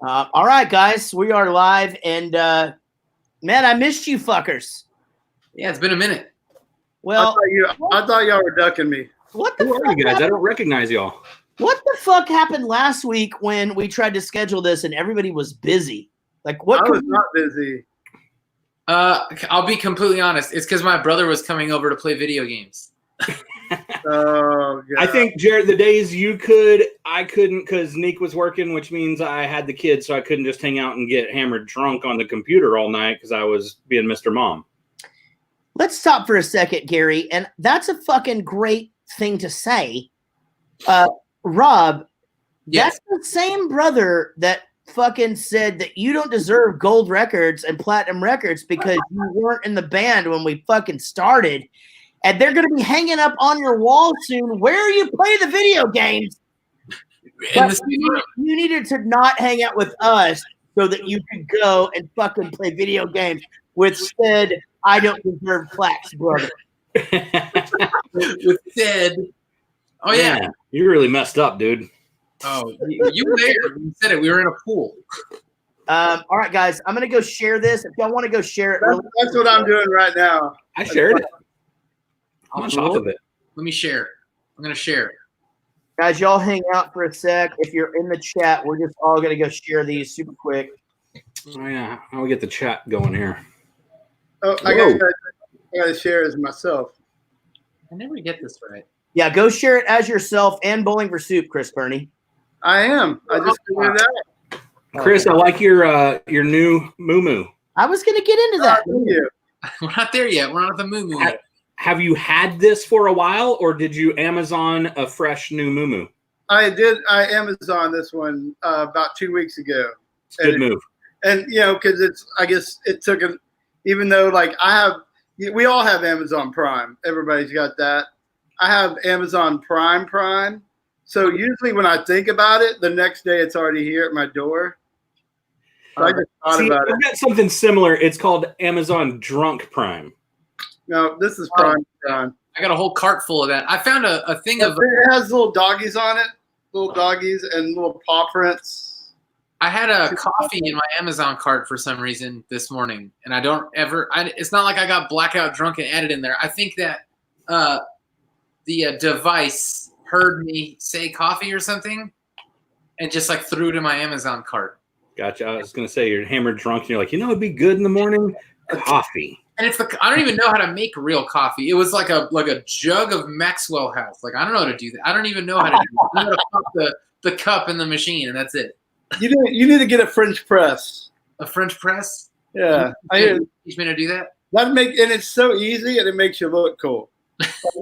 All right, guys, we are live, and man, I missed you fuckers. Yeah, it's been a minute. Well, I thought y'all were ducking me. What the Who fuck are you guys? happened? I don't recognize y'all. What the fuck happened last week when we tried to schedule this and everybody was busy? Like, what? I was not busy. I'll be completely honest. It's because my brother was coming over to play video games. Oh, God. I think, Jared, the days you could, I couldn't because Neek was working, which means I had the kids, so I couldn't just hang out and get hammered drunk on the computer all night because I was being Mr. Mom. Let's stop for a second, Gary, and that's a fucking great thing to say. Rob, Yes. that's the same brother that fucking said that you don't deserve gold records and platinum records because you weren't in the band when we fucking started. And they're going to be hanging up on your wall soon where you play the video games. But you needed to not hang out with us so that you could go and fucking play video games with said I don't deserve plaques, brother. With said, oh yeah. Man, you really messed up, dude. Oh, you were there. You said it. We were in a pool. All right, guys, I'm going to go share this. If y'all want to go share it. That's what I'm doing right now. I shared it. I'm on top of it. Let me share it. I'm going to share it. Guys, y'all hang out for a sec. If you're in the chat, we're just all going to go share these super quick. Oh, yeah. I'll get the chat going here. Oh, I got to share it as myself. I never get this right. Yeah, go share it as yourself and Bowling for Soup, Chris Burney. I am. I just figured it out. Chris, I like your new moo-moo. I was going to get into that. Thank you. We're not there yet. We're not at the moo-moo yet. Have you had this for a while, or did you Amazon a fresh new moo-moo? I did. I Amazon this one about 2 weeks ago. It's a good move. And, you know, because I guess it took even though, like, we all have Amazon Prime. Everybody's got that. I have Amazon Prime. So usually when I think about it, the next day it's already here at my door. So I just thought about it. I've got something similar. It's called Amazon Drunk Prime. No, this is Prime. I got a whole cart full of that. I found a thing of. It has little doggies on it, little doggies and little paw prints. I had a coffee in my Amazon cart for some reason this morning, and I don't ever. It's not like I got blackout drunk and added in there. I think that the device heard me say coffee or something, and just like threw it in my Amazon cart. Gotcha. I was gonna say you're hammered drunk, and you're like, it'd be good in the morning. Coffee. And it's I don't even know how to make real coffee. It was like a jug of Maxwell House. Like I don't know how to do that. I don't even know how to do it. I know how to put the cup in the machine, and that's it. You need to get a French press. A French press? Yeah, Teach me to do that. And it's so easy, and it makes you look cool.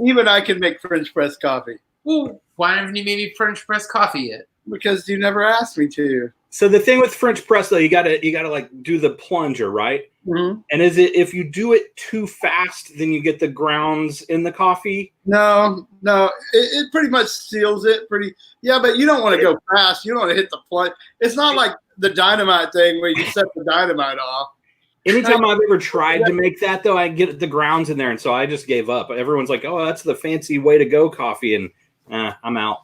Even I can make French press coffee. Well, why haven't you made me French press coffee yet? Because you never asked me to. So the thing with French press, though, you gotta like do the plunger, right? Mm-hmm. And if you do it too fast, then you get the grounds in the coffee? No, it pretty much seals it Yeah, but you don't want to go fast. You don't want to hit the plunge. It's not like the dynamite thing where you set the dynamite off. Anytime I've ever tried to make that, though, I get the grounds in there, and so I just gave up. Everyone's like, "Oh, that's the fancy way to go coffee," and I'm out.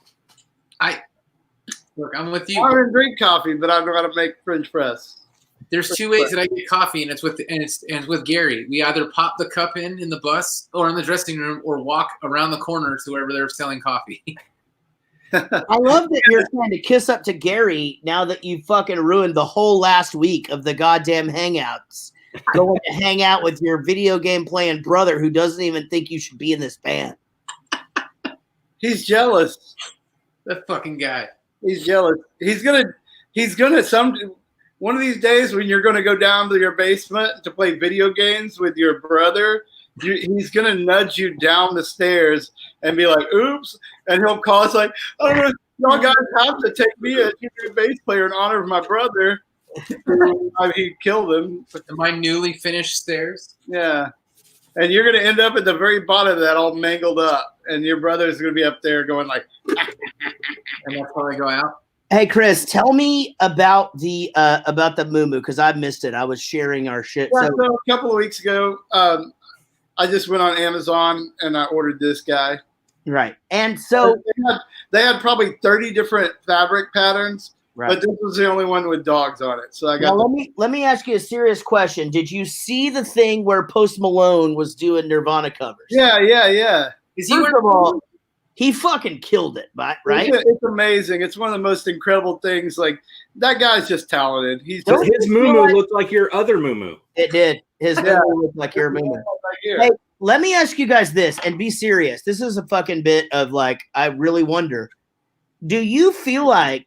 Look, I'm with you. I don't drink coffee, but I know how to make French press. There's two ways that I get coffee, and it's with Gary. We either pop the cup in the bus or in the dressing room, or walk around the corner to wherever they're selling coffee. I love that you're trying to kiss up to Gary now that you fucking ruined the whole last week of the goddamn hangouts. Going to hang out with your video game playing brother who doesn't even think you should be in this band. He's jealous. That fucking guy. He's jealous. He's gonna one of these days when you're gonna go down to your basement to play video games with your brother, he's gonna nudge you down the stairs and be like, "Oops!" And he'll call us like, "Oh, y'all guys have to take me as junior bass player in honor of my brother." He killed him. My newly finished stairs. Yeah, and you're gonna end up at the very bottom of that, all mangled up, and your brother's gonna be up there going like. And that's how I go out. Hey Chris, tell me about the moo-moo because I missed it. I was sharing our shit. Yeah, so a couple of weeks ago, I just went on Amazon and I ordered this guy. Right, and so they had probably 30 different fabric patterns, But this was the only one with dogs on it. So I got. Now, let me ask you a serious question. Did you see the thing where Post Malone was doing Nirvana covers? Yeah. First of all, he fucking killed it, right? It's amazing. It's one of the most incredible things. Like, that guy's just talented. His moo-moo looked like your other moo-moo. It did. His moo-moo looked like your moo-moo. Hey, let me ask you guys this, and be serious. This is a fucking bit of, like, I really wonder. Do you feel like,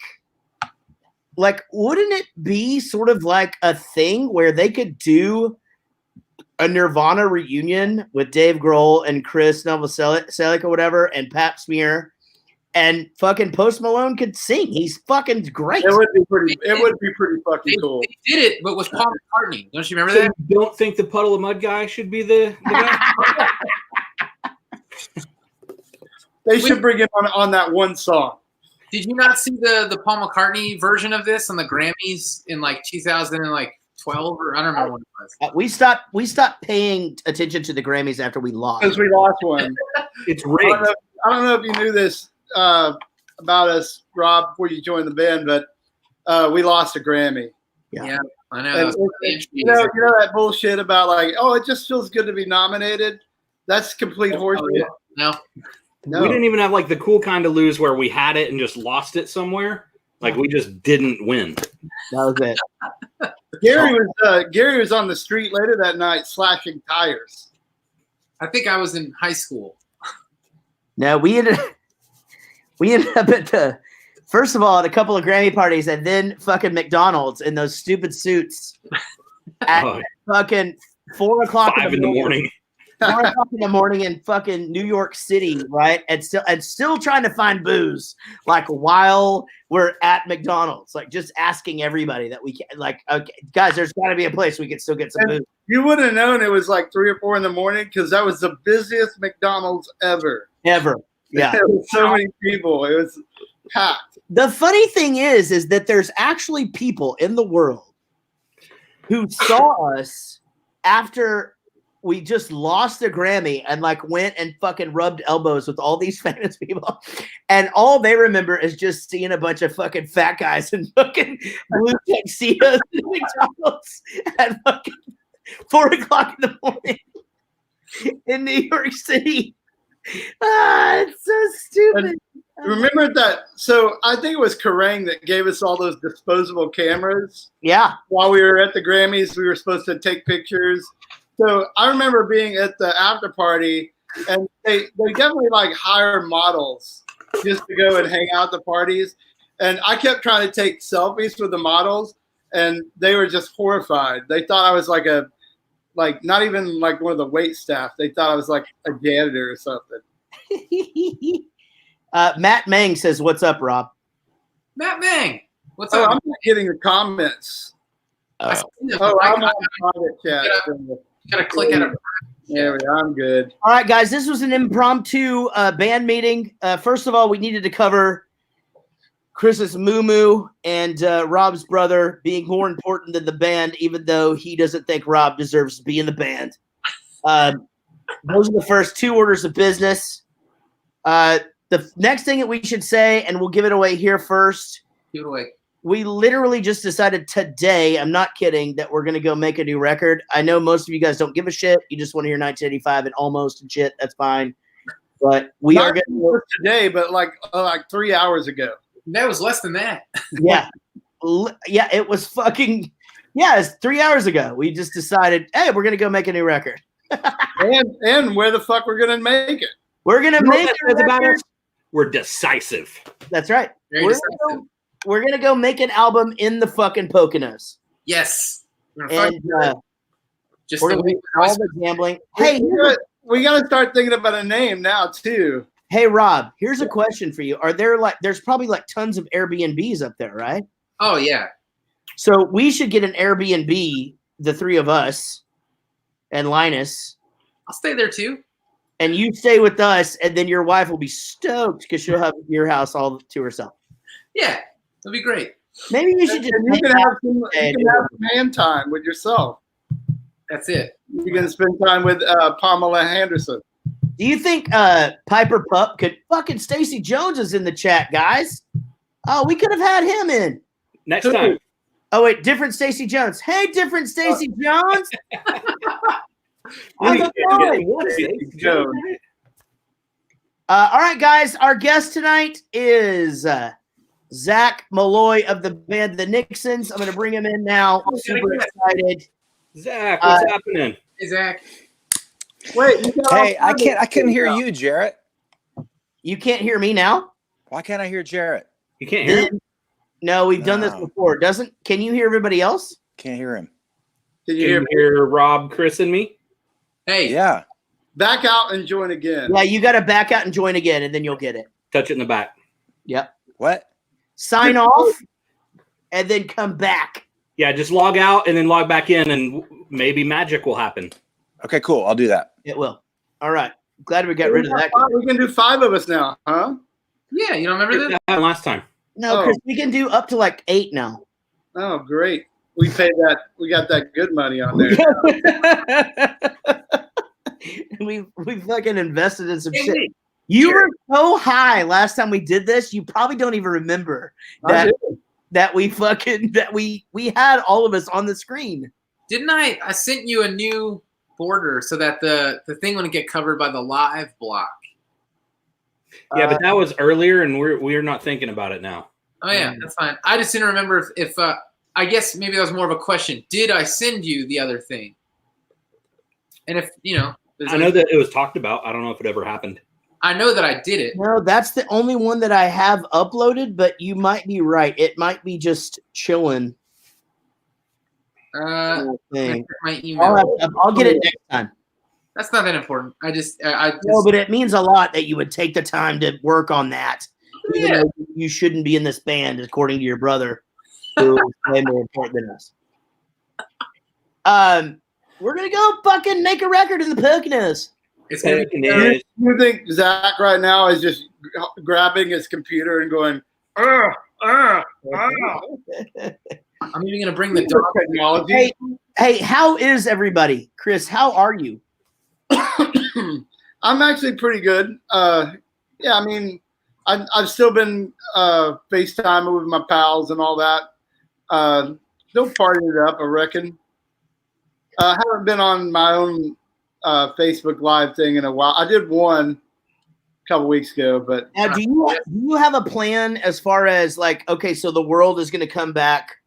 wouldn't it be sort of like a thing where they could do a Nirvana reunion with Dave Grohl and Chris Novoselic or whatever, and Pap Smear, and fucking Post Malone could sing? He's fucking great. It would be pretty fucking cool. They did it, but with Paul McCartney. Don't you remember that? You don't think the Puddle of Mud guy should be the guy? They should bring him on that one song. Did you not see the Paul McCartney version of this on the Grammys in like 2012 or I don't remember when it was. We stopped paying attention to the Grammys after we lost. Because we lost one. It's rigged. I don't know if you knew this about us, Rob, before you joined the band, but we lost a Grammy. Yeah, I know. You know that bullshit about like, oh, it just feels good to be nominated? That's complete horseshit. No. We didn't even have like the cool kind of lose where we had it and just lost it somewhere. Like, we just didn't win. That was it. Gary was on the street later that night slashing tires. I think I was in high school. No, we ended up at first of all at a couple of Grammy parties, and then fucking McDonald's in those stupid suits at fucking 4 o'clock in the morning. 4 o'clock in the morning in fucking New York City, right? And still trying to find booze, like, while we're at McDonald's, like, just asking everybody that we can, like, okay, guys, there's got to be a place we can still get some booze. You wouldn't have known it was like 3 or 4 in the morning because that was the busiest McDonald's ever. Ever, yeah. There was so many people. It was packed. The funny thing is that there's actually people in the world who saw us after we just lost the Grammy and like went and fucking rubbed elbows with all these famous people. And all they remember is just seeing a bunch of fucking fat guys in fucking blue tuxedos in McDonald's at fucking 4 o'clock in the morning in New York City. It's so stupid. And remember that? So I think it was Kerrang that gave us all those disposable cameras. Yeah. While we were at the Grammys, we were supposed to take pictures. So I remember being at the after party, and they definitely like hire models just to go and hang out at the parties. And I kept trying to take selfies with the models, and they were just horrified. They thought I was like not even like one of the wait staff. They thought I was like a janitor or something. Matt Mang says, "What's up, Rob?" Matt Mang, what's up? I'm not getting the comments. I'm on private chat. Gotta click at it. Yeah, I'm good. All right, guys, this was an impromptu band meeting. First of all, we needed to cover Chris's moo-moo and Rob's brother being more important than the band, even though he doesn't think Rob deserves to be in the band. Those are the first 2 orders of business. The next thing that we should say, and we'll give it away here first. Give it away. We literally just decided today, I'm not kidding, that we're going to go make a new record. I know most of you guys don't give a shit. You just want to hear 1985 and Almost and shit. That's fine. But we are going to today, but like 3 hours ago. That was less than that. Yeah. Yeah, it was fucking, it's 3 hours ago. We just decided, hey, we're going to go make a new record. and where the fuck we're going to make it? We're going to make it about us. We're decisive. That's right. Very decisive. We're going to go make an album in the fucking Poconos. Yes. And just we're going to make all the gambling. Hey, we got to start thinking about a name now, too. Hey, Rob, here's a question for you. Are there there's probably like tons of Airbnbs up there, right? Oh, yeah. So we should get an Airbnb, the 3 of us and Linus. I'll stay there too. And you stay with us, and then your wife will be stoked because she'll have your house all to herself. Yeah. That'd be great. Maybe you should just you can have some hand time with yourself. That's it. You can spend time with Pamela Henderson. Do you think Piper Pup could fucking Stacey Jones is in the chat, guys? Oh, we could have had him in. Next time. Oh wait, different Stacey Jones. Hey, different Stacey Jones. How's it going? Jones. All right, guys. Our guest tonight is ZAC MALOY of the band The Nixons. I'm going to bring him in now. I'm super excited. ZAC, what's happening? Hey, Zach. Wait, Hey, I couldn't hear you, Jarrett. You can't hear me now? Why can't I hear Jarrett? You can't hear him? No, we've done this before. Can you hear everybody else? Can't hear him. Can Can you hear you hear Rob, Chris, and me? Hey. Yeah. Back out and join again. Yeah, you got to back out and join again, and then you'll get it. Touch it in the back. Yep. What? Sign off, and then come back. Yeah, just log out and then log back in, and maybe magic will happen. Okay, cool. I'll do that. It will. All right. Glad we got rid of that. We can do 5 of us now, huh? Yeah, you don't remember That that? happened last time. No, Chris, we can do up to like 8 now. Oh, great. We paid that. We got that good money on there. we fucking invested in some Hey, shit. hey, You Jared. were so high last time we did this. You probably don't even remember I that we had all of us on the screen. Didn't I sent you a new border so that the thing wouldn't get covered by the live block. Yeah, but that was earlier, and we're not thinking about it now. Oh yeah, that's fine. I just didn't remember if I guess maybe that was more of a question. Did I send you the other thing? And if I know that it was talked about. I don't know if it ever happened. I know that I did it. No, that's the only one that I have uploaded, but you might be right. It might be just chilling. Thing. My email. I'll get it next time. That's not that important. I just No, but it means a lot that you would take the time to work on that. Even though you shouldn't be in this band, according to your brother, who is way more important than us. We're gonna go fucking make a record in the Poconos. it's gonna be You think Zach right now is just grabbing his computer and going, I'm even gonna bring the dog. technology? Hey, how is everybody? Chris, how are you? I'm actually pretty good. Yeah, I mean, I've still been FaceTiming with my pals and all that. Still partying it up, I reckon. I haven't been on my own Facebook Live thing in a while. I did one a couple weeks ago, but Now, do you have a plan as far as like, okay, so the world is going to come back,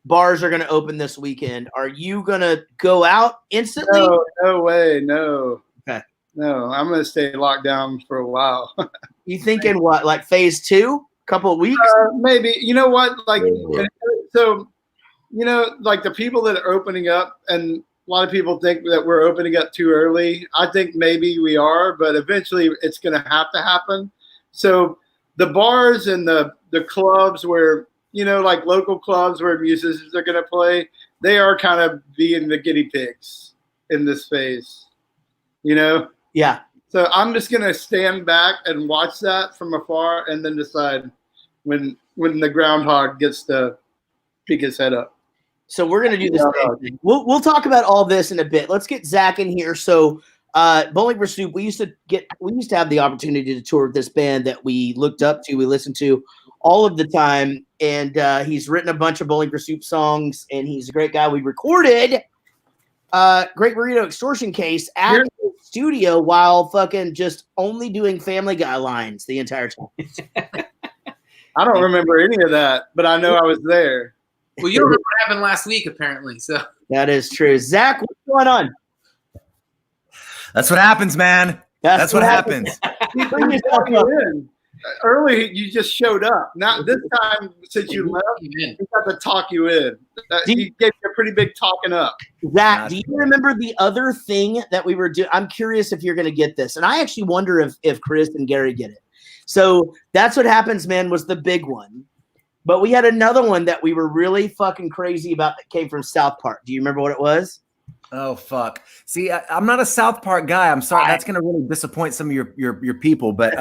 bars are going to open this weekend. Are you going to go out instantly? no way, no. Okay. No, I'm going to stay locked down for a while. You thinking what, like phase 2? Couple of weeks? Maybe. You know what? Like, so, like the people that are opening up, and a lot of people think that we're opening up too early. I think maybe we are, but eventually it's going to happen. So the bars and the clubs where, like local clubs where musicians are going to play, they are kind of being the guinea pigs in this phase, Yeah. So I'm just going to stand back and watch that from afar and then decide when the groundhog gets to peek his head up. So we're going to do this. Thing. We'll talk about all this in a bit. Let's get Zach in here. So Bowling for Soup, we used to have the opportunity to tour with this band that we looked up to, we listened to all of the time. And he's written a bunch of Bowling for Soup songs, and he's a great guy. We recorded Great Burrito Extortion Case at the studio while fucking just only doing Family Guy lines the entire time. I don't remember any of that, but I know I was there. Well, you don't remember what happened last week, apparently. So That is true. Zach, what's going on? That's what happens, man. That's what happens. Bring yourself up. Early, you just showed up. Now this time, since you left, he got to talk you in. He gave you a pretty big talking up. Zach, do you remember the other thing that we were doing? I'm curious if you're going to get this, and I actually wonder if Chris and Gary get it. So That's What Happens, man, was the big one. But we had another one that we were really fucking crazy about that came from South Park. Do you remember what it was? Oh, fuck. See, I'm not a South Park guy. I'm sorry. That's going to really disappoint some of your people. But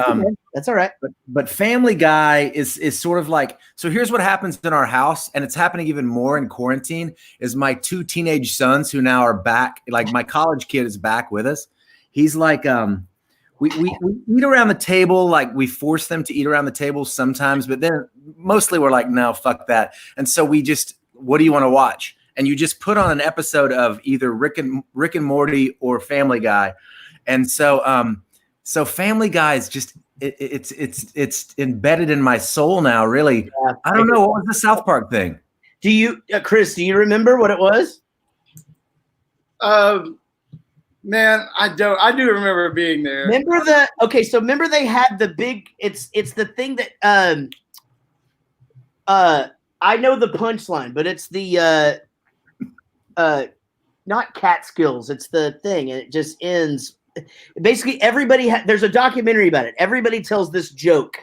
that's all right. But Family Guy is sort of like, so here's what happens in our house, and it's happening even more in quarantine, is my 2 teenage sons who now are back. Like my college kid is back with us. He's like, we eat around the table, like we force them to eat around the table sometimes, but then mostly we're like, no, fuck that. And so we just, what do you want to watch? And you just put on an episode of either Rick and Morty or Family Guy. And so so Family Guy is just it's embedded in my soul now, really. Yeah, I don't know, what was the South Park thing? Do you Chris, do you remember what it was? Man, I don't. I do remember being there. Remember so remember they had the big. It's the thing that I know the punchline, but it's the not Catskills. It's the thing, and it just ends. Basically, everybody. There's a documentary about it. Everybody tells this joke.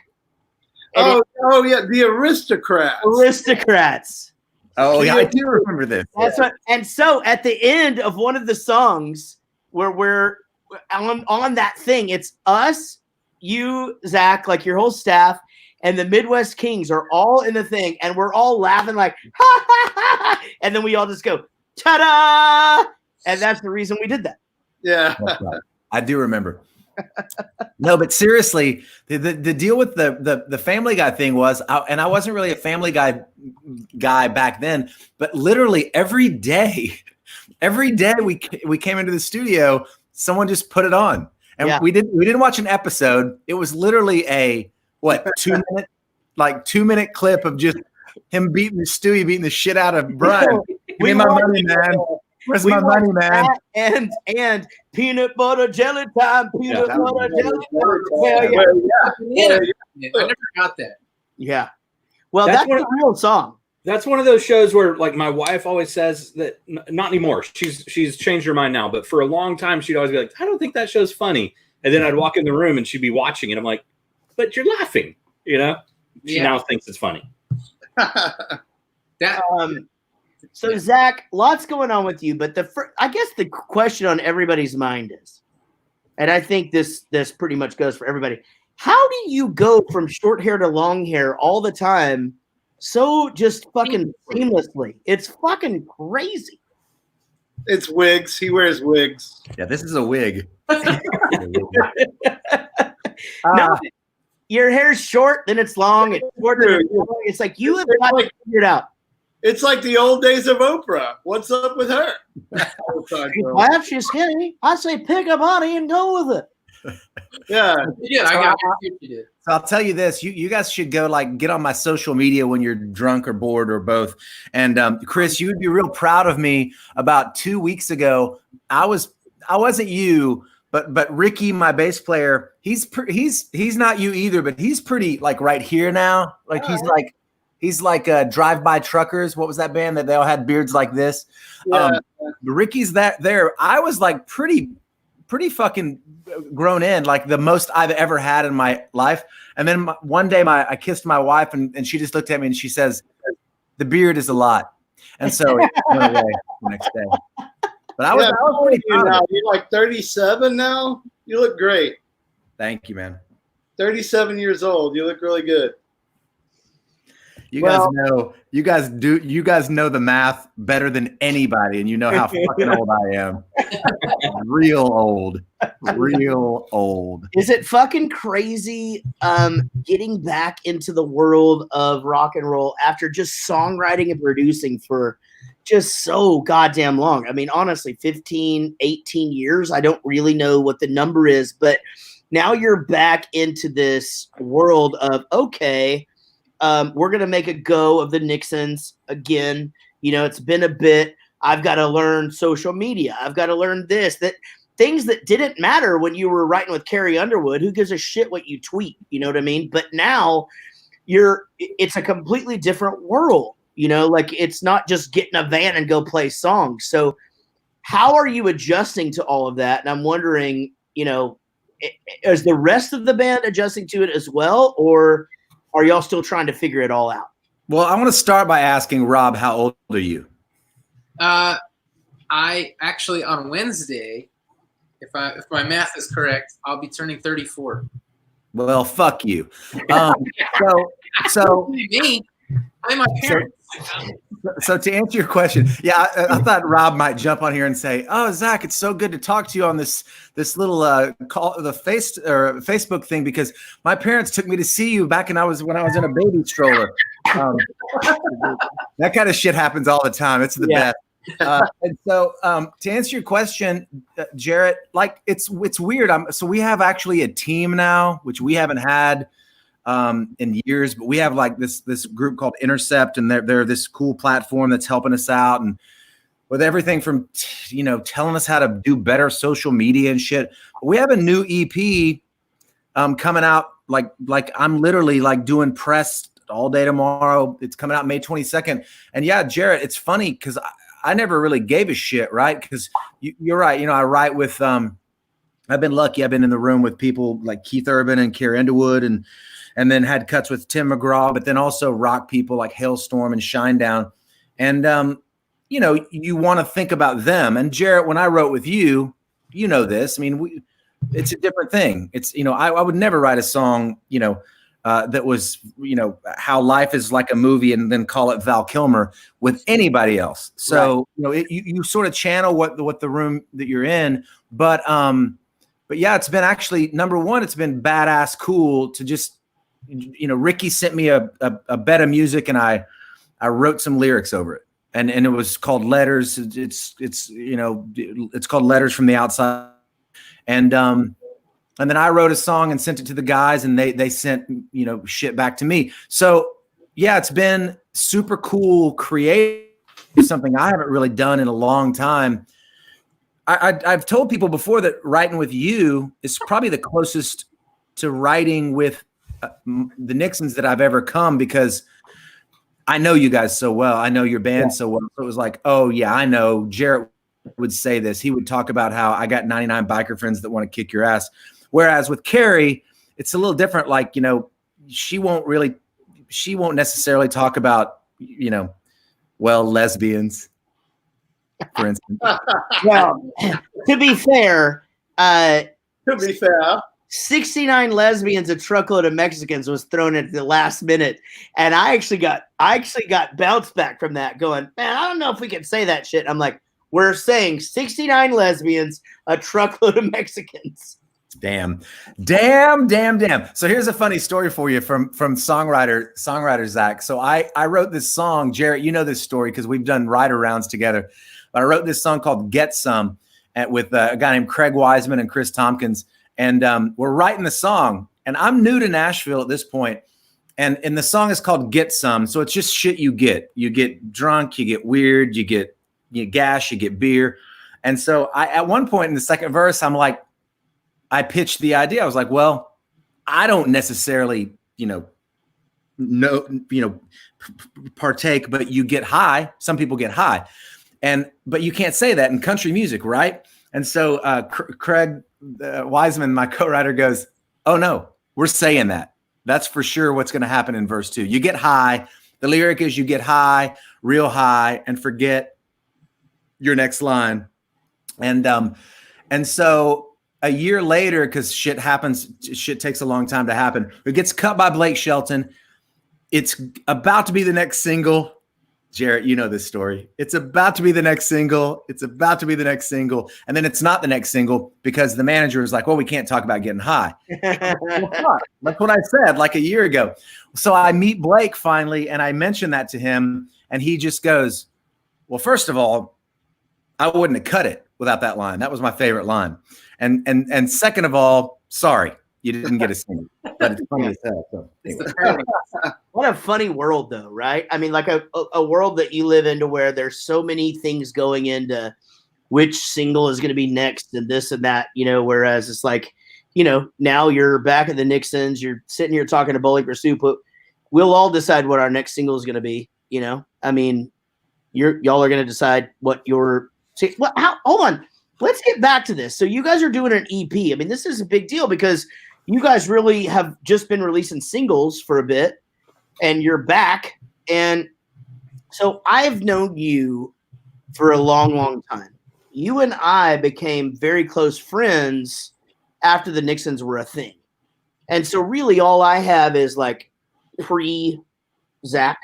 Oh yeah, the Aristocrats. Aristocrats. Oh yeah, I do remember this. That's what. And so at the end of one of the songs, where we're on that thing, it's us, you, Zach, like your whole staff, and the Midwest Kings are all in the thing, and we're all laughing like ha ha ha, and then we all just go ta-da, and that's the reason we did that. Yeah, I do remember. No, but seriously, the deal with the Family Guy thing was, and I wasn't really a Family Guy back then, but literally every day we came into the studio, someone just put it on, and we didn't watch an episode. It was literally a 2 minute clip of just him beating the shit out of Brian. Give me my money, man. Where's my money, man? And peanut butter jelly time. Peanut butter jelly time. Yeah. I never got that. Yeah. Well, that's a real song. That's one of those shows where, like, my wife always says that, not anymore. She's changed her mind now, but for a long time, she'd always be like, I don't think that show's funny. And then I'd walk in the room and she'd be watching it. I'm like, but you're laughing, you know? She now thinks it's funny. So Zach, lots going on with you, but I guess the question on everybody's mind is, and I think this pretty much goes for everybody. How do you go from short hair to long hair all the time, so just fucking seamlessly? It's fucking crazy. It's wigs. He wears wigs. Yeah, this is a wig. No, your hair's short, then it's long. It's short, then it's long. It's like you have got it figured out. It's like the old days of Oprah. What's up with her? If she's skinny, I say pick a body and go with it. Yeah. I got what you did. So I'll tell you this: you guys should go get on my social media when you're drunk or bored or both. And Chris, you would be real proud of me. About 2 weeks ago, I wasn't you, but Ricky, my bass player, he's not you either, but he's pretty like right here now. Like he's like Drive-By Truckers. What was that band that they all had beards like this? Yeah. Ricky's there. I was like pretty fucking grown in, like the most I've ever had in my life. And then one day I kissed my wife and she just looked at me and she says, the beard is a lot. And so it went away the next day. But I was pretty proud of it. You're like 37 now. You look great. Thank you, man. 37 years old. You look really good. You guys know the math better than anybody, and you know how fucking old I am. Real old. Is it fucking crazy getting back into the world of rock and roll after just songwriting and producing for just so goddamn long? I mean, honestly, 15, 18 years. I don't really know what the number is, but now you're back into this world of, okay, we're going to make a go of the Nixons again. You know, it's been a bit. I've got to learn social media. I've got to learn things that didn't matter when you were writing with Carrie Underwood. Who gives a shit what you tweet? You know what I mean? But now it's a completely different world. You know, like it's not just get in a van and go play songs. So how are you adjusting to all of that? And I'm wondering, you know, is the rest of the band adjusting to it as well, or are y'all still trying to figure it all out? Well, I want to start by asking Rob, how old are you? I actually on Wednesday, if my math is correct, I'll be turning 34. Well, fuck you. So me, I'm my parents. So to answer your question, yeah, I thought Rob might jump on here and say, "Oh, Zach, it's so good to talk to you on this little Facebook thing because my parents took me to see you back when I was in a baby stroller." That kind of shit happens all the time. It's the best. And so to answer your question, Jarrett, like it's weird. So we have actually a team now, which we haven't had in years, but we have like this group called Intercept, and they're this cool platform that's helping us out and with everything from telling us how to do better social media and shit. We have a new EP coming out. Like I'm literally like doing press all day tomorrow. It's coming out May 22nd. And yeah, Jarrett, it's funny because I never really gave a shit, right? Because you're right. I write with I've been lucky. I've been in the room with people like Keith Urban and Carrie Underwood and then had cuts with Tim McGraw, but then also rock people like Hailstorm and Shinedown. And, you want to think about them. And Jarrett, when I wrote with you, this, I mean, it's a different thing. It's, I would never write a song, that was, how life is like a movie and then call it Val Kilmer with anybody else. So, right. You sort of channel what the room that you're in, but yeah, it's been actually number one, it's been badass cool to just, Ricky sent me a bed of music and I wrote some lyrics over it. And it was called Letters. It's called Letters from the Outside. And then I wrote a song and sent it to the guys and they sent, shit back to me. So yeah, it's been super cool creating something I haven't really done in a long time. I've told people before that writing with you is probably the closest to writing with the Nixons that I've ever come because I know you guys so well. I know your band so well. So it was like, oh yeah, I know Jarrett would say this. He would talk about how I got 99 biker friends that want to kick your ass. Whereas with Carrie, it's a little different. Like, she won't necessarily talk about, lesbians, for instance. Well, to be fair, 69 lesbians, a truckload of Mexicans was thrown at the last minute. And I actually got bounced back from that going, man, I don't know if we can say that shit. I'm like, we're saying 69 lesbians, a truckload of Mexicans. Damn. So here's a funny story for you from songwriter Zach. So I wrote this song, Jarrett, you know this story because we've done writer rounds together. But I wrote this song called Get Some with a guy named Craig Wiseman and Chris Tompkins. And we're writing the song. And I'm new to Nashville at this point. And the song is called Get Some. So it's just shit you get. You get drunk, you get weird, you get gas, you get beer. And so at one point in the second verse, I'm like, I pitched the idea. I was like, well, I don't necessarily, partake, but you get high. Some people get high. But you can't say that in country music, right? And so Craig Wiseman, my co-writer, goes, oh no, we're saying that. That's for sure what's going to happen in verse 2. You get high. The lyric is you get high, real high, and forget your next line. And so a year later, because shit happens, shit takes a long time to happen. It gets cut by Blake Shelton. It's about to be the next single. Jarrett, you know this story. It's about to be the next single. And then it's not the next single because the manager is like, well, we can't talk about getting high. That's what I said like a year ago. So I meet Blake finally, and I mention that to him, and he just goes, well, first of all, I wouldn't have cut it without that line. That was my favorite line. And second of all, sorry, you didn't get a single. But it's funny as hell. So, anyway. What a funny world, though, right? I mean, like a world that you live into where there's so many things going into which single is going to be next and this and that, whereas it's like, now you're back at the Nixons, you're sitting here talking to Bowling for Soup. We'll all decide what our next single is going to be, I mean, y'all are going to decide what your – hold on. Let's get back to this. So you guys are doing an EP. I mean, this is a big deal because you guys really have just been releasing singles for a bit and you're back. And so I've known you for a long, long time. You and I became very close friends after the Nixons were a thing. And so really all I have is like pre-ZAC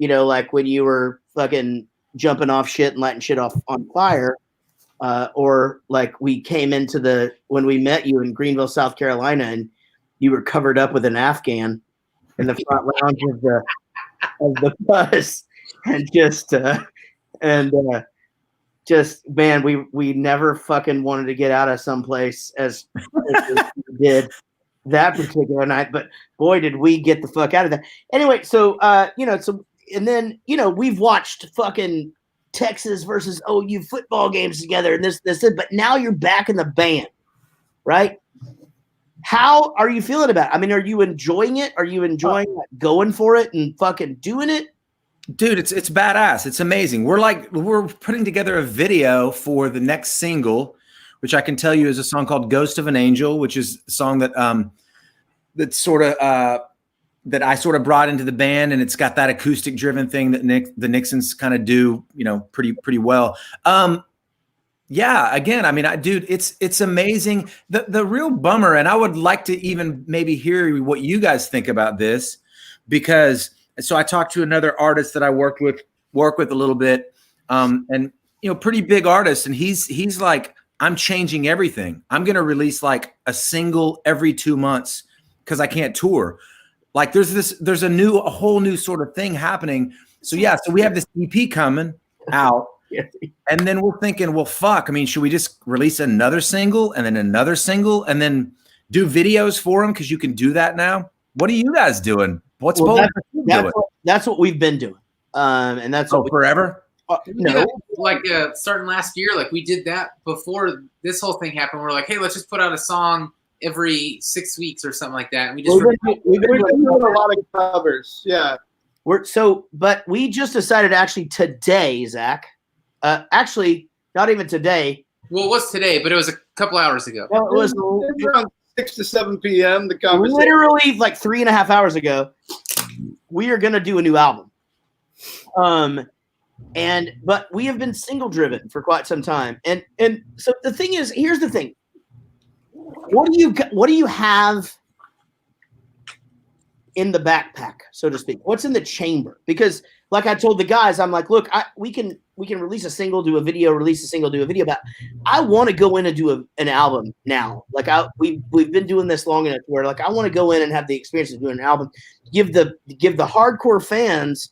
like when you were fucking jumping off shit and lighting shit off on fire. Or like we came into when we met you in Greenville, South Carolina, and you were covered up with an Afghan in the front lounge of the bus, and just man, we never fucking wanted to get out of someplace as we did that particular night, but boy, did we get the fuck out of there. Anyway, so and then we've watched fucking Texas versus OU football games together, and this, but now you're back in the band, right? How are you feeling about it? I mean, are you enjoying it? Are you enjoying going for it and fucking doing it? Dude, it's badass. It's amazing. We're putting together a video for the next single, which I can tell you is a song called Ghost of an Angel, which is a song that that I sort of brought into the band, and it's got that acoustic driven thing that the Nixons kind of do, pretty well. Yeah, again, I mean, dude, it's amazing. The real bummer, and I would like to even maybe hear what you guys think about this, because so I talked to another artist that I work with a little bit, and pretty big artist, and he's like, I'm changing everything. I'm gonna release like a single every 2 months because I can't tour. Like there's a whole new sort of thing happening. So yeah, so we have this EP coming out, and then we're thinking, well, fuck. I mean, should we just release another single and then another single and then do videos for them? Because you can do that now. What are you guys doing? That's what we've been doing, and that's forever. No, like starting last year, like we did that before this whole thing happened. We're like, hey, let's just put out a song every 6 weeks or something like that. And we just we've been doing a lot of covers. Yeah. But we just decided actually today, Zach. Actually, not even today. Well, it was today, but it was a couple hours ago. Well, it was around 6 to 7 p.m. The conversation. Literally like 3.5 hours ago. We are gonna do a new album. But we have been single driven for quite some time. And so the thing is, here's the thing. What do you have in the backpack, so to speak? What's in the chamber? Because like I told the guys, I'm like, look, we can release a single, do a video, release a single, do a video. But I want to go in and do an album now. Like we've been doing this long enough where like I want to go in and have the experience of doing an album. Give the hardcore fans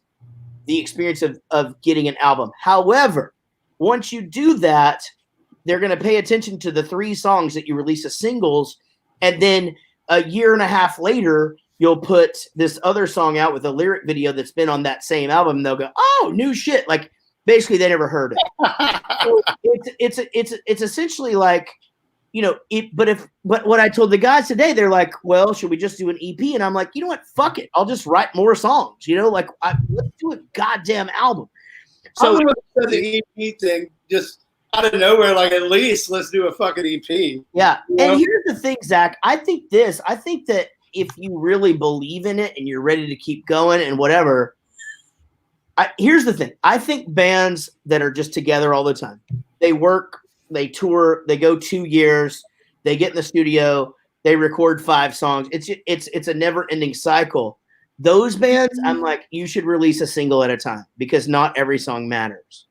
the experience of getting an album. However, once you do that, they're going to pay attention to the 3 songs that you release as singles, and then a year and a half later, you'll put this other song out with a lyric video that's been on that same album. And they'll go, "Oh, new shit!" Like basically, they never heard it. So it's essentially like, But what I told the guys today, they're like, "Well, should we just do an EP?" And I'm like, you know what? Fuck it. I'll just write more songs. Let's do a goddamn album. So the EP thing just. Out of nowhere, like at least let's do a fucking EP. Yeah. And here's the thing, Zach. I think that if you really believe in it and you're ready to keep going and whatever, here's the thing. I think bands that are just together all the time, they work, they tour, they go 2 years, they get in the studio, they record 5 songs. It's a never ending cycle. Those bands, I'm like, you should release a single at a time because not every song matters.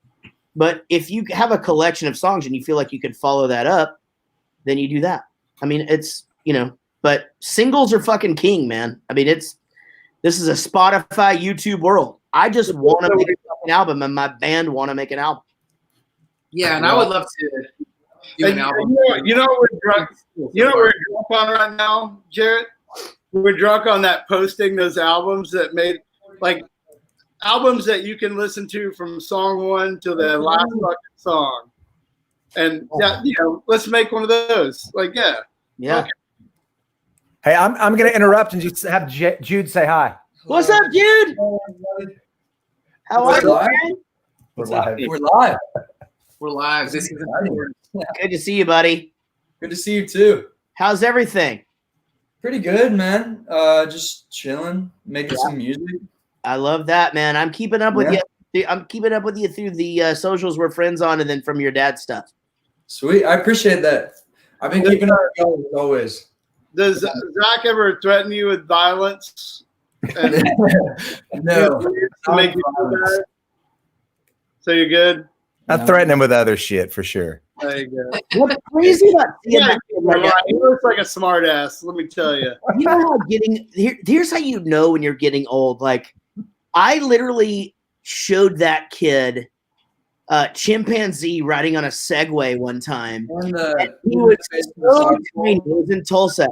But if you have a collection of songs and you feel like you could follow that up, then you do that. I mean, but singles are fucking king, man. I mean, this is a Spotify, YouTube world. I just want to make an album, and my band want to make an album. Yeah, and I would love to do an album. You know what we're drunk. You know what we're drunk on right now, Jarrett? We're drunk on that posting those albums that made like. Albums that you can listen to from song 1 to the last fucking song, and let's make one of those. Like, yeah. Okay. Hey, I'm gonna interrupt and just have Jude say hi. What's up, Jude? How are you, man? We're live. We're live. This is good to see you, buddy. Good to see you too. How's everything? Pretty good, man. Just chilling, making some music. I love that, man. I'm keeping up with you. I'm keeping up with you through the socials we're friends on, and then from your dad's stuff. Sweet, I appreciate that. I've been keeping up with you always. Does Zach ever threaten you with violence? And No. to make you feel better? So you're good? I threaten him with other shit for sure. There you go. What's crazy about seeing Yeah, that kid like that, he looks like a smart ass, let me tell you. you know how here's how you know when you're getting old. Like, I literally showed that kid chimpanzee riding on a Segway one time. And He was so tiny. It was in Tulsa.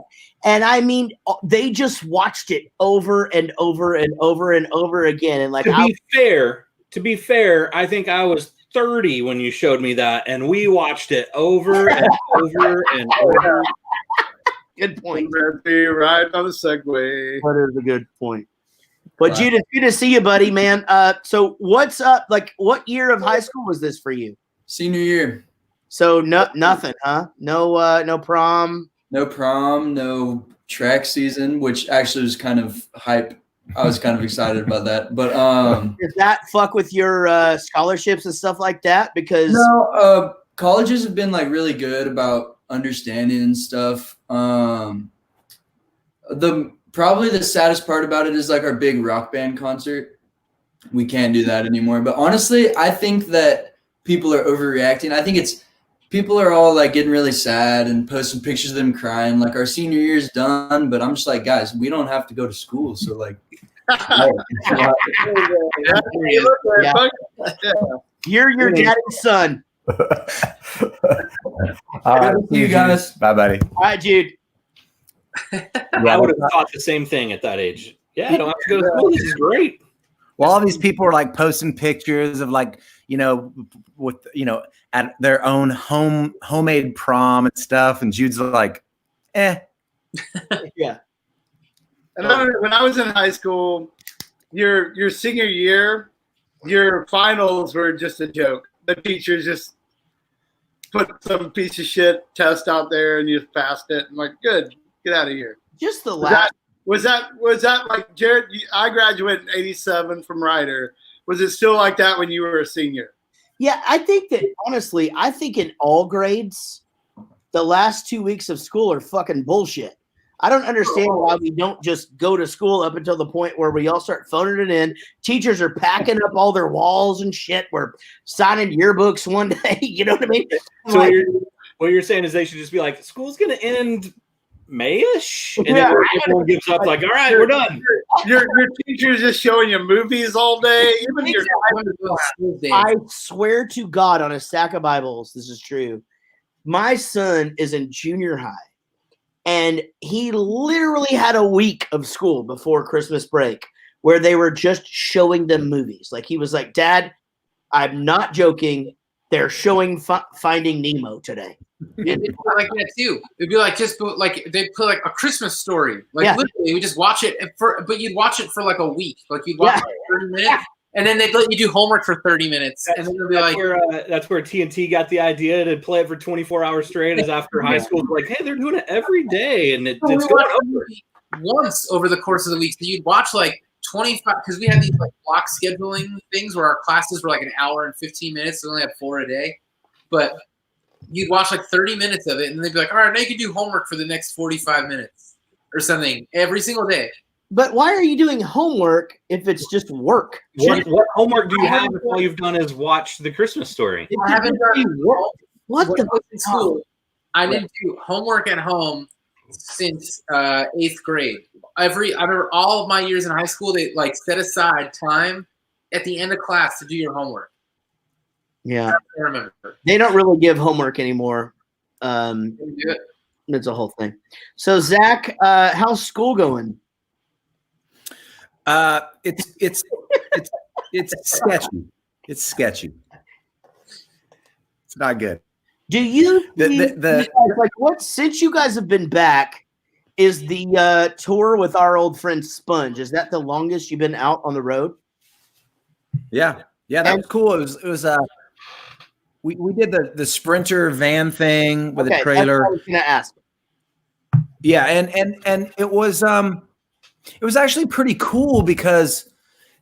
And I mean, they just watched it over and over and over and over again. And like, To be fair, I think I was 30 when you showed me that, and we watched it over and over and over. good point. Ride on the Segway. That is a good point. But Jude, it's good to see you, buddy, man. So what's up? Like, what year of high school was this for you? Senior year. So nothing, huh? No prom. No prom, no track season, which actually was kind of hype. I was kind of excited about that. But Does that fuck with your scholarships and stuff like that? Because no, colleges have been like really good about understanding and stuff. Probably the saddest part about it is like our big rock band concert. We can't do that anymore. But honestly, I think that people are overreacting. I think people are all like getting really sad and posting pictures of them crying. Like, our senior year's done, but I'm just like, guys, we don't have to go to school. So like, you're your daddy's son. All right, see you guys. Bye, buddy. All right, Jude. I would have thought the same thing at that age. Yeah, I don't have to go to school. This is great. Well, all these people are like posting pictures of like, with, at their own homemade prom and stuff. And Jude's like, Yeah. And when I was in high school, your senior year, your finals were just a joke. The teachers just put some piece of shit test out there and you just passed it. I'm like, good, get out of here. Just the last. Was that like, Jared? I graduated in '87 from Ryder. Was it still like that when you were a senior? Yeah, I think that honestly, I think in all grades, the last 2 weeks of school are fucking bullshit. I don't understand why we don't just go to school up until the point where we all start phoning it in. Teachers are packing up all their walls and shit. We're signing yearbooks one day. You know what I mean? So what you're saying is they should just be like, school's going to end May-ish? And then everyone gives up like, all right, we're done. Your teacher's just showing you movies all day. Even your I swear to God on a stack of Bibles, this is true. My son is in junior high. And he literally had a week of school before Christmas break where they were just showing them movies. Like, he was like, Dad, I'm not joking. They're showing Finding Nemo today. It'd be like that too. It'd be like they put like a Christmas Story. Like, literally, we just watch it but you'd watch it for like a week. Like, you'd watch it for 30 minutes. And then they'd let you do homework for 30 minutes. And then they'd be like, that's where TNT got the idea to play it for 24 hours straight. Is after high school, like, hey, they're doing it every day, and it's going over. Once over the course of the week. So you'd watch like 25, because we had these like block scheduling things where our classes were like an hour and 15 minutes. So we only had 4 a day. But you'd watch like 30 minutes of it, and they'd be like, all right, now you can do homework for the next 45 minutes or something every single day. But why are you doing homework if it's just work? What homework do you have if all you've done is watch The Christmas Story? I haven't done what the fuck in school. I didn't do homework at home since 8th grade. I remember all of my years in high school, they like set aside time at the end of class to do your homework. Yeah, I remember. They They don't really give homework anymore. It's a whole thing. So Zach, how's school going? It's sketchy. It's sketchy. It's not good. Do you The- guys, like, what, since you guys have been back, is the tour with our old friend Sponge? Is that the longest you've been out on the road? Yeah, that was cool. It was we did the Sprinter van thing with a trailer. That's what I was gonna ask. Yeah, and it was actually pretty cool because,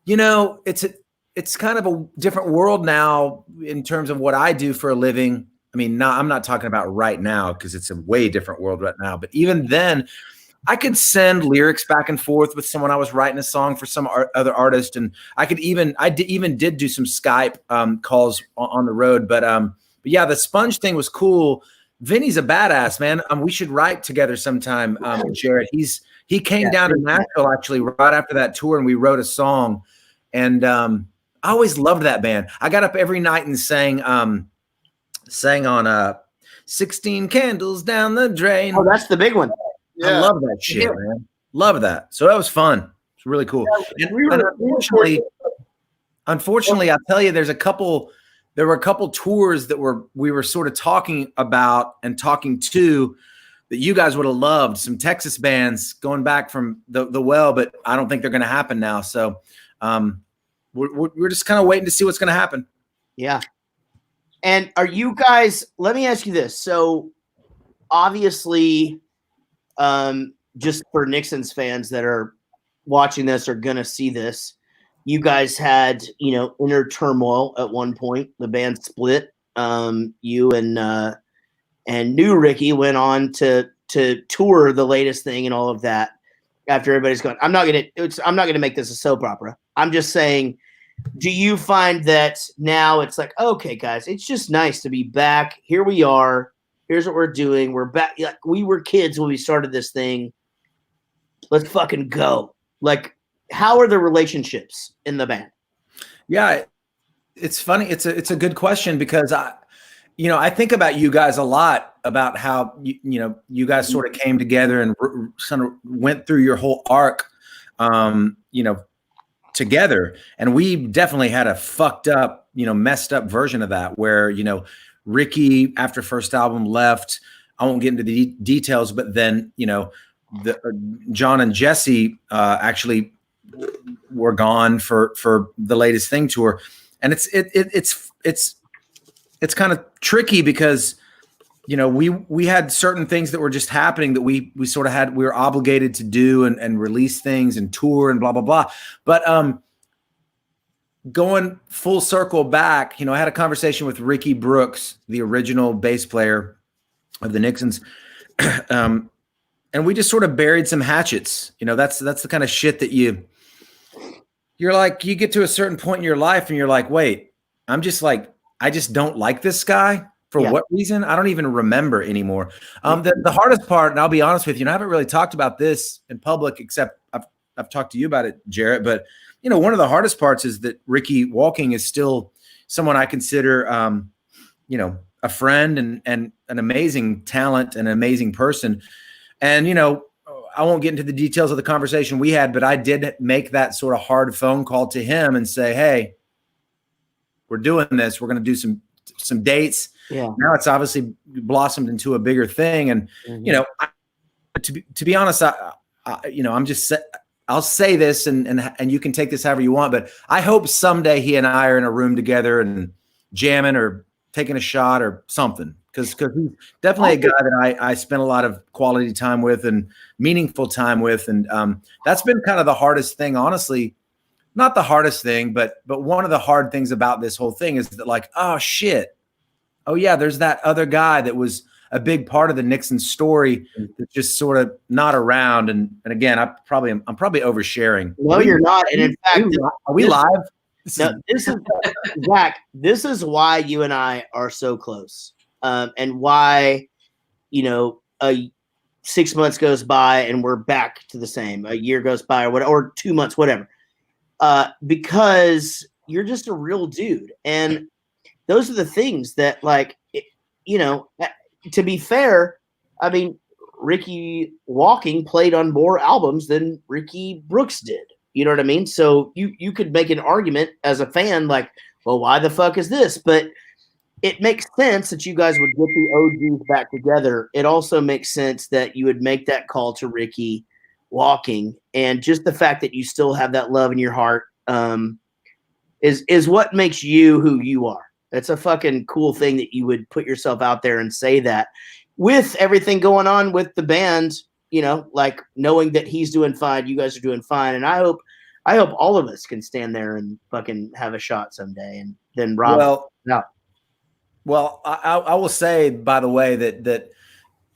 it's kind of a different world now in terms of what I do for a living. I mean, I'm not talking about right now because it's a way different world right now. But even then, I could send lyrics back and forth with someone I was writing a song for some other artist, and I did do some Skype calls on the road. But yeah, the Sponge thing was cool. Vinny's a badass, man. We should write together sometime, Jared. He came down to Nashville actually right after that tour, and we wrote a song. And I always loved that band. I got up every night and sang on 16 Candles Down the Drain. Oh, that's the big one. I love that shit, man. Love that. So that was fun. It's really cool. And unfortunately, I'll tell you, there were a couple tours that we were sort of talking about and talking to that you guys would have loved. Some Texas bands going back from the well, but I don't think they're going to happen now. So we're just kind of waiting to see what's going to happen. Yeah. And are you guys, let me ask you this. So obviously, just for Nixon's fans that are watching this or going to see this, you guys had, inner turmoil at one point. The band split. You and New Ricky went on to tour the latest thing and all of that after everybody's gone. I'm not gonna make this a soap opera. I'm just saying, do you find that now it's like, okay, guys, it's just nice to be back. Here we are. Here's what we're doing. We're back. Like, we were kids when we started this thing. Let's fucking go. Like, how are the relationships in the band? Yeah, it's funny. It's a good question because I think about you guys a lot about how you guys sort of came together and sort of went through your whole arc, together. And we definitely had a fucked up, messed up version of that where, Ricky after first album left. I won't get into the details, but then, John and Jesse actually were gone for the latest thing tour. And it's kind of tricky because, we had certain things that were just happening that we were obligated to do and release things and tour and blah, blah, blah. But, going full circle back, I had a conversation with Ricky Brooks, the original bass player of the Nixons. And we just sort of buried some hatchets. That's the kind of shit that you're like, you get to a certain point in your life and you're like, wait, I just don't like this guy. For what reason? I don't even remember anymore. The hardest part, and I'll be honest with you, I haven't really talked about this in public, except I've talked to you about it, Jarrett, but one of the hardest parts is that Ricky Walking is still someone I consider, a friend and an amazing talent and an amazing person. And, I won't get into the details of the conversation we had, but I did make that sort of hard phone call to him and say, hey, we're doing this. We're going to do some dates. Yeah. Now it's obviously blossomed into a bigger thing. And, to be honest, I'm just I'll say this and you can take this however you want, but I hope someday he and I are in a room together and jamming or taking a shot or something. Because he's definitely a guy that I spent a lot of quality time with and meaningful time with. And that's been kind of the hardest thing, honestly. Not the hardest thing, but one of the hard things about this whole thing is that, like, oh shit. Oh yeah, there's that other guy that was a big part of the Nixon story that's just sort of not around. And again, I'm probably oversharing. No, you're not. And in fact, are we live? No, this is Zach. This is why you and I are so close, and why, 6 months goes by and we're back to the same. A year goes by or 2 months, whatever. Because you're just a real dude, and those are the things that, like, to be fair, I mean, Ricky Walking played on more albums than Ricky Brooks did. You know what I mean? So you could make an argument as a fan, like, well, why the fuck is this? But it makes sense that you guys would get the OGs back together. It also makes sense that you would make that call to Ricky Walking, and just the fact that you still have that love in your heart is what makes you who you are. It's a fucking cool thing that you would put yourself out there and say that, with everything going on with the band, like knowing that he's doing fine, you guys are doing fine. And I hope all of us can stand there and fucking have a shot someday. And then Rob. Well, I will say, by the way, that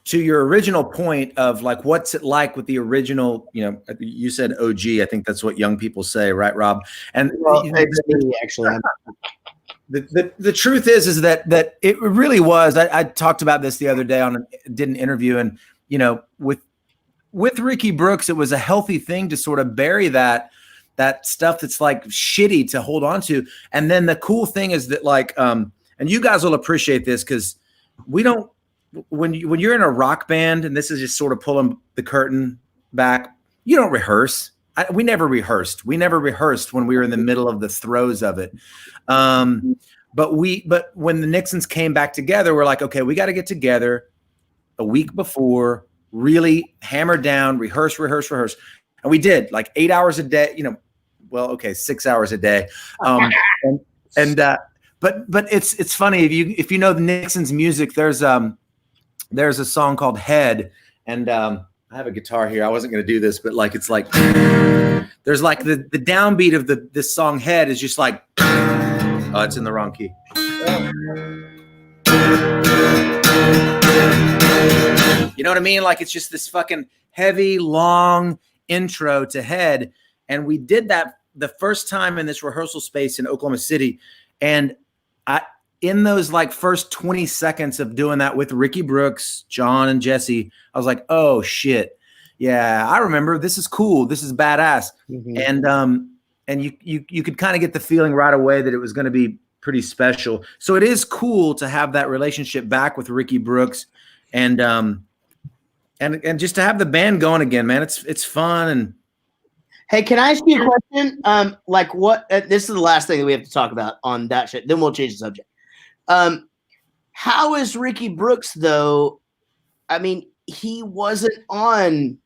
to your original point of like, what's it like with the original, you know, you said OG, I think that's what young people say, right, Rob? And Well, it's me, actually. the truth is that it really was, I talked about this the other day did an interview, and, you know, with Ricky Brooks, it was a healthy thing to sort of bury that stuff that's like shitty to hold on to. And then the cool thing is that like, and you guys will appreciate this, because we don't, when you're in a rock band, and this is just sort of pulling the curtain back, you don't rehearse. We never rehearsed. We never rehearsed when we were in the middle of the throes of it. But when the Nixons came back together, we're like, okay, we got to get together a week before, really hammer down, rehearse. And we did like 8 hours a day, you know, well, okay, 6 hours a day. But it's funny if you know the Nixons music, there's a song called Head, and I have a guitar here. I wasn't going to do this, but like, it's like, there's like the downbeat of this song Head is just like, oh, it's in the wrong key. You know what I mean? Like, it's just this fucking heavy, long intro to Head. And we did that the first time in this rehearsal space in Oklahoma City. And in those like first 20 seconds of doing that with Ricky Brooks, John, and Jesse, I was like, oh shit. Yeah, I remember. This is cool. This is badass. Mm-hmm. And you could kind of get the feeling right away that it was going to be pretty special. So it is cool to have that relationship back with Ricky Brooks, and just to have the band going again, man. It's fun. And hey, can I ask you a question? Like, what? This is the last thing that we have to talk about on that shit. Then we'll change the subject. How is Ricky Brooks though? I mean, he wasn't on,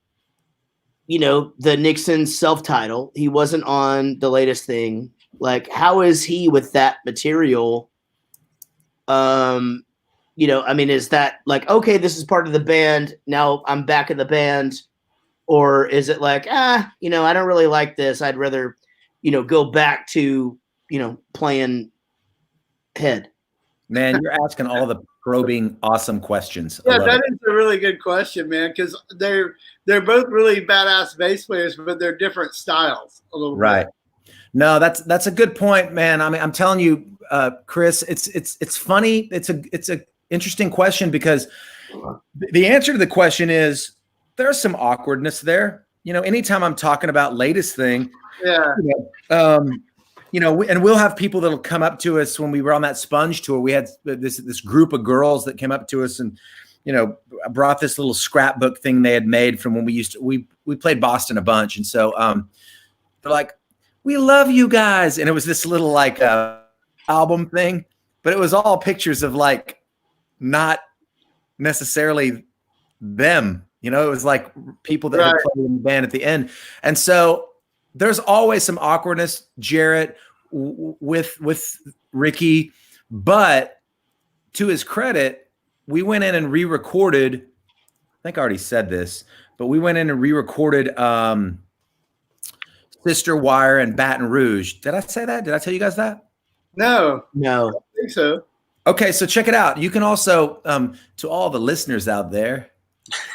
you know, the Nixon self-title. He wasn't on the latest thing. Like, how is he with that material? You know, I mean, is that like, okay, this is part of the band, now I'm back in the band? Or is it like, you know, I don't really like this, I'd rather, you know, go back to, you know, playing Head? Man, you're asking all the probing, awesome questions. Yeah, that is a really good question, man, because they're both really badass bass players, but they're different styles a little right. bit. No, that's a good point, man. I mean, I'm telling you, Chris, it's funny. It's a interesting question, because the answer to the question is there's some awkwardness there. You know, anytime I'm talking about latest thing, yeah. You know, and we'll have people that'll come up to us. When we were on that Sponge tour, we had this group of girls that came up to us, and, you know, brought this little scrapbook thing they had made from when we played Boston a bunch. And so they're like, we love you guys. And it was this little like album thing, but it was all pictures of like not necessarily them. You know, it was like people that had played in the band at the end. And so there's always some awkwardness, Jarrett, with Ricky. But to his credit, we went in and re-recorded. I think I already said this, but we went in and re-recorded Sister Wire and Baton Rouge. Did I say that? Did I tell you guys that? No. No. I don't think so. Okay, so check it out. You can also, to all the listeners out there,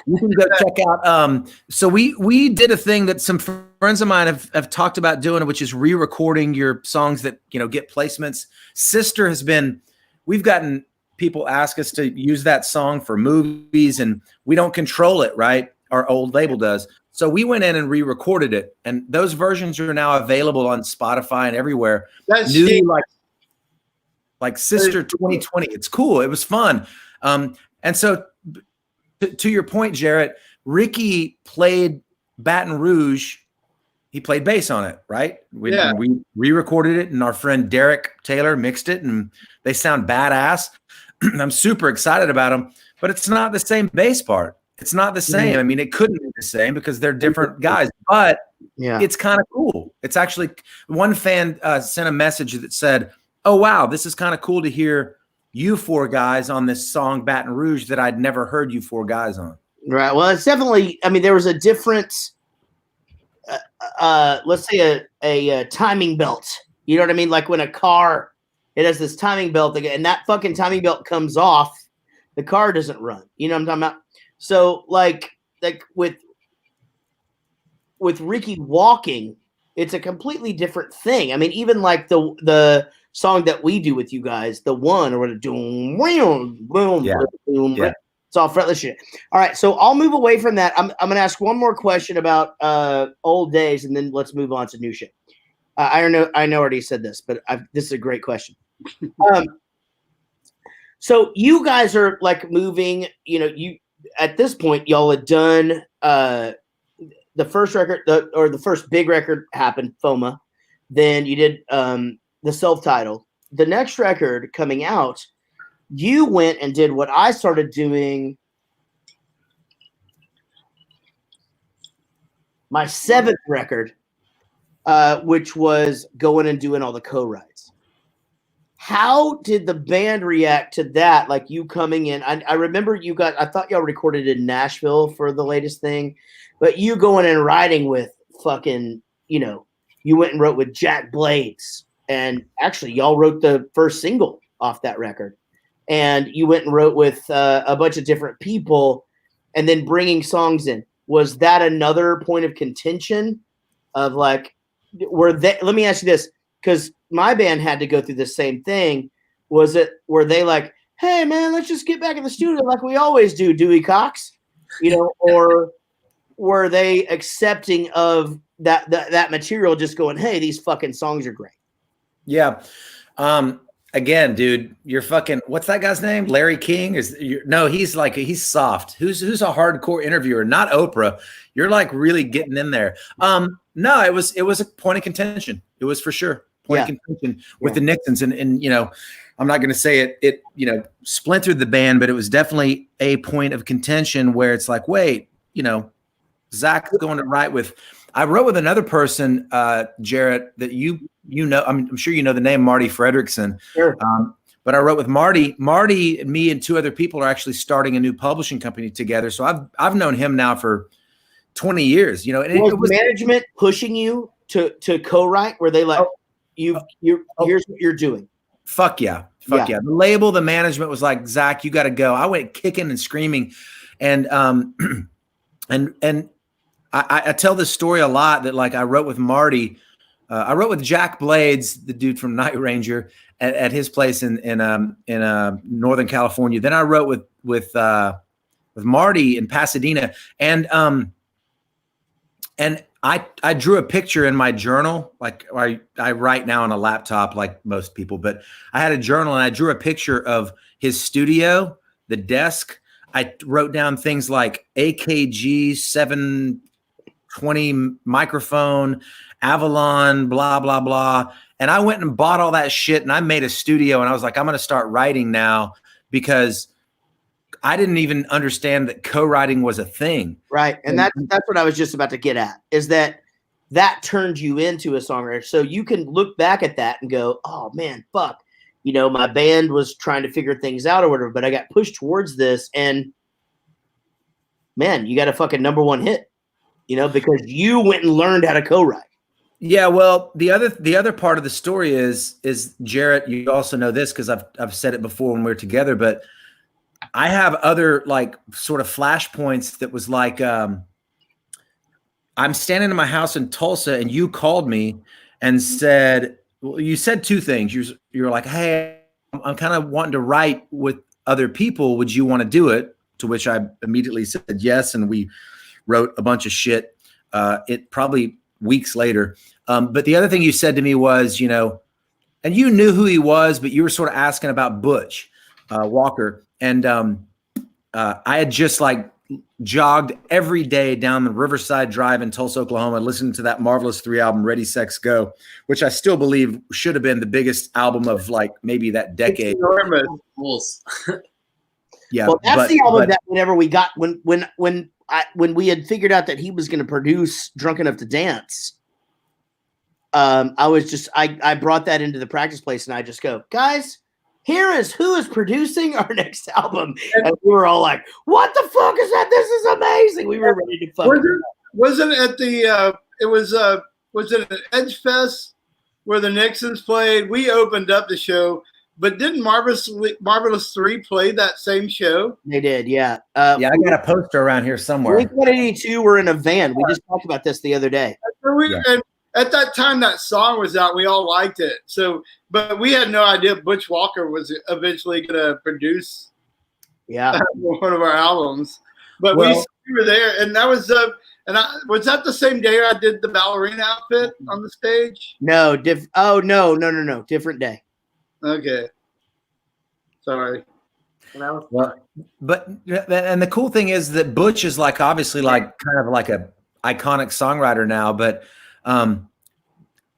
you can go check out. So we did a thing that some friends of mine have talked about doing, which is re-recording your songs that, you know, get placements. Sister we've gotten people ask us to use that song for movies, and we don't control it, right? Our old label does. So we went in and re-recorded it, and those versions are now available on Spotify and everywhere. That's new, like Sister 2020. It's cool. It was fun. And so to your point, Jarrett, Ricky played Baton Rouge. He played bass on it, right? We re-recorded it, and our friend Derek Taylor mixed it, and they sound badass. I'm super excited about them, but it's not the same bass part. It's not the same. I mean, it couldn't be the same because they're different guys, but it's kind of cool. It's actually, one fan sent a message that said, oh, wow, this is kind of cool to hear you four guys on this song Baton Rouge that I'd never heard you four guys on. Right. Well, it's definitely, I mean, there was a different, let's say a timing belt. You know what I mean? Like when a car, it has this timing belt, and that fucking timing belt comes off, the car doesn't run. You know what I'm talking about? So like with Ricky walking, it's a completely different thing. I mean, even like the song that we do with you guys, the one or the boom, boom, Yeah. boom, Yeah. it's all fretless shit. All right, so I'll move away from that. I'm gonna ask one more question about old days, and then let's move on to new shit. I know I already said this, but this is a great question. So you guys are like moving. You know, you at this point y'all had done the first record, the first big record happened, FOMA. Then you did the self-titled. The next record coming out, you went and did what I started doing. My 7th record, which was going and doing all the co-writes. How did the band react to that? Like you coming in, I remember I thought y'all recorded in Nashville for the latest thing, but you going and writing with fucking, you went and wrote with Jack Blades, and actually y'all wrote the first single off that record, and you went and wrote with a bunch of different people, and then bringing songs in. Was that another point of contention of like, let me ask you this, because my band had to go through the same thing. Were they like, hey man, let's just get back in the studio like we always do, Dewey Cox, or were they accepting of that material, just going, hey, these fucking songs are great? Yeah. Again, dude, you're fucking, what's that guy's name? Larry King? No, he's soft. Who's a hardcore interviewer? Not Oprah. You're like really getting in there. No, it was a point of contention. It was for sure point of contention with the Nixons, and I'm not going to say it splintered the band, but it was definitely a point of contention where it's like, wait, Zach's going to write with. I wrote with another person, Jarrett, that I'm sure you know the name, Marty Fredrickson. Sure. But I wrote with Marty. Marty and me and 2 other people are actually starting a new publishing company together. So I've known him now for 20 years. And was management pushing you to co-write? Were they like, here's what you're doing? Fuck yeah. The label, the management was like, Zach, you got to go. I went kicking and screaming, and I tell this story a lot that like I wrote with Marty. I wrote with Jack Blades, the dude from Night Ranger, at his place in Northern California. Then I wrote with Marty in Pasadena, and I drew a picture in my journal, like I write now on a laptop like most people, but I had a journal and I drew a picture of his studio, the desk. I wrote down things like AKG 720 microphone, Avalon, blah, blah, blah. And I went and bought all that shit and I made a studio, and I was like, I'm going to start writing now, because I didn't even understand that co-writing was a thing. Right. And that's what I was just about to get at, is that turned you into a songwriter. So you can look back at that and go, oh man, fuck. My band was trying to figure things out or whatever, but I got pushed towards this, and man, you got a fucking #1 hit, because you went and learned how to co-write. Yeah, well, the other part of the story is Jarrett, you also know this because I've said it before when we were together, but I have other like sort of flashpoints that was like, I'm standing in my house in Tulsa and you called me and said, well, you said 2 things. You were like, hey, I'm kind of wanting to write with other people. Would you want to do it? To which I immediately said yes. And we wrote a bunch of shit. It probably weeks later. But the other thing you said to me was, and you knew who he was, but you were sort of asking about Butch Walker. And I had just like jogged every day down the Riverside Drive in Tulsa, Oklahoma, listening to that Marvelous 3 album, Ready, Sex, Go, which I still believe should have been the biggest album of like maybe that decade. Yeah. Well, that's the album that whenever we got, when we had figured out that he was going to produce Drunk Enough to Dance, I brought that into the practice place, and I just go, guys, here is who is producing our next album. And we were all like, what the fuck is that? This is amazing. We were ready to fuck. Wasn't it at the was it at Edge Fest where the Nixons played? We opened up the show. But didn't Marvelous 3 play that same show? They did, yeah. Yeah, I got a poster around here somewhere. Blink-182 were in a van. We just talked about this the other day. And at that time, that song was out. We all liked it. So, but we had no idea Butch Walker was eventually going to produce one of our albums. But we were there, and that was was that the same day I did the ballerina outfit on the stage? No, no, different day. Okay, sorry. Well, but and the cool thing is that Butch is like obviously like kind of like a iconic songwriter now. But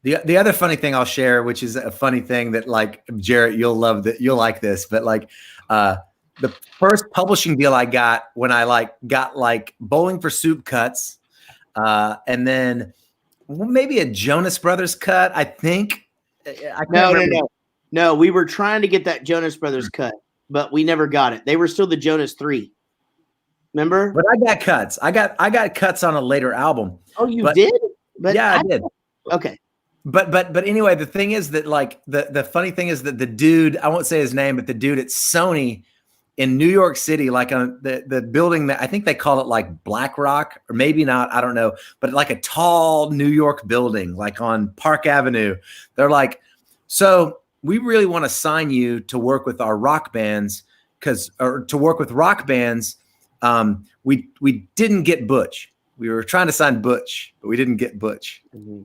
the other funny thing I'll share, which is a funny thing that like Jarrett, you'll like this, but like the first publishing deal I got when I got Bowling for Soup cuts, and then maybe a Jonas Brothers cut, I think. No, we were trying to get that Jonas Brothers cut, but we never got it. They were still the Jonas 3. Remember? But I got cuts. I got cuts on a later album. Oh, you did? But yeah, I did. Okay. But anyway, the thing is that like the funny thing is that the dude, I won't say his name, but the dude at Sony in New York City, like on the building that I think they call it like Black Rock, or maybe not, I don't know, but like a tall New York building, like on Park Avenue. They're like, so we really want to sign you to work with our rock bands we didn't get Butch. We were trying to sign Butch, but we didn't get Butch. Mm-hmm.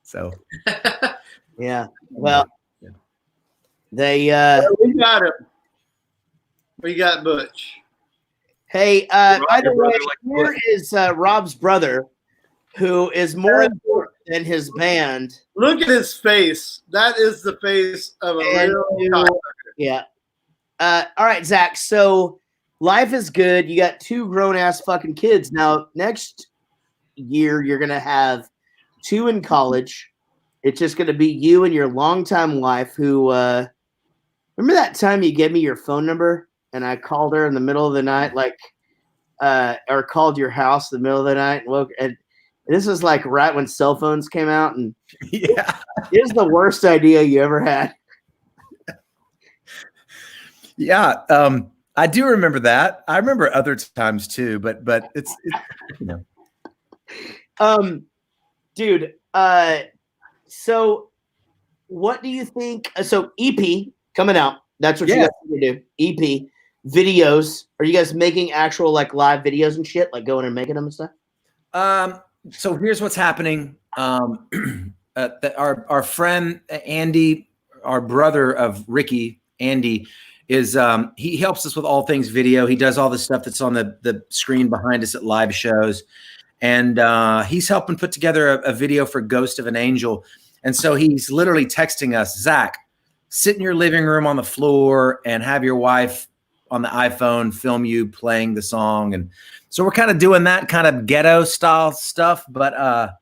So yeah. Well, they we got him. We got Butch. Hey, by the way, here is Rob's brother, who is more important than his band. Look at his face. That is the face of a real yeah. All right, Zach. So life is good. You got 2 grown-ass fucking kids. Now, next year, you're going to have 2 in college. It's just going to be you and your longtime wife who remember that time you gave me your phone number and I called her in the middle of the night, or called your house in the middle of the night and this was like right when cell phones came out, and yeah, it was the worst idea you ever had. Yeah, I do remember that. I remember other times too, but it's you know. Dude, so what do you think? So EP coming out. That's what you guys are gonna do. EP videos. Are you guys making actual like live videos and shit, like going and making them and stuff? So here's what's happening. Our friend Andy, our brother of Ricky, Andy, is he helps us with all things video. He does all the stuff that's on the screen behind us at live shows. And he's helping put together a video for Ghost of an Angel. And so he's literally texting us, Zach, sit in your living room on the floor and have your wife on the iPhone film you playing the song. And so we're kind of doing that kind of ghetto style stuff. But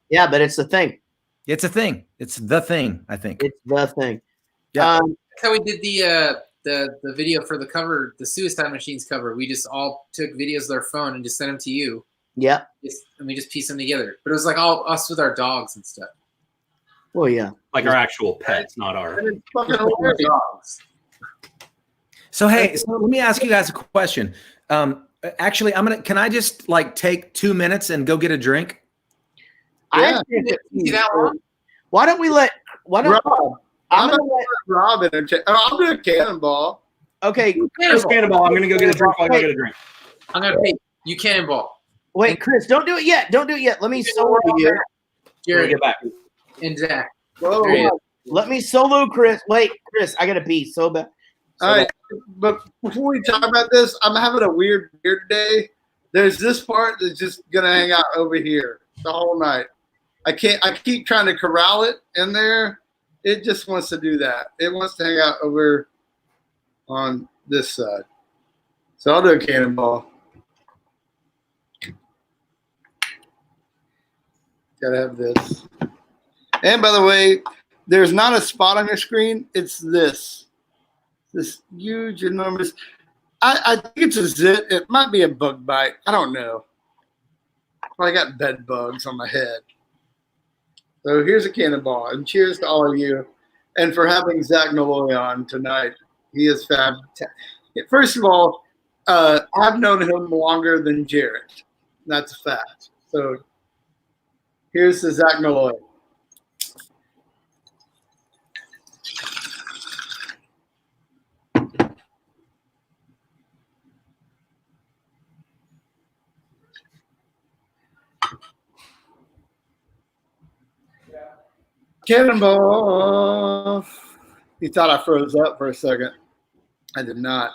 yeah, but it's the thing. It's a thing. It's the thing, I think. It's the thing. Yeah. That's how we did the video for the cover, the Suicide Machines cover. We just all took videos of our phone and just sent them to you. Yeah. And we just pieced them together. But it was like all us with our dogs and stuff. Well, yeah. Like our actual pets, not our dogs. So, hey, let me ask you guys a question. Actually, can I just like take 2 minutes and go get a drink? Yeah. Why don't we let Rob? I'm gonna let Rob entertain. I'll do a cannonball. Okay, cannonball. I'm gonna go get a drink. While I go get a drink. I'm gonna pay you cannonball. Wait, Chris, don't do it yet. Don't do it yet. Let me solo you. Jared, get back. And Zach. Let me solo Chris. Wait, Chris, I gotta pee so bad. All right, but before we talk about this, I'm having a weird day. There's this part that's just gonna hang out over here the whole night. I keep trying to corral it in there. It just wants to do that. It wants to hang out over on this side. So I'll do a cannonball. Gotta have this. And by the way, there's not a spot on your screen. It's this huge, enormous. I think it's a zit. It might be a bug bite. I don't know. I got bed bugs on my head. So here's a cannonball, and cheers to all of you. and for having ZAC MALOY on tonight. He is fantastic. First of all, I've known him longer than Jarrett. That's a fact. So here's the ZAC MALOY. Cannonball. He thought I froze up for a second. I did not.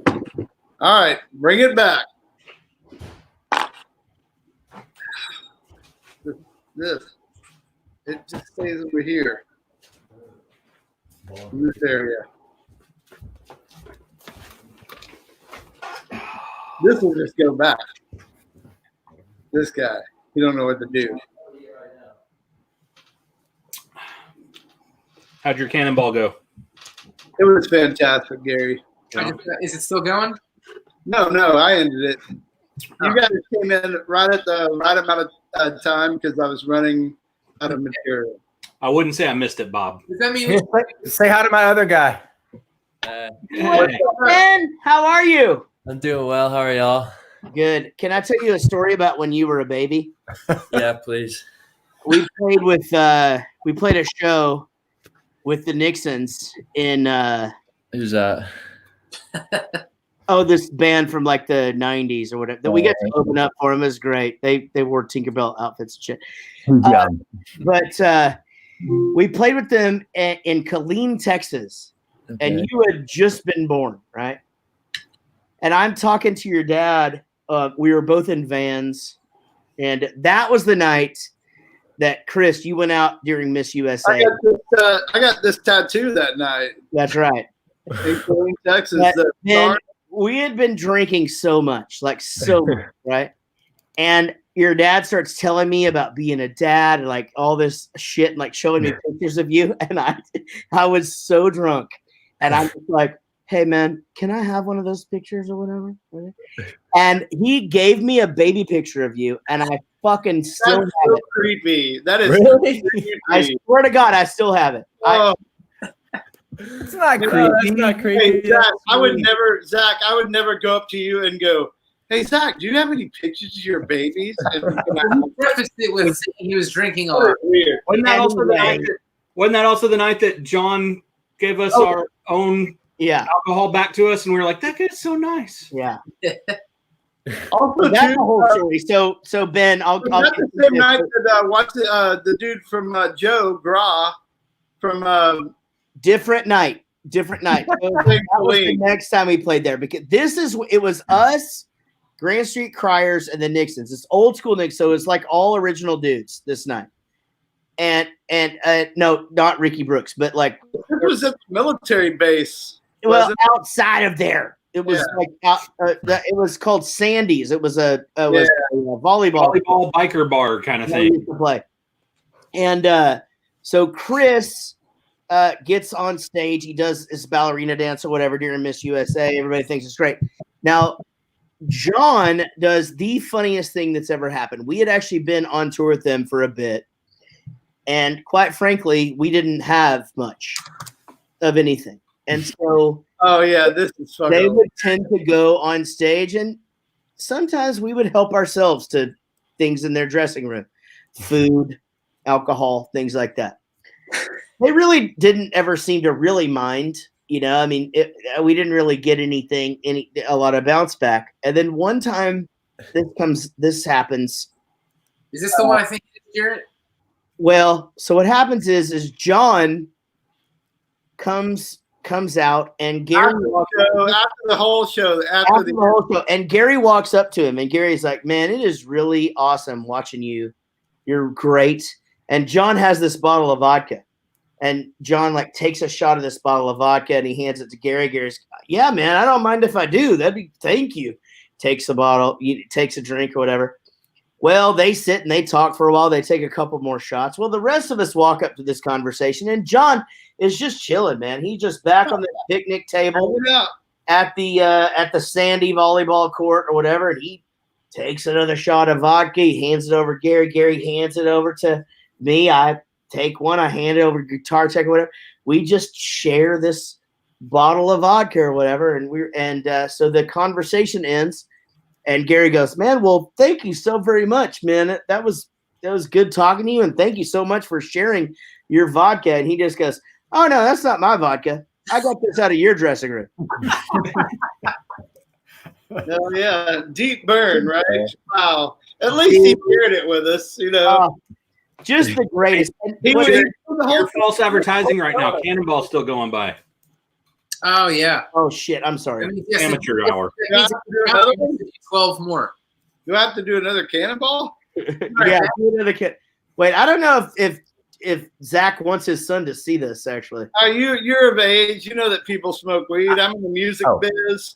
All right, bring it back. This. It just stays over here. In this area. This will just go back. This guy. You don't know what to do. How'd your cannonball go? It was fantastic, Gary. Is it still going? No, I ended it. You guys came in right at the right amount of time because I was running out of material. I wouldn't say I missed it, Bob. Does that mean Say hi to my other guy. Hey. Ben, how are you? I'm doing well. How are y'all? Good. Can I tell you a story about when you were a baby? Yeah, please. We played a show with the Nixons in Who's that? this band from like the 90s or whatever. That we got to open up for them. It was great. They wore Tinkerbell outfits and shit. Yeah. But we played with them in Killeen, Texas, and you had just been born, right? And I'm talking to your dad. We were both in vans, and that was the night that Chris, you went out during Miss USA. I got this tattoo that night. That's right. In Killeen, Texas. Man, we had been drinking so much, right? And your dad starts telling me about being a dad and like all this shit and like showing me pictures of you. And I was so drunk. And I'm just like, hey, man, can I have one of those pictures or whatever? And he gave me a baby picture of you. And I fucking still have so it. creepy. That is Really? creepy. I swear to God, I still have it. It's not No, creepy. that's not Hey, creepy. Zach, That's I would sweet. never go up to you and go, hey, Zach, do you have any pictures of your babies? And he prefaced it with saying he was drinking a that lot? is weird. Wasn't that also the Anyway. night wasn't that also the night that John gave us our own Yeah. alcohol back to us, and we were like, that guy's so nice. Yeah. Also, That's too, the whole story. So Ben, I'll that's the same night that I watched the dude from Joe Gra from different night. So that was the next time we played there because it was us, Grand Street Criers, and the Nixons. It's old school Nixons, so it's like all original dudes this night. And no, not Ricky Brooks, but like it was at the military base. well Was outside of there. It was like it was called Sandy's. It was a volleyball Biker bar kind of that we thing. used to play. And so Chris gets on stage. He does his ballerina dance or whatever during Miss USA. Everybody thinks it's great. Now, John does the funniest thing that's ever happened. We had actually been on tour with them for a bit. And quite frankly, we didn't have much of anything. And so oh yeah, this is fucking. they would tend to go on stage, and sometimes we would help ourselves to things in their dressing room, food, alcohol, things like that. They really didn't ever seem to really mind, you know. I mean, we didn't really get a lot of bounce back. And then one time, this happens. Is this the one I think is Jarrett? Well, so what happens is John comes out, and Gary walks after the whole show, after the whole show, and Gary walks up to him, and Gary's like, "Man, it is really awesome watching you. You're great." And John has this bottle of vodka, and John like takes a shot of this bottle of vodka, and he hands it to Gary. Gary's, "Yeah, man, I don't mind if I do. Thank you." Takes the bottle, takes a drink or whatever. Well, they sit and they talk for a while. They take a couple more shots. Well, the rest of us walk up to this conversation, and John is just chilling, man. He's just back on the picnic table at the sandy volleyball court or whatever, and he takes another shot of vodka. He hands it over to Gary. Gary hands it over to me, I take one, I hand it over to guitar tech or whatever. We just share this bottle of vodka or whatever, and so the conversation ends, and Gary goes, "Man, well, thank you so very much, man. That was good talking to you, and thank you so much for sharing your vodka." And he just goes, "Oh no, that's not my vodka. I got this out of your dressing room." Oh yeah, deep burn, right? Wow. At least he shared it with us, you know. Just the greatest. You're false advertising right now. Cannonball's still going by. Oh yeah. Oh shit! I'm sorry. Yes, Amateur hour. Do I have to do another one? 12 more. Do I have to do another cannonball? Yeah, do another kid. Wait, I don't know if Zach wants his son to see this. Actually, You're of age. You know that people smoke weed. I'm in the music biz.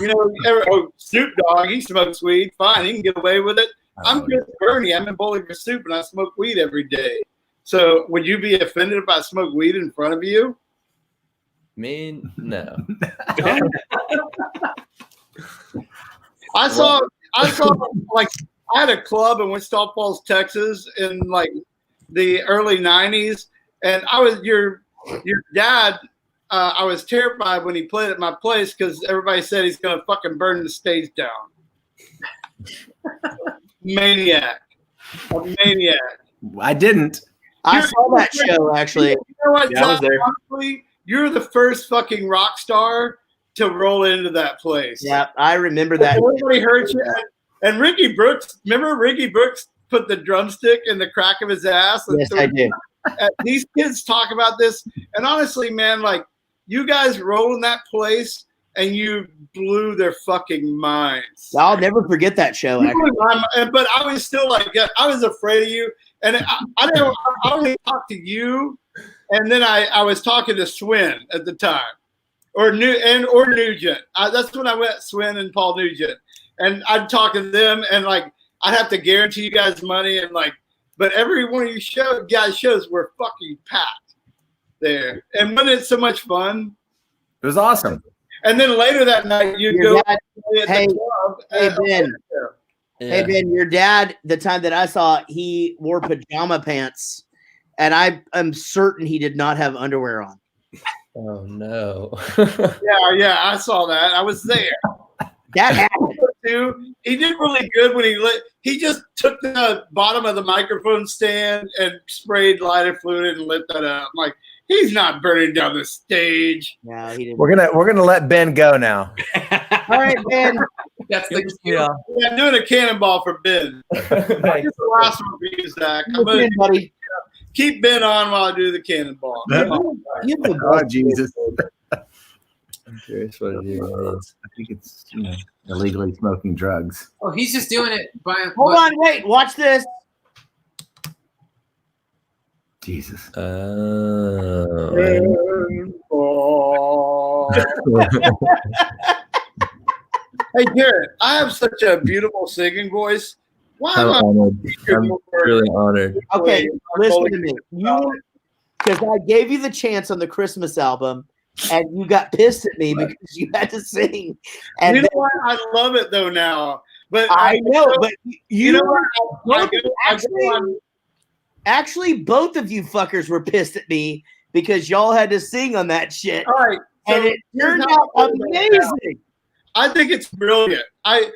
You know, Snoop Dogg, he smokes weed. Fine, he can get away with it. I'm just Bernie. I'm in Bowling for Soup, and I smoke weed every day. So, would you be offended if I smoke weed in front of you? Me? No. I saw like I had a club in Wichita Falls, Texas, in like the early '90s, and I was your dad. I was terrified when he played at my place because everybody said he's gonna fucking burn the stage down. Maniac, a maniac. I didn't. I saw that show actually. You know what? Yeah, I was there. Honestly, you're the first fucking rock star to roll into that place. Yeah, I remember that. Everybody heard you. And Ricky Brooks, remember Ricky Brooks put the drumstick in the crack of his ass? Yes, I did. These kids talk about this. And honestly, man, like you guys roll in that place and you blew their fucking minds. I'll never forget that show. Actually. But I was still like, I was afraid of you. And I only talked to you. And then I was talking to Swin at the time. Or Nugent. That's when I went, Swin and Paul Nugent. And I'd talk to them, and like I'd have to guarantee you guys money, and like, but every one of you shows were fucking packed there, and wasn't it so much fun? It was awesome. And then later that night, you'd Your go dad, play at the club. hey Ben, Yeah. hey Ben, your dad. The time that I saw, he wore pajama pants, and I am certain he did not have underwear on. Oh no. Yeah, I saw that. I was there. That happened. Too. He did really good when he just took the bottom of the microphone stand and sprayed lighter fluid and lit that up. I'm like, he's not burning down the stage. No, he didn't. We're gonna let Ben go now. All right, Ben. That's the Yeah. Yeah, I'm doing a cannonball for Ben. That's the last one for you, Zach. I'm gonna Ben, buddy. keep Ben on while I do the cannonball. You have the Oh best- Jesus! I'm curious what it is. I think it's illegally smoking drugs. Oh, he's just doing it by. Hold on, wait. Watch this. Jesus. Oh. Hey, Garrett, I have such a beautiful singing voice. Why I'm am I honored. I'm really honored. Okay, listen to me. Because I gave you the chance on the Christmas album, and you got pissed at me because you had to sing. And You know what? I love it though now. But I know, but you know what? Actually, both of you fuckers were pissed at me because y'all had to sing on that shit, All right, and it turned out amazing. I think it's brilliant. I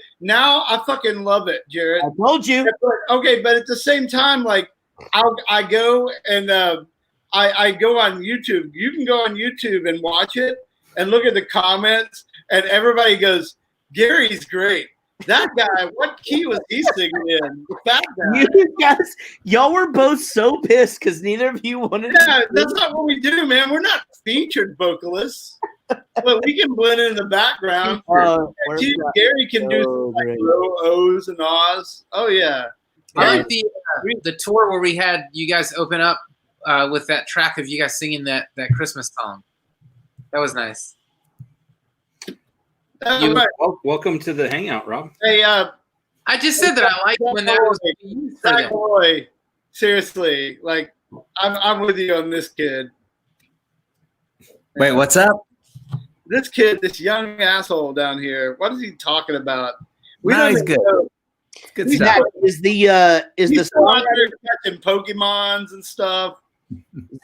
fucking love it, Jared. I told you. Okay, but at the same time, like I go and I go on YouTube. You can go on YouTube and watch it and look at the comments, and everybody goes, "Gary's great." That guy, what key was he singing in? That guy. You guys, y'all were both so pissed because neither of you wanted Yeah, to. that's not what we do, man. We're not featured vocalists, but we can blend in the background. Gary can do some, like, low O's and O's. Oh yeah. I like the tour where we had you guys open up with that track of you guys singing that Christmas song. That was nice. Welcome to the hangout, Rob. Hey, I just said that I like when that was used for ZAC them. Malloy, seriously, like I'm with you on this kid. Wait, what's up? This kid, this young asshole down here. What is he talking about? No, don't he's even good. know. Good Zach, stuff. is the He's still out songwriting, there catching Pokemons and stuff.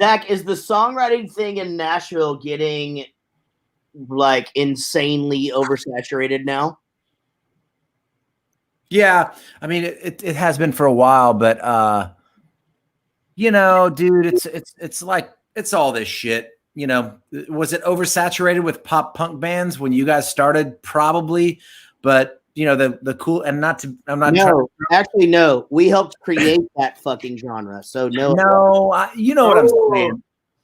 Zach, is the songwriting thing in Nashville getting like insanely oversaturated now? Yeah, I mean it has been for a while, but you know, dude, it's like it's all this shit. You know, was it oversaturated with pop punk bands when you guys started? Probably, but you know the cool and not to. I'm not. No, actually, no. We helped create that fucking genre, so no. No, you know what I'm saying.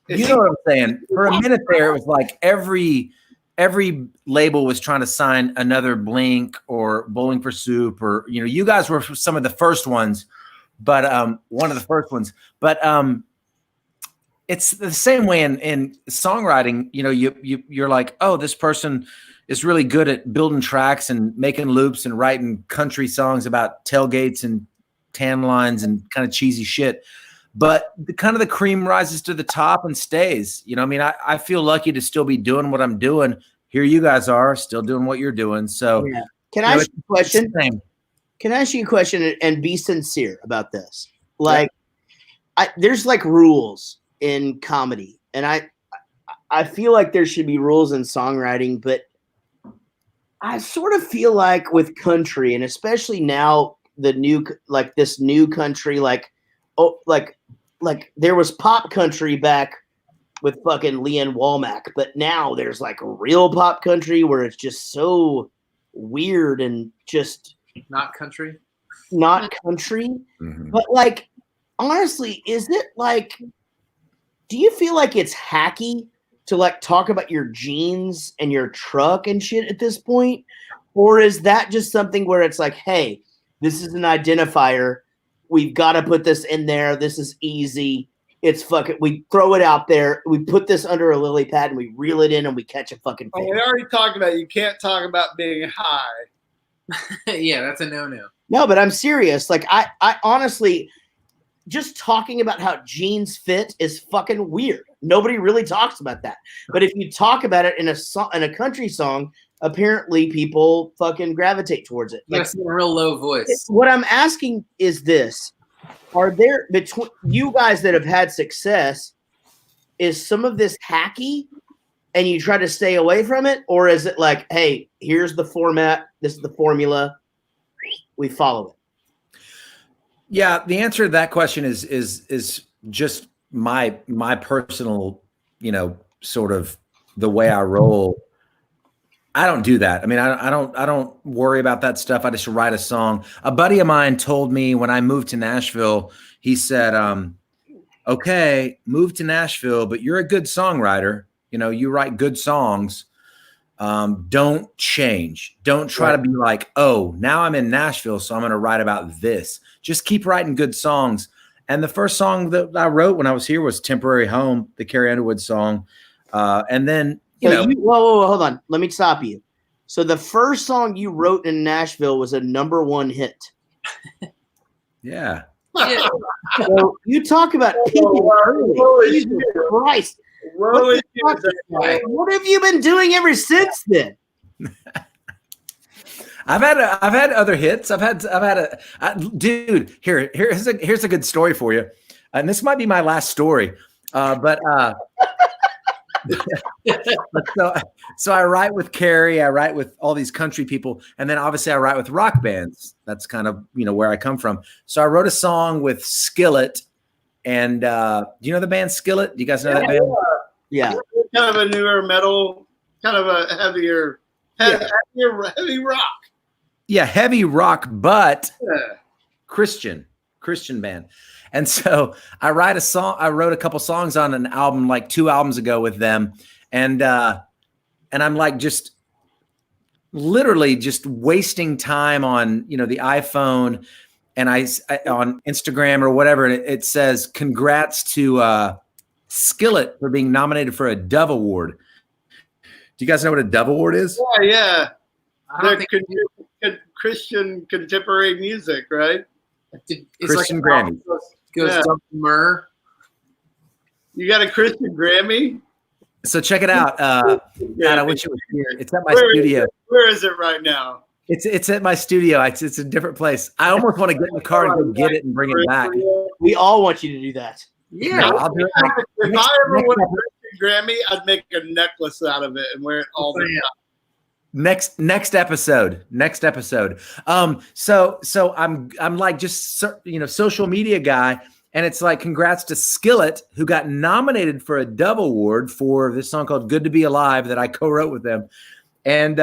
Is You he- know what I'm saying. For a minute there, it was like every label was trying to sign another Blink or Bowling for Soup, or you know, you guys were some of the first ones, but one of the first ones. But it's the same way in songwriting. You know, you're like, oh, this person is really good at building tracks and making loops and writing country songs about tailgates and tan lines and kind of cheesy shit. But the cream rises to the top and stays. You know, I mean, I feel lucky to still be doing what I'm doing. Here you guys are still doing what you're doing. So Yeah. Can I ask you a question? Same. Can I ask you a question and be sincere about this? Like, there's like rules in comedy, and I feel like there should be rules in songwriting, but I sort of feel like with country, and especially now this new country, like there was pop country back with fucking Leanne Womack, but now there's like a real pop country where it's just so weird and just Not country. not country. Mhm. But like, honestly, is it like, do you feel like it's hacky to like talk about your jeans and your truck and shit at this point? Or is that just something where it's like, hey, this is an identifier. We've got to put this in there. This is easy. It's fucking, we throw it out there. We put this under a lily pad and we reel it in and we catch a fucking Oh, fish. we already talked about it. You can't talk about being high. Yeah, that's a no-no. No, but I'm serious. Like, I honestly, just talking about how jeans fit is fucking weird. Nobody really talks about that. But if you talk about it in a country song, apparently people fucking gravitate towards it. You gotta sing a real low voice. What I'm asking is this: are there, between you guys that have had success, is some of this hacky and you try to stay away from it? Or is it like, hey, here's the format, this is the formula, we follow it? Yeah, the answer to that question is just my personal, you know, sort of the way I roll. I don't do that. I mean, I don't worry about that stuff. I just write a song. A buddy of mine told me when I moved to Nashville, he said, okay, move to Nashville, but you're a good songwriter. You know, you write good songs. Don't change. Don't try to be like, oh, now I'm in Nashville, so I'm going to write about this. Just keep writing good songs. And the first song that I wrote when I was here was Temporary Home, the Carrie Underwood song. And then, whoa, hold on. Let me stop you. So the first song you wrote in Nashville was a #1 hit. yeah. So you talk about people early. Jesus Christ. What have you been doing ever since then? I've had other hits. Dude. Here's a good story for you, and this might be my last story. So I write with Carrie. I write with all these country people, and then obviously I write with rock bands. That's kind of where I come from. So I wrote a song with Skillet, and do you know the band Skillet? Do you guys know that band? Yeah. Kind of a newer metal, kind of a heavy rock. Yeah, heavy rock, but Yeah. Christian band. And so I wrote a couple songs on an album like 2 albums ago with them. And I'm like just literally just wasting time on, the iPhone and I on Instagram or whatever. And it says, congrats to Skillet for being nominated for a Dove Award. Do you guys know what a Dove Award is? Yeah. I don't They're think Christian contemporary music, right? it's Christian like Grammy. Goes Yeah. Dump Myrrh. You got a Christian Grammy? So check it out. God, I wish it was here. It's at my Where is studio. Where is it right now? It's at my studio. It's a different place. I almost want to get in the car and go get it and bring it back. We all want you to do that. Yeah. I'll do it. If I ever win a Grammy, I'd make a necklace out of it and wear it all the time. Next episode. So I'm like just social media guy, and it's like congrats to Skillet, who got nominated for a Dove Award for this song called "Good to Be Alive" that I co-wrote with them, and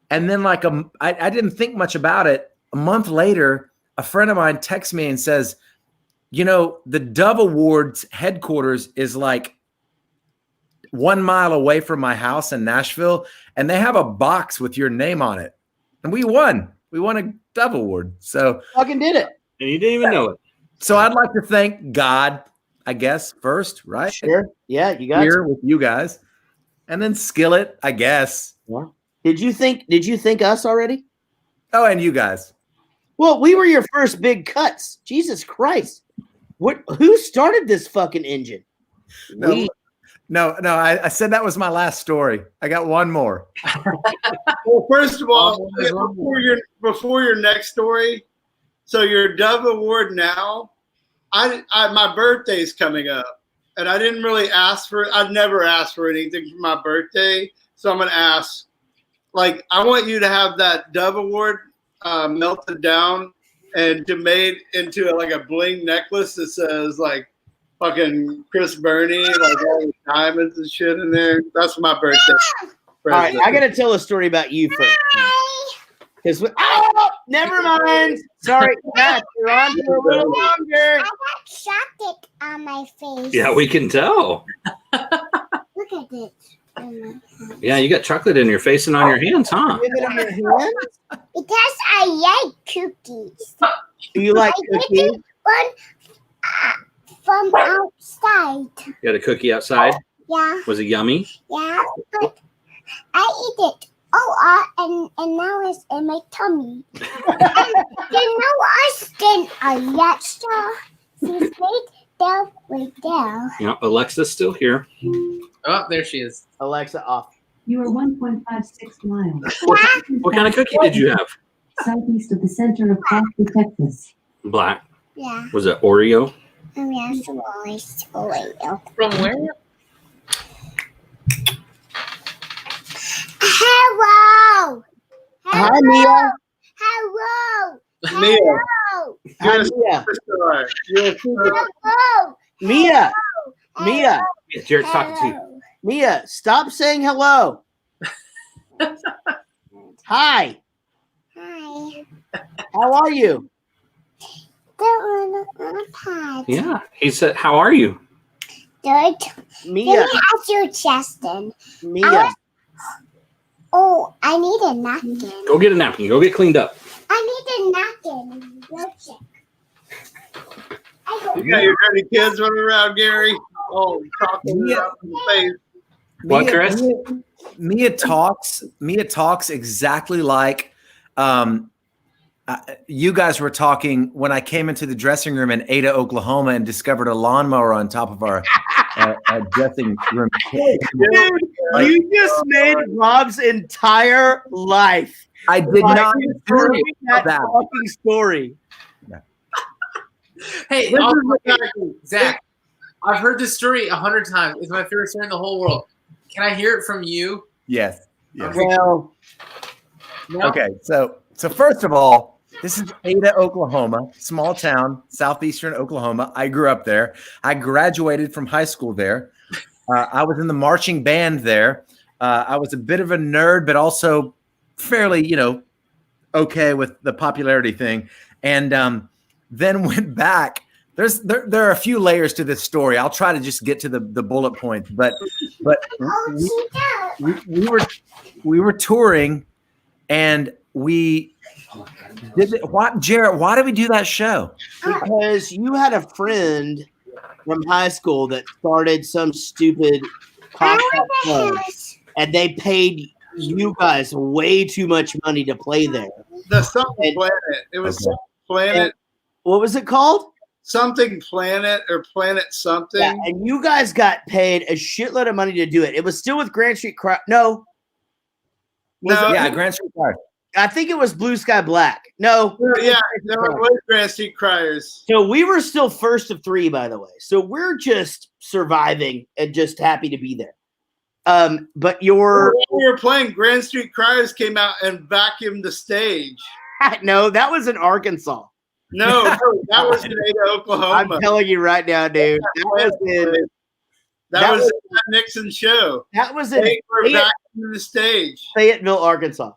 then like I didn't think much about it. A month later, a friend of mine texts me and says, the Dove Awards headquarters is like 1 mile away from my house in Nashville, and they have a box with your name on it. And we won. We won a Dove Award. So fucking did it. And you didn't even know it. So I'd like to thank God, I guess, first, right? Sure. Yeah, you got here with you guys. And then Skillet, I guess. Yeah. Did you think us already? Oh, and you guys. Well, we were your first big cuts. Jesus Christ. Who started this fucking engine? No, I said that was my last story. I got one more. Well, first of all, before your next story, so your Dove Award now, my birthday's coming up, and I didn't really ask for it. I'd never asked for anything for my birthday, so I'm gonna ask. Like, I want you to have that Dove Award melted down and made into a bling necklace that says like fucking Chris Burney, like all the diamonds and shit in there. That's my birthday. All right, I gotta tell a story about you first. Because never mind. Sorry, Matt, you're on for a little longer. I got chocolate on my face. Yeah, we can tell. Look at it. Yeah, you got chocolate in your face and on your hands, huh? You have it on your hands? Because I like cookies. Do you like I cookies? get one from outside. You got a cookie outside? Yeah, Was it yummy? yeah. But I eat it. Oh, and now it's in my tummy. And I stand a extra. She's right there, right there. Yeah, Alexa's still here. Oh, there she is. Alexa, off. You are 1.56 miles What kind of cookie did you have? southeast of the center of Plaster, Texas. Black. Yeah, Was it Oreo? I'm always Oreo. From where? Hello. Hi, Mia. Hello. Mia. Hello. Hi, You're a Mia. superstar. You're a superstar. Hello. Mia. Mia. Yeah, Jared's talking to you. Mia, stop saying hello. Hi. Hi. How are you? Don't want a pad. Yeah, he said, "How are you?" Good. Mia. Let me ask you, Justin. Mia. Oh, I need a napkin. Go get a napkin. Go get cleaned up. I need a napkin. Milkshake. You got your dirty kids running around, Gary. Oh, talking Mia. in the face. What, Chris? Mia talks exactly like you guys were talking when I came into the dressing room in Ada, Oklahoma, and discovered a lawnmower on top of our dressing room. Dude, you just made Rob's entire life. I did not During that that. fucking story. Hey, This also, is exactly- Zach, I've heard this story 100 times. It's my favorite story in the whole world. Can I hear it from you? Yes. Yes. Well, No? Okay. So first of all, this is Ada, Oklahoma, small town, southeastern Oklahoma. I grew up there. I graduated from high school there. I was in the marching band there. I was a bit of a nerd, but also fairly, okay with the popularity thing. And then went back. There are a few layers to this story. I'll try to just get to the bullet points. But we were touring, and we did it. What, Jarrett? Why did we do that show? because you had a friend from high school that started some stupid pop up club, and they paid you guys way too much money to play there. The something planet. It was Okay. something planet. What was it called? Something planet or planet something. Yeah, and you guys got paid a shitload of money to do it. It was still with Grand Street Crowd. No. No, Yeah, Grand Street Park. I think it was Blue Sky Black. No. Yeah, there was Grand Street Criers. So we were still first of 3, by the way. So we're just surviving and just happy to be there. But We were playing, Grand Street Criers came out and vacuumed the stage. no, that was in Arkansas. No, that was in Ada, Oklahoma. I'm telling you right now, dude. That was the Nixon show. That was in They were vacuuming the stage. Fayetteville, Arkansas.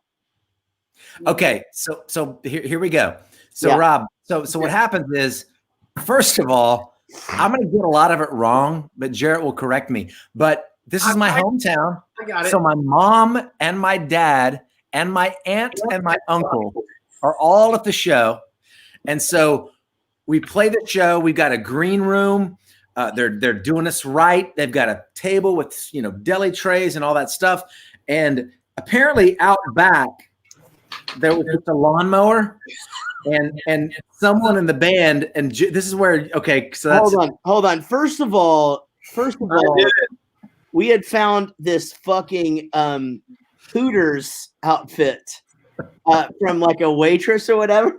Okay, so here we go. So Yeah. Rob, so what happens is, first of all, I'm going to get a lot of it wrong, but Jarrett will correct me. But this is my hometown. I got it. So my mom and my dad and my aunt and my uncle are all at the show. And so we play the show. We've got a green room. They're doing us right. They've got a table with, deli trays and all that stuff. And apparently out back, there was just a lawnmower and someone in the band. And this is where, okay. So that's, Hold on. First of all, we had found this fucking Hooters outfit from like a waitress or whatever.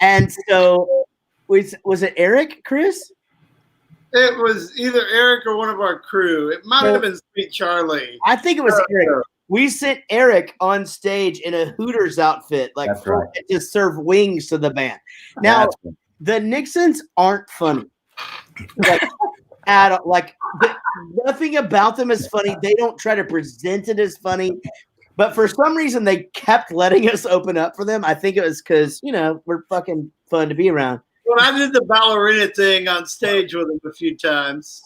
And so was it Eric, Chris? It was either Eric or one of our crew. It might have been Sweet Charlie. I think it was Eric. We sent Eric on stage in a Hooters outfit, like to serve wings to the band. Now, the Nixons aren't funny. Nothing about them is funny. They don't try to present it as funny. But for some reason, they kept letting us open up for them. I think it was because, we're fucking fun to be around. Well, I did the ballerina thing on stage with them a few times.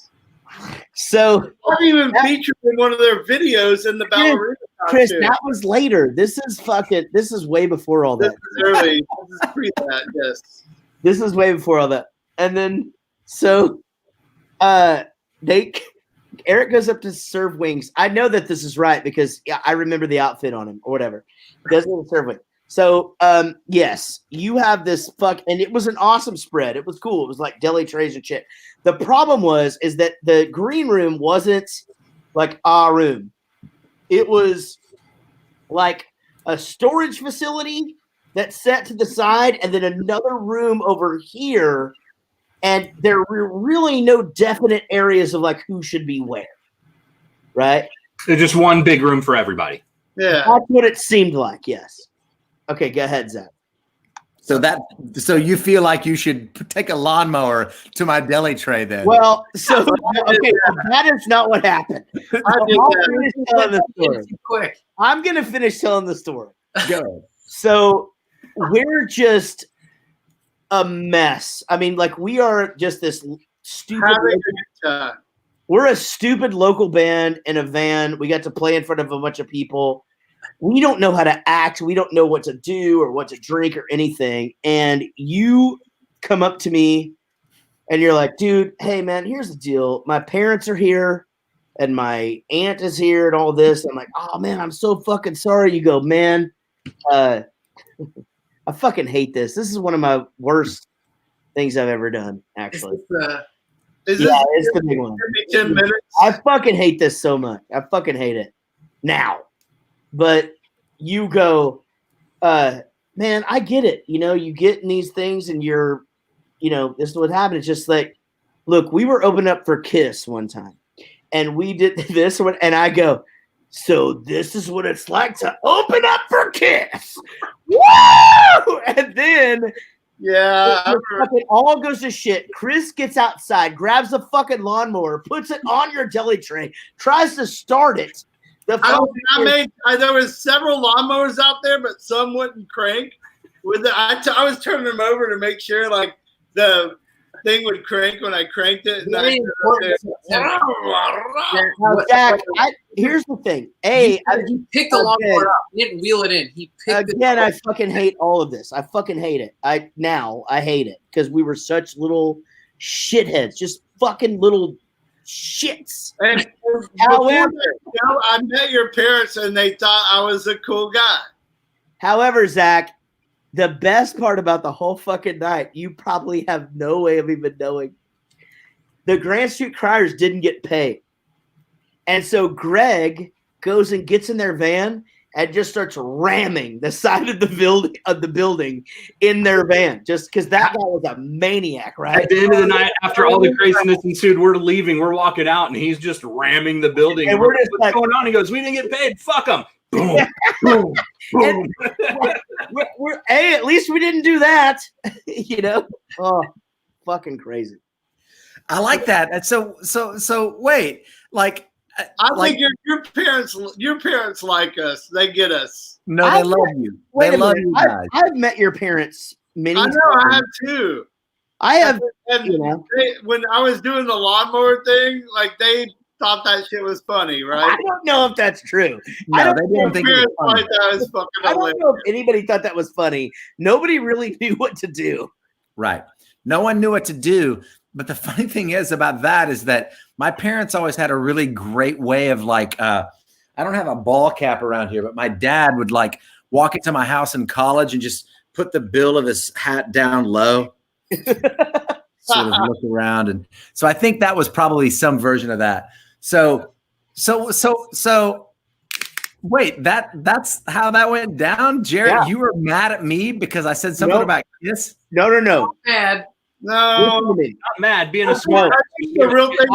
So I've even featured in one of their videos in the ballerina Chris, costume. that was later. This is way before all that. This is early. This is pre that, yes. This is way before all that. And then Eric goes up to serve wings. I know that this is right because I remember the outfit on him or whatever. Doesn't serve wings. So yes, you have this and it was an awesome spread. It was cool. It was like deli trays and shit. The problem is that the green room wasn't like our room. It was like a storage facility that's set to the side, and then another room over here. And there were really no definite areas of like who should be where, right? There's just one big room for everybody. Yeah, that's what it seemed like. Yes. Okay, go ahead, Zach. So you feel like you should take a lawnmower to my deli tray then? Well, that is not what happened. I'm going to finish telling the story. Go. So we're just a mess. I mean, like we are just this stupid. We're a stupid local band in a van. We got to play in front of a bunch of people. We don't know how to act. We don't know what to do or what to drink or anything. And you come up to me and you're like, dude, hey, man, here's the deal. My parents are here and my aunt is here and all this. I'm like, oh, man, I'm so fucking sorry. You go, man, I fucking hate this. This is one of my worst things I've ever done, actually. It's the big one. 10 minutes. I fucking hate this so much. I fucking hate it now. But you go, man, I get it. You get in these things and you're, this is what happened. It's just like, look, we were opening up for Kiss one time and we did this one. And I go, so this is what it's like to open up for Kiss. Woo! And then it all goes to shit. Chris gets outside, grabs the fucking lawnmower, puts it on your deli tray, tries to start it. There was several lawnmowers out there, but some wouldn't crank. I was turning them over to make sure like the thing would crank when I cranked it. Zach, here's the thing. He picked the lawnmower up. He didn't wheel it in. He picked it up. I fucking hate all of this. I fucking hate it. I hate it because we were such little shitheads, just fucking little shits. And however, I met your parents and they thought I was a cool guy. However, Zach, the best part about the whole fucking night, you probably have no way of even knowing. The Grand Street Criers didn't get paid. And so Greg goes and gets in their van and just starts ramming the side of the building in their van, just because that guy was a maniac, right? At the end of the night, after all the craziness ensued, we're leaving, we're walking out, and he's just ramming the building. And we're just what's going on? He goes, "We didn't get paid. Fuck him." Boom, boom, boom. Hey, at least we didn't do that, you know. Oh, fucking crazy. I like that. And so wait, like. I think your parents like us. They get us. No, they love you. They love you guys. I've met your parents many times. I have too. I have. And when I was doing the lawnmower thing, like they thought that shit was funny, right? I don't know if that's true. No, they didn't think it was funny. That was fucking I don't know if anybody thought that was funny. Nobody really knew what to do. Right. No one knew what to do. But the funny thing is about that is that my parents always had a really great way of like, I don't have a ball cap around here, but my dad would like walk into my house in college and just put the bill of his hat down low, sort of look around. And so I think that was probably some version of that. So wait, that's how that went down? Jared, you were mad at me because I said something about Kiss? No. Not mad. No, Not mad, being a smart. the real thing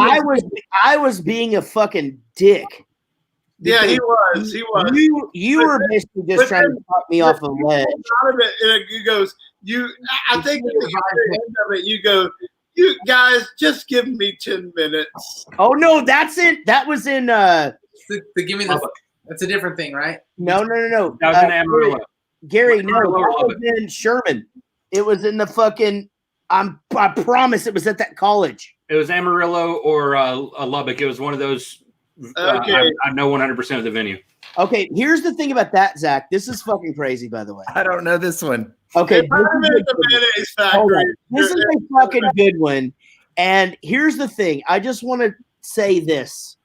I was being a fucking dick. Yeah, he was. You were basically just trying to talk me off a ledge. Out of it, he goes, I think at the end of it, you go, you guys, just give me 10 minutes. Oh no, that's it. That was in Give me the. That's a different thing, right? No. That was in Amarillo. Gary, no, that was in Sherman. It was in the fucking. I promise it was at that college. It was Amarillo or Lubbock. It was one of those. Okay. I know 100% of the venue. Okay, here's the thing about that, Zach. This is fucking crazy, by the way. I don't know this one. Okay, If I'm at the mayonnaise factory, this is a fucking good one. And here's the thing. I just want to say this.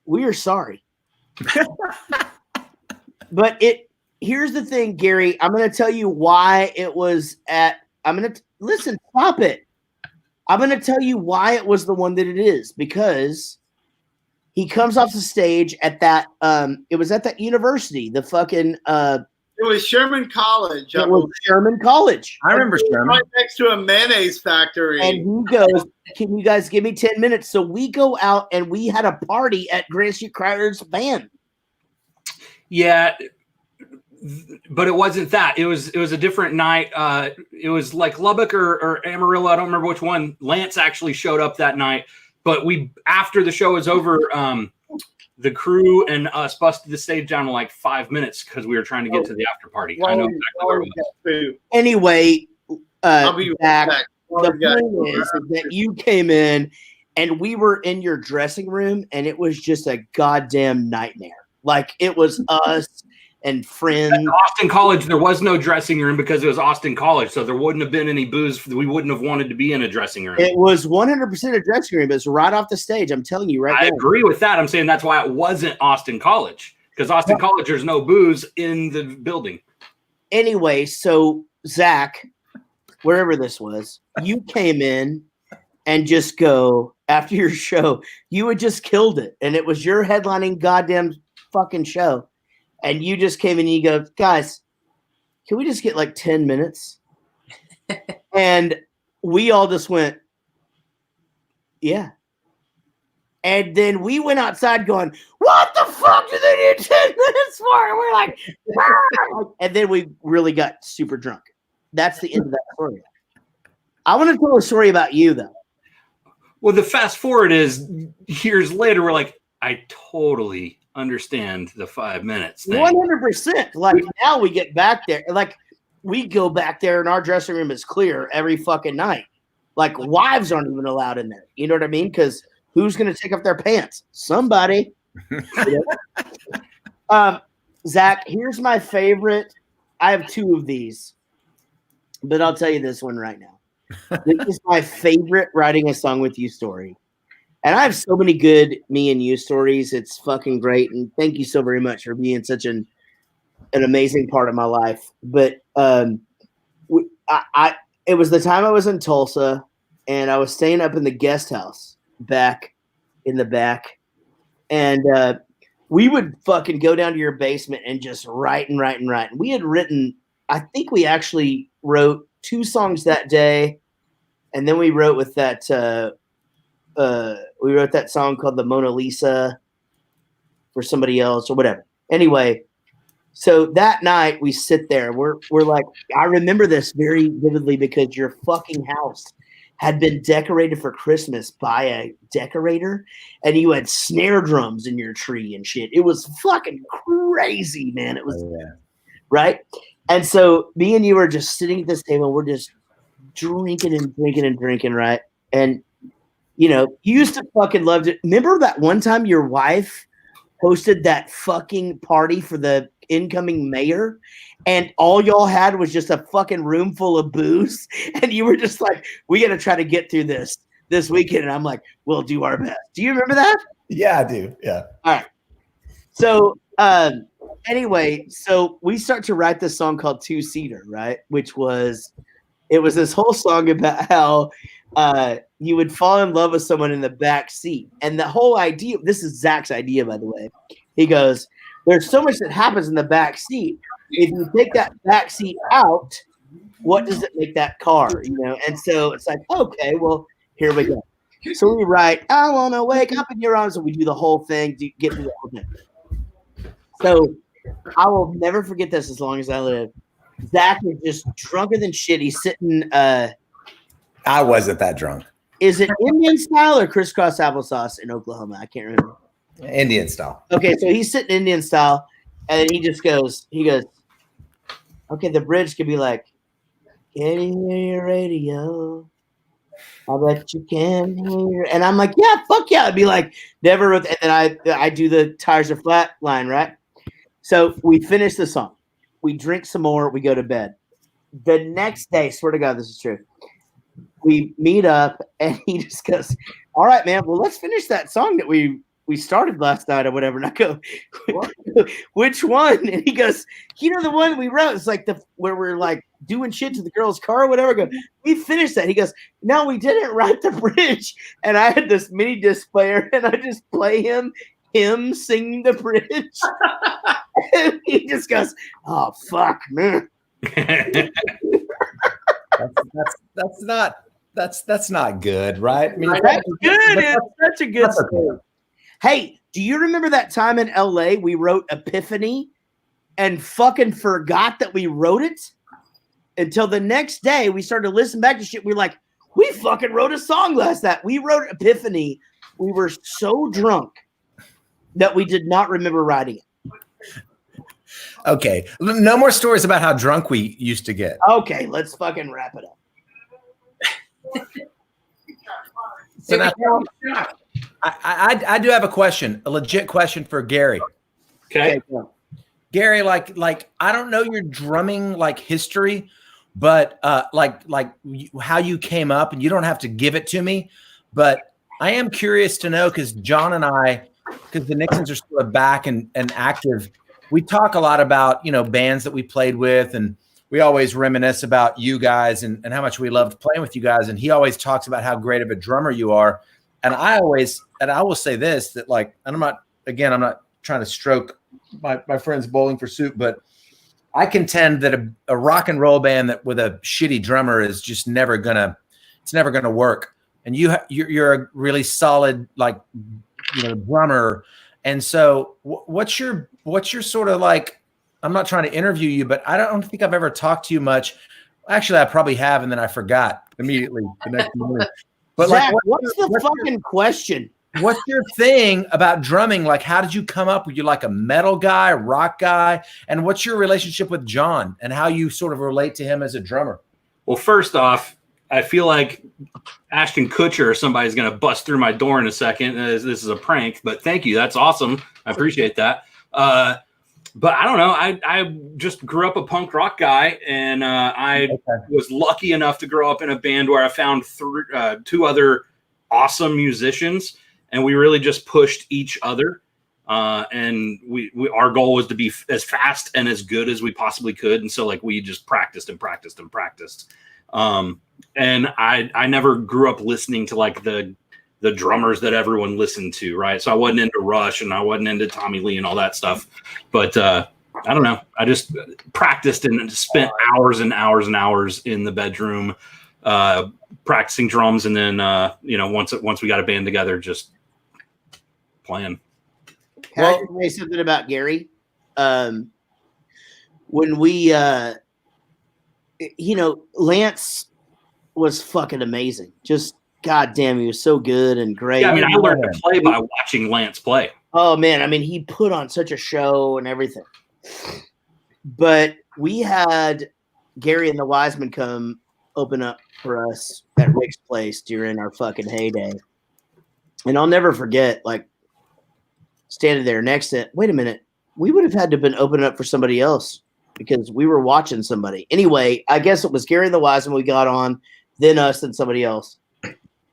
We are sorry. But here's the thing, Gary. I'm going to tell you why it was at. Listen, stop it. I'm going to tell you why it was the one that it is, because he comes off the stage at that. It was at that university. The fucking. it was Sherman College. It was Sherman College. I remember Sherman. Right next to a mayonnaise factory. And he goes, "Can you guys give me 10 minutes?" So we go out and we had a party at Grand Street Crowder's van. Yeah, but it wasn't that. It was a different night. It was like Lubbock or Amarillo. I don't remember which one. Lance actually showed up that night. But after the show was over, the crew and us busted the stage down in like 5 minutes because we were trying to get to the after party. I know exactly where it was. Anyway, I'll be Zach, back. the thing is that you came in and we were in your dressing room and it was just a goddamn nightmare. Like it was us and friends. At Austin College, there was no dressing room because it was Austin College, so there wouldn't have been any booze. We wouldn't have wanted to be in a dressing room. It was 100% a dressing room. It's right off the stage. I'm telling you right now. I agree with that. I'm saying that's why it wasn't Austin College, because Austin College, there's no booze in the building. Anyway, so Zach, wherever this was, you came in and just go after your show. You had just killed it, and it was your headlining goddamn fucking show. And you just came in and you go, "Guys, can we just get like 10 minutes?" And we all just went, "Yeah." And then we went outside going, "What the fuck do they need 10 minutes for?" And we're like, "Ah!" And then we really got super drunk. That's the end of that story. I want to tell a story about you, though. Well, the fast forward is years later, we're like, I totally understand the 5 minutes thing. 100%. Like now we get back there. Like we go back there and our dressing room is clear every fucking night. Like wives aren't even allowed in there. You know what I mean? Because who's going to take off their pants? Somebody. Zach, here's my favorite. I have two of these, but I'll tell you this one right now. This is my favorite writing a song with you story. And I have so many good me and you stories. It's fucking great. And thank you so very much for being such an amazing part of my life. But it was the time I was in Tulsa and I was staying up in the guest house back in the back. And we would fucking go down to your basement and just write and write and write. And we had written, I think we actually wrote 2 songs that day. And then we wrote with that, we wrote that song called the Mona Lisa for somebody else or whatever. Anyway, so that night we sit there. We're like, I remember this very vividly because your fucking house had been decorated for Christmas by a decorator, and you had snare drums in your tree and shit. It was fucking crazy, man. It was right. And so me and you were just sitting at this table. We're just drinking and drinking and drinking, right? And you know, you used to fucking love it. Remember that one time your wife hosted that fucking party for the incoming mayor, and all y'all had was just a fucking room full of booze, and you were just like, we got to try to get through this weekend. And I'm like, we'll do our best. Do you remember that? Yeah, I do. Yeah. All right. So anyway, so we start to write this song called Two Seater, right? Which was, it was this whole song about how you would fall in love with someone in the back seat. And the whole idea, this is Zach's idea, by the way. He goes, there's so much that happens in the back seat. If you take that back seat out, what does it make that car? You know? And so it's like, okay, well, here we go. So we write, I want to wake up in your arms. And we do the whole thing to get through the whole thing. So I will never forget this as long as I live. Zach is just drunker than shit. He's sitting. I wasn't that drunk. Is it Indian style or crisscross applesauce in Oklahoma? I can't remember. Indian style. Okay, so he's sitting Indian style, and then he goes, okay, the bridge could be like, can you hear your radio? I bet you can hear. And I'm like, yeah, fuck yeah. I'd be like, never. And then I do the tires are flat line, right? So we finish the song. We drink some more. We go to bed. The next day, swear to God, this is true. We meet up, and he just goes, all right, man, well, let's finish that song that we started last night or whatever. And I go, which one? And he goes, you know, the one we wrote. It's like where we're like doing shit to the girl's car or whatever. I go, we finished that. He goes, no, we didn't write the bridge. And I had this mini disc player, and I just play him singing the bridge. And he just goes, oh, fuck, man. That's not good, right? I mean, that's good. It's such a good story. Hey, do you remember that time in LA we wrote Epiphany and fucking forgot that we wrote it until the next day we started to listen back to shit. We're like, we fucking wrote a song last night. We wrote Epiphany. We were so drunk that we did not remember writing it. Okay. No more stories about how drunk we used to get. Okay, let's fucking wrap it up. So now, I do have a question, a legit question for Gary. Okay. Gary, like I don't know your drumming like history, but like how you came up, and you don't have to give it to me, but I am curious to know, because John and I, because the Nixons are still back and active, we talk a lot about, you know, bands that we played with, and we always reminisce about you guys and how much we loved playing with you guys. And he always talks about how great of a drummer you are. And I will say this, that like, and I'm not trying to stroke my friend's Bowling for Soup, but I contend that a rock and roll band that with a shitty drummer is just never gonna work. And you're a really solid, like, you know, drummer. And so what's your sort of like, I'm not trying to interview you, but I don't think I've ever talked to you much. Actually, I probably have, and then I forgot immediately the next morning. But Zach, like, what's the fucking question? What's your thing about drumming? Like, how did you come up? Were you like a metal guy, a rock guy? And what's your relationship with John and how you sort of relate to him as a drummer? Well, first off, I feel like Ashton Kutcher or somebody's going to bust through my door in a second. This is a prank, but thank you. That's awesome. I appreciate that. But I don't know. I just grew up a punk rock guy, and I was lucky enough to grow up in a band where I found two other awesome musicians, and we really just pushed each other. And our goal was to be as fast and as good as we possibly could. And so like we just practiced and practiced and practiced. And I never grew up listening to like the the drummers that everyone listened to, right? So I wasn't into Rush and I wasn't into Tommy Lee and all that stuff. But I don't know. I just practiced and spent hours and hours and hours in the bedroom practicing drums, and then once we got a band together, just playing. Can I just say something about Gary? When we, Lance was fucking amazing. Just goddamn, he was so good and great. Yeah, I mean, I learned to play by watching Lance play. Oh man, I mean, he put on such a show and everything. But we had Gary and the Wiseman come open up for us at Rick's place during our fucking heyday. And I'll never forget, like, standing there next to it. Wait a minute. We would have had to have been opening up for somebody else because we were watching somebody. Anyway, I guess it was Gary and the Wiseman we got on, then us, then somebody else.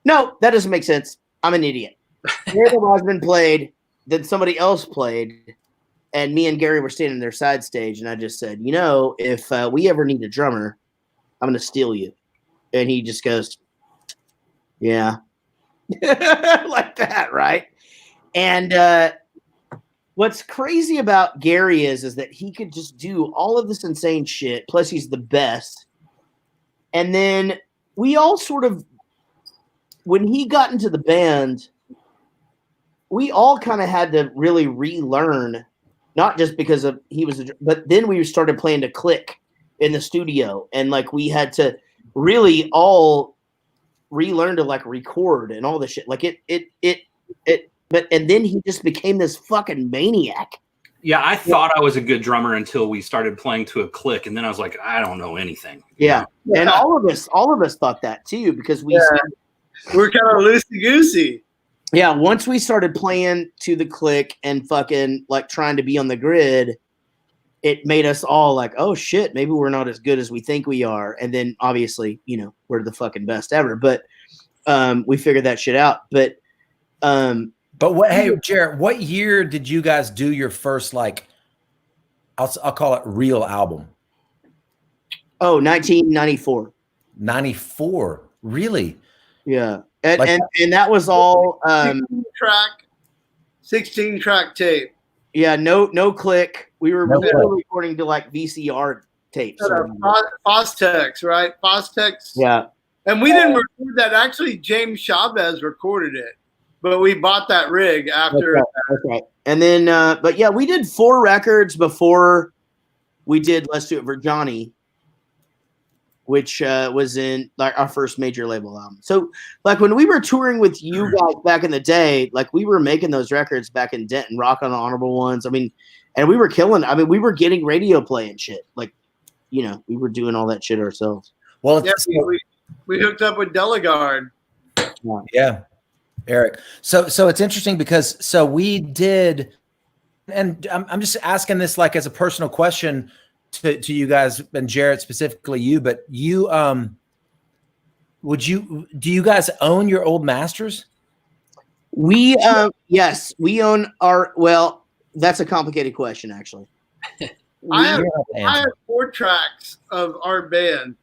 No, that doesn't make sense. I'm an idiot. Gary and the Wiseman played, then somebody else played, and me and Gary were standing their side stage, and I just said, if we ever need a drummer, I'm going to steal you. And he just goes, yeah. Like that, right? And what's crazy about Gary is that he could just do all of this insane shit, plus he's the best. And then we all sort of, when he got into the band, we all kind of had to really relearn, not just because of but then we started playing to click in the studio, and like we had to really all relearn to like record and all this shit. Like and then he just became this fucking maniac. Yeah, I thought I was a good drummer until we started playing to a click, and then I was like, I don't know anything. Yeah, and all of us thought that too, because we're kind of loosey goosey. Yeah, once we started playing to the click and fucking like trying to be on the grid, it made us all like, oh shit, maybe we're not as good as we think we are. And then obviously, we're the fucking best ever. But we figured that shit out. But hey, Jarrett, what year did you guys do your first, like, I'll call it real album? Oh, 1994. 94. Really? Yeah. And that was all 16 track tape. Yeah, no click. We were recording to like VCR tapes. Fostex, right? Fostex. Yeah. And we didn't record that. Actually, James Chavez recorded it, but we bought that rig after. Okay. And then, but yeah, we did 4 records before we did Let's Do It for Johnny, which was in like our first major label album. So like when we were touring with you guys back in the day, like we were making those records back in Denton, Rock on the Honorable Ones. I mean, and we were killing. I mean, we were getting radio play and shit. Like, we were doing all that shit ourselves. Well, we hooked up with Delegard. Yeah, Eric. So it's interesting because we did, and I'm just asking this like as a personal question to you guys, and Jarrett specifically you, but you do you guys own your old masters? We yes, we own that's a complicated question actually. I have 4 tracks of our band,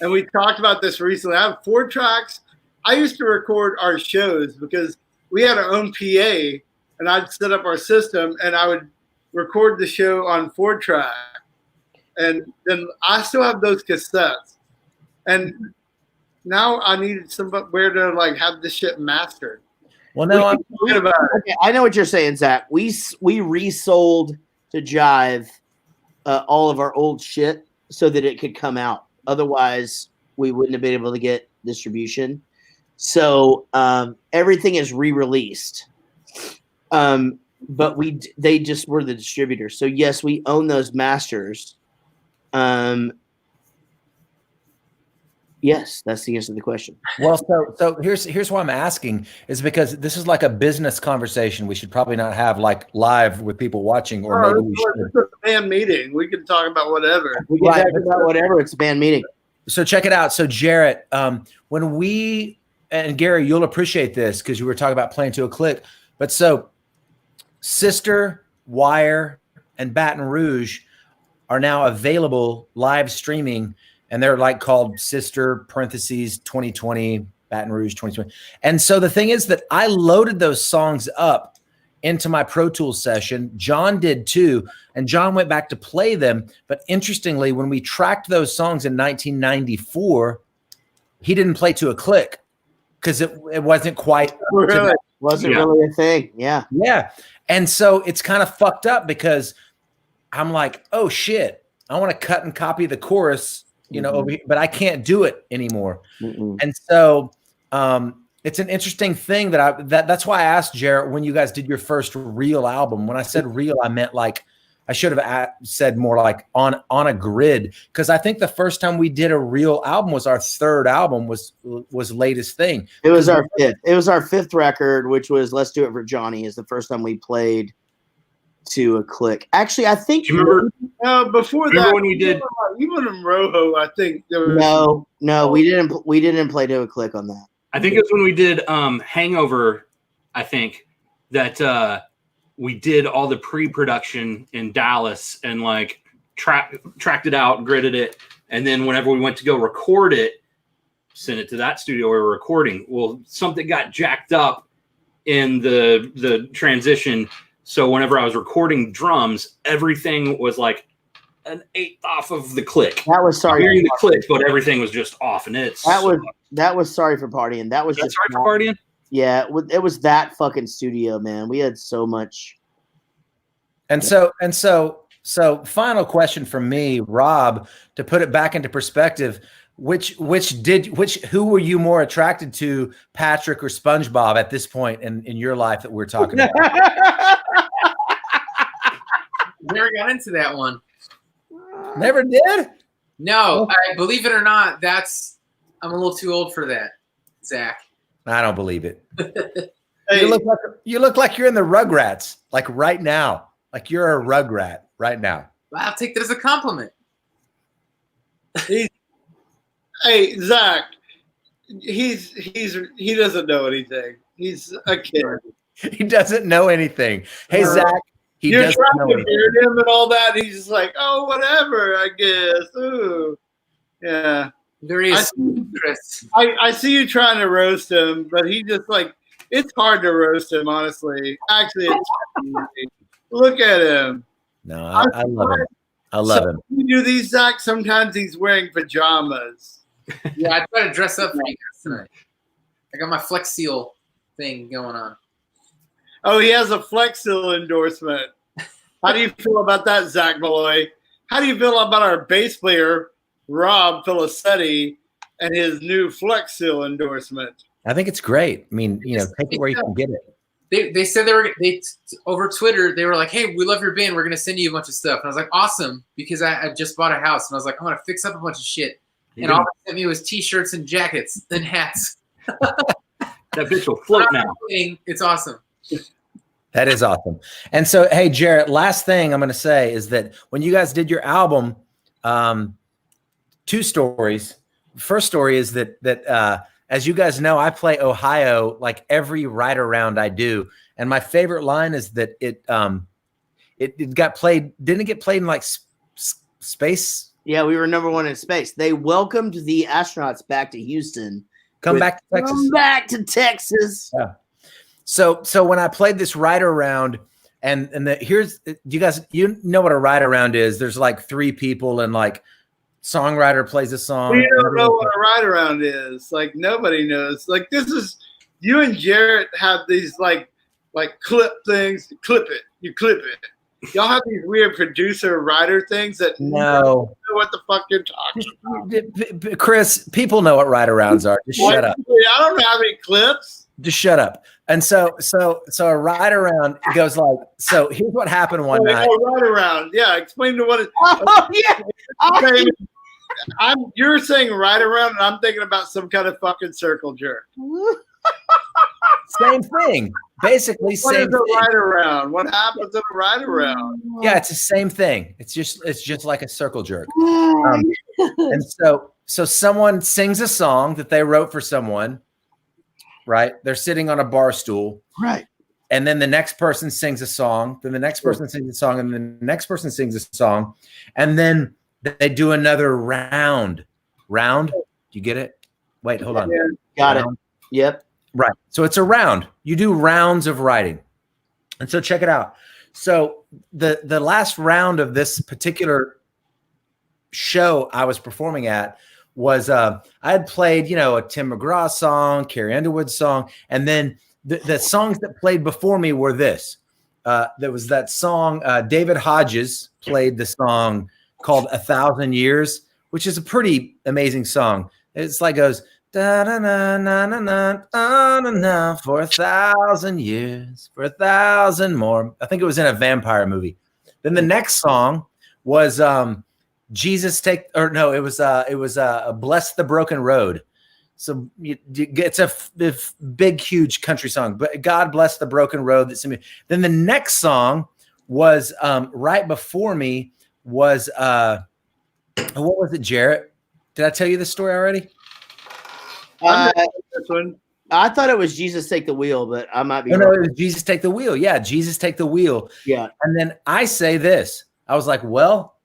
and we talked about this recently. I have 4 tracks. I used to record our shows because we had our own PA, and I'd set up our system and I would record the show on 4-track. And then I still have those cassettes. And now I needed somewhere to like have this shit mastered. Well, no, okay, I know what you're saying, Zach. We resold to Jive all of our old shit so that it could come out. Otherwise, we wouldn't have been able to get distribution. So everything is re-released. But they just were the distributor. So yes, we own those masters. Yes, that's the answer to the question. Well, so here's why I'm asking is because this is like a business conversation. We should probably not have like live with people watching, or maybe we should. It's a band meeting. We can talk about whatever. We can talk about whatever. It's a band meeting. So check it out. So Jarrett, when we and Gary, you'll appreciate this because you were talking about playing to a click. But so Sister, Wire, and Baton Rouge are now available live streaming. And they're like called Sister (2020) Baton Rouge 2020. And so the thing is that I loaded those songs up into my Pro Tools session. John did too. And John went back to play them. But interestingly, when we tracked those songs in 1994, he didn't play to a click because it wasn't quite Really? Wasn't really a thing. Yeah. Yeah. And so it's kind of fucked up because I'm like, oh shit, I want to cut and copy the chorus, over here, but I can't do it anymore. And so it's an interesting thing that's why I asked Jarrett when you guys did your first real album. When I said real, I meant like I should have said more like on a grid, because I think the first time we did a real album was our third album was Latest Thing. It was our fifth. It was our fifth record, which was Let's Do It for Johnny. Is the first time we played to a click. Actually, I think Do you remember? Before Remember that, when we did? even in Rojo, I think there was no, we didn't play to a click on that. I think it was when we did Hangover. I think that we did all the pre-production in Dallas and like tracked it out, gridded it, and then whenever we went to go record it, sent it to that studio we were recording. Well, something got jacked up in the transition. So whenever I was recording drums, everything was like an eighth off of the click. That was sorry. Hearing the click, but everything was just off, and that was sorry for partying. That was just sorry for partying. Yeah, it was that fucking studio, man. We had so much. And so final question from me, Rob, to put it back into perspective, who were you more attracted to, Patrick or SpongeBob at this point in your life that we're talking about? Never got into that one. Never did? No, I believe it or not, I'm a little too old for that, Zach. I don't believe it. Hey, You look like you're in the Rugrats, like right now. Like you're a Rugrat right now. I'll take that as a compliment. hey, Zach, he doesn't know anything. He's a kid. He doesn't know anything. Hey, Zach, You're doesn't trying know to anything. beard him and all that. He's just like, oh, whatever, I guess. Ooh. Yeah. There he is, Chris. I see you trying to roast him, but he just like, it's hard to roast him, honestly. Actually, it's easy. Look at him. No, I love him. I love him. You do these, Zach, sometimes he's wearing pajamas. Yeah, I try to dress up for you guys tonight. I got my Flex Seal thing going on. Oh, he has a Flex Seal endorsement. How do you feel about that, Zach Malloy? How do you feel about our bass player, Rob Filicetti, and his new Flex Seal endorsement? I think it's great. I mean, take it where you can get it. They said they over Twitter, they were like, hey, we love your band. We're going to send you a bunch of stuff. And I was like, awesome, because I just bought a house. And I was like, I'm going to fix up a bunch of shit. And all they sent me was T-shirts and jackets and hats. That bitch will float now. It's awesome. That is awesome. And so, hey, Jarrett, last thing I'm going to say is that when you guys did your album, two stories. First story is that as you guys know, I play Ohio like every ride around I do. And my favorite line is that it got played. Didn't it get played in like space? Yeah, we were #1 in space. They welcomed the astronauts back to Houston. Come back to Texas. Come back to Texas. Yeah. So when I played this ride around, and you guys know what a ride around is? There's like 3 people and like songwriter plays a song. We don't know what a ride around is. Like nobody knows. Like this is you and Jarrett have these like clip things. Clip it. You clip it. Y'all have these weird producer writer things that no know what the fuck you're talking about. Chris, people know what ride arounds are. Just shut up. I don't have any clips. Just shut up. And so a ride around goes like, so here's what happened one night. Ride around. Yeah, explain to what it Oh, yeah. You're saying ride around, and I'm thinking about some kind of fucking circle jerk. Same thing. Basically, What is same a thing. ride around? What happens at a ride around? Yeah, it's the same thing. It's just like a circle jerk. And so someone sings a song that they wrote for someone, right? They're sitting on a bar stool. Right. And then the next person sings a song, then the next person sings a song, and then the next person sings a song. And then they do another round. Do you get it? Wait, hold on. Got it. Yep. Right. So it's a round. You do rounds of writing. And so check it out. So the last round of this particular show I was performing at was I had played, a Tim McGraw song, Carrie Underwood song, and then the songs that played before me were this. There was that song, David Hodges played the song called 1,000 Years, which is a pretty amazing song. It's like goes da na na na na na na na for 1,000 years, for 1,000 more. I think it was in a vampire movie. Then the next song was Bless the Broken Road. So it's a big, huge country song, but God Bless the Broken Road. Then the next song was right before me was what was it, Jarrett? Did I tell you this story already? This one. I thought it was Jesus Take the Wheel, but I might be No, wrong. it was Jesus Take the Wheel. Yeah, Jesus Take the Wheel. Yeah. And then I say this. I was like, well,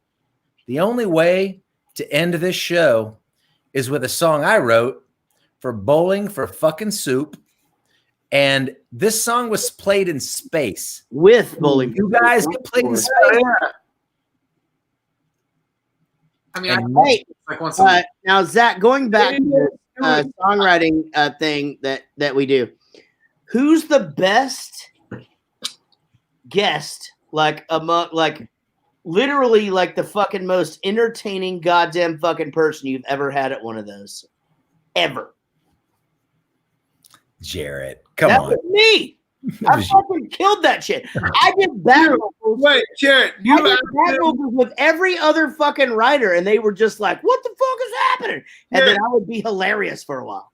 the only way to end this show is with a song I wrote for Bowling for Fucking Soup. And this song was played in space. With Bowling. You guys get played in space. I mean, And Hey, like once a week. now, Zach, going back to the songwriting thing that we do, who's the best guest, literally like the fucking most entertaining goddamn fucking person you've ever had at one of those? Ever. Jarrett, come That on. was me. I fucking killed that shit. I did back vocals. Wait, Jared, I you did asked back him, vocals with every other fucking writer, and they were just like, "What the fuck is happening?" And then I would be hilarious for a while.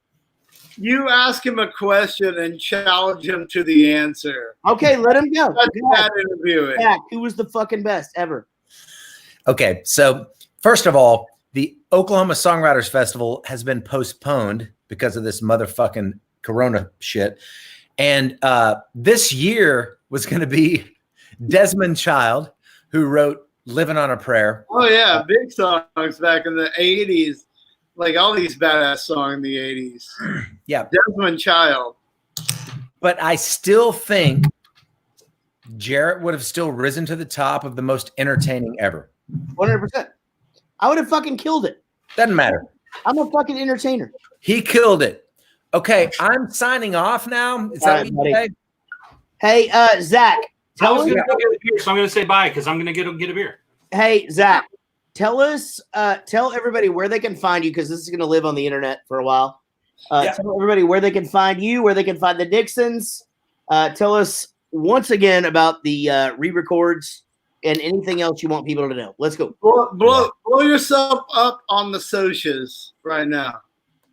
you ask him a question and challenge him to the answer. Okay, let him go. That's Go ahead. that interviewing. Zach, who was the fucking best ever? Okay, so first of all, the Oklahoma Songwriters Festival has been postponed because of this motherfucking Corona shit. And this year was going to be Desmond Child, who wrote Living on a Prayer. Oh yeah, big songs back in the 80s. Like all these badass songs in the 80s. Yeah. Desmond Child. But I still think Jarrett would have still risen to the top of the most entertaining ever. 100%. I would have fucking killed it. Doesn't matter. I'm a fucking entertainer. He killed it. Okay, I'm signing off now. Is that what you say? Hey, Zach, I tell was us. going to go get a beer, so I'm going to say bye because I'm going to get a beer. Hey, Zach, tell everybody where they can find you, because this is going to live on the internet for a while. Tell everybody where they can find you, where they can find the Nixons. Tell us once again about the re-records and anything else you want people to know. Let's go. Blow yourself up on the socials right now.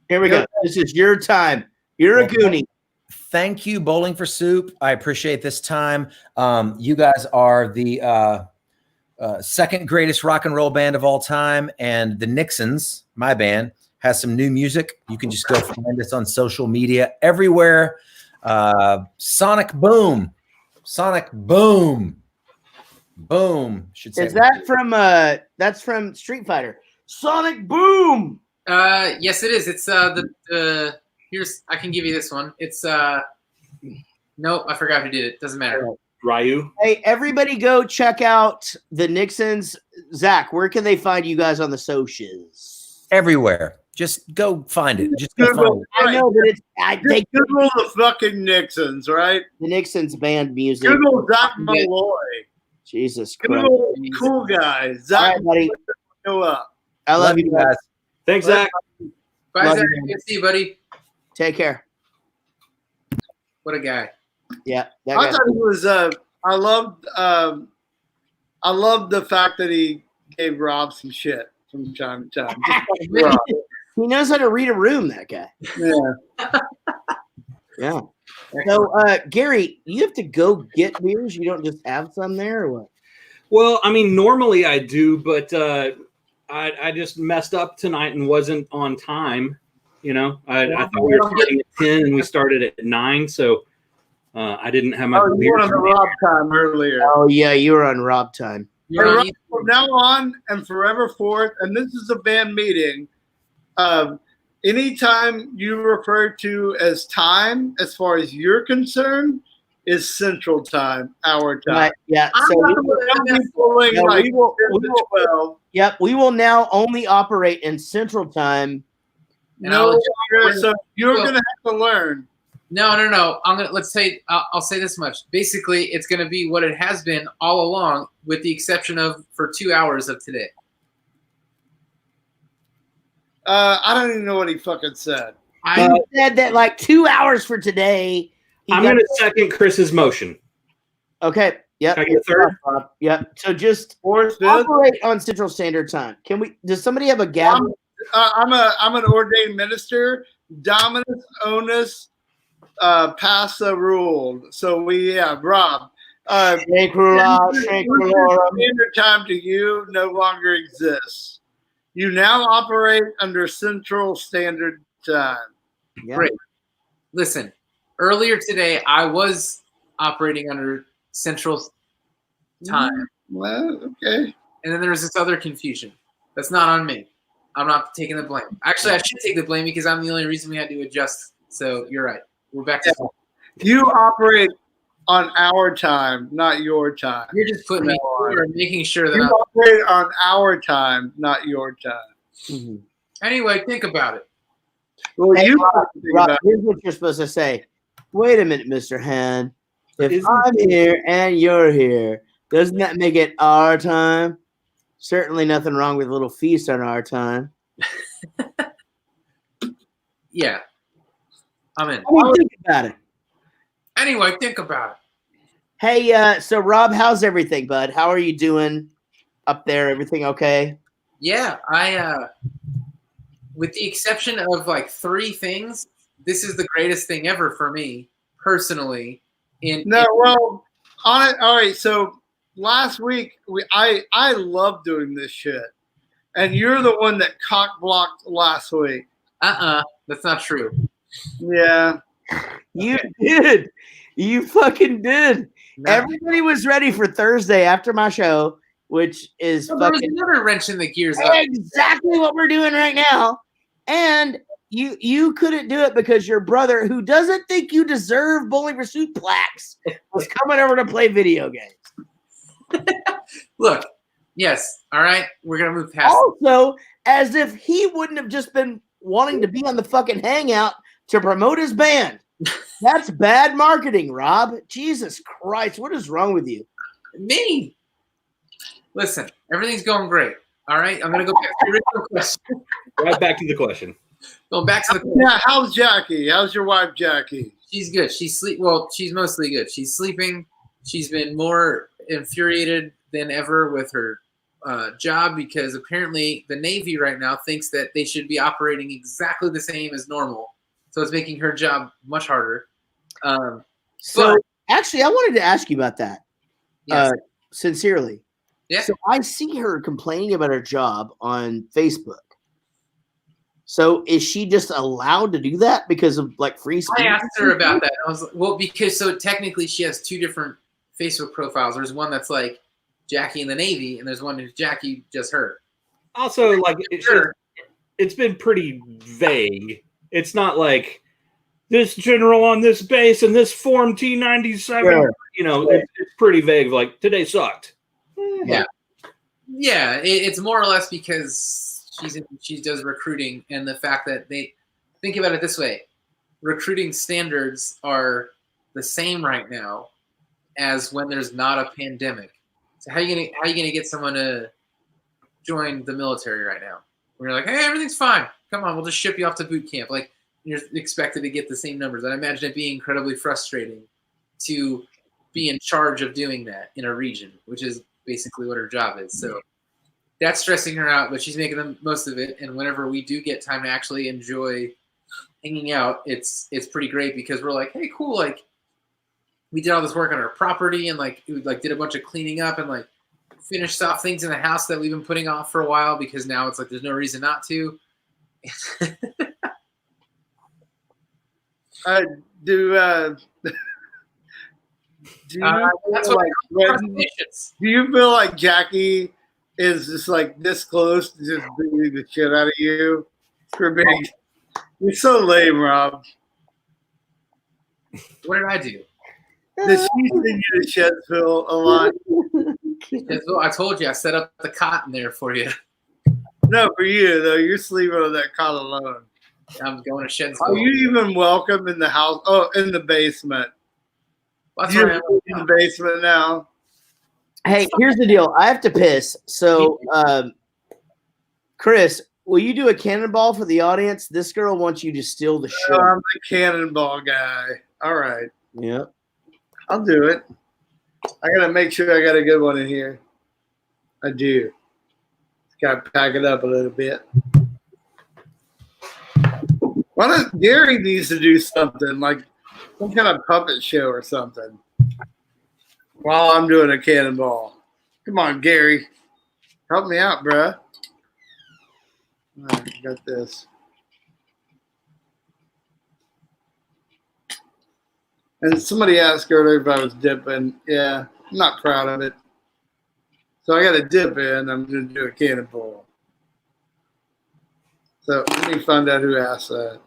Here we go. This is your time. You're a goonie. Thank you, Bowling for Soup. I appreciate this time. You guys are the second greatest rock and roll band of all time, and the Nixons, my band, has some new music. You can just go find us on social media everywhere. Sonic Boom. Should say. Is that from that's from Street Fighter? Sonic Boom. Yes, it is. It's here's I can give you this one. It's nope, I forgot who did it. Doesn't matter. Ryu. Hey, everybody go check out the Nixons. Zach, where can they find you guys on the socials? Everywhere. Just go find it. Just go find Google, it. I know, but they Google the fucking Nixons, right? the Nixons band music. Google ZAC Malloy. Jesus Christ. Google cool guy. All ZAC right, buddy. go up. I love you guys. Thanks, Zach. Bye, Love Zach. you, man. Good to see you, buddy. Take care. What a guy. Yeah. That I guy. thought he was. I loved the fact that he gave Rob some shit from time to time. Just like Rob. He knows how to read a room, that guy. Yeah. Yeah. So, Gary, you have to go get beers. You don't just have some there, or what? Well, I mean, normally I do, but I just messed up tonight and wasn't on time. You know, I thought we were starting at 10 and we started at 9, so I didn't have my Oh, you were on the Rob time earlier. Oh yeah, you were on Rob time. You're Hey, on Rob, YouTube. from now on and forever forth, and this is a band meeting. anytime you refer to as time, as far as you're concerned, is Central Time, our time. Right, yeah. So Don't be pulling No, like we will- 10 to 12. yep, we will now only operate in Central Time. And No I'll- longer. So you're going to have to learn. No. I'll say this much. Basically, it's gonna be what it has been all along, with the exception of for 2 hours of today. I don't even know what he fucking said. He said that like 2 hours for today. I'm going to second Chris's motion. Okay. Yep. Can I get a third? Yep. So just Fourth, fifth. operate on Central Standard Time. Can we? Does somebody have a gavel? I'm an ordained minister. Dominus onus passa ruled. So Rob. Standard time to you no longer exists. You now operate under Central Standard Time. Yeah. Great. Listen, earlier today I was operating under Central Time, Well, okay. and then there was this other confusion. That's not on me. I'm not taking the blame. Actually, I should take the blame because I'm the only reason we had to adjust. So you're right. We're back to You operate on our time, not your time. You're just putting me or making sure that You I'm. operate on our time, not your time. Mm-hmm. Anyway, think about it. Well, Hey, you Rob, here's what you're supposed to say. Wait a minute, Mr. Han. If I'm here and you're here, doesn't that make it our time? Certainly nothing wrong with a little feast on our time. Yeah. I'm in. I mean, think about it. Anyway, think about it. Hey, so Rob, how's everything, bud? How are you doing up there? Everything okay? Yeah, I with the exception of like 3 things, this is the greatest thing ever for me personally. All right. So last week I love doing this shit, and you're the one that cock blocked last week. That's not true. Yeah, you did. You fucking did. No. Everybody was ready for Thursday after my show, which is There was fucking another wrench in the gears. exactly what we're doing right now. And you couldn't do it because your brother, who doesn't think you deserve Bowling Pursuit plaques, was coming over to play video games. Look, yes, all right, we're gonna move past. Also, as if he wouldn't have just been wanting to be on the fucking hangout to promote his band. That's bad marketing, Rob. Jesus Christ, what is wrong with you? Me. Listen, everything's going great. All right, I'm gonna go back to the original question. Right back to the question. Going back to the question. yeah. How's Jackie? How's your wife, Jackie? She's good. She's mostly good. She's sleeping. She's been more infuriated than ever with her job because apparently the Navy right now thinks that they should be operating exactly the same as normal. So it's making her job much harder. Actually, I wanted to ask you about that. Yes. Sincerely. Yeah. So I see her complaining about her job on Facebook. So is she just allowed to do that because of like free speech? I asked her about that. I was like, well, because so technically she has 2 different Facebook profiles. There's one that's like Jackie in the Navy, and there's one who's Jackie just her. Also, like it's been pretty vague. It's not like this general on this base and this form T-97. Sure. You know, it's pretty vague. Like today sucked. Yeah. Yeah, it's more or less because she does recruiting, and the fact that they think about it this way: recruiting standards are the same right now as when there's not a pandemic. So how are you gonna get someone to join the military right now? Where you're like, hey, everything's fine. Come on, we'll just ship you off to boot camp. Like you're expected to get the same numbers. I imagine it being incredibly frustrating to be in charge of doing that in a region, which is basically what her job is. So that's stressing her out, but she's making the most of it. And whenever we do get time to actually enjoy hanging out, it's pretty great because we're like, hey, cool. Like we did all this work on our property and like we like did a bunch of cleaning up and like finished off things in the house that we've been putting off for a while because now it's like there's no reason not to. That's what do you feel like Jackie is just like this close to just beating the shit out of you for being You're so lame, Rob. What did I do? Did she send you to Shedsville a lot? I told you I set up the cot in there for you. No, for you though. You're sleeping on that cot alone. I'm going to Shedsville. Are you even welcome in the house? Oh, in the basement. That's You're where I am. in the basement now. Hey, here's the deal. I have to piss. So, Chris, will you do a cannonball for the audience? This girl wants you to steal the show. I'm the cannonball guy. All right. Yep. I'll do it. I gotta make sure I got a good one in here. I do. Got to pack it up a little bit. Why don't Gary needs to do something like some kind of puppet show or something while I'm doing a cannonball? Come on, Gary, help me out, bruh. All right, got this. And somebody asked earlier if I was dipping. Yeah, I'm not proud of it. So I got to dip in. I'm going to do a cannonball. So let me find out who asked that.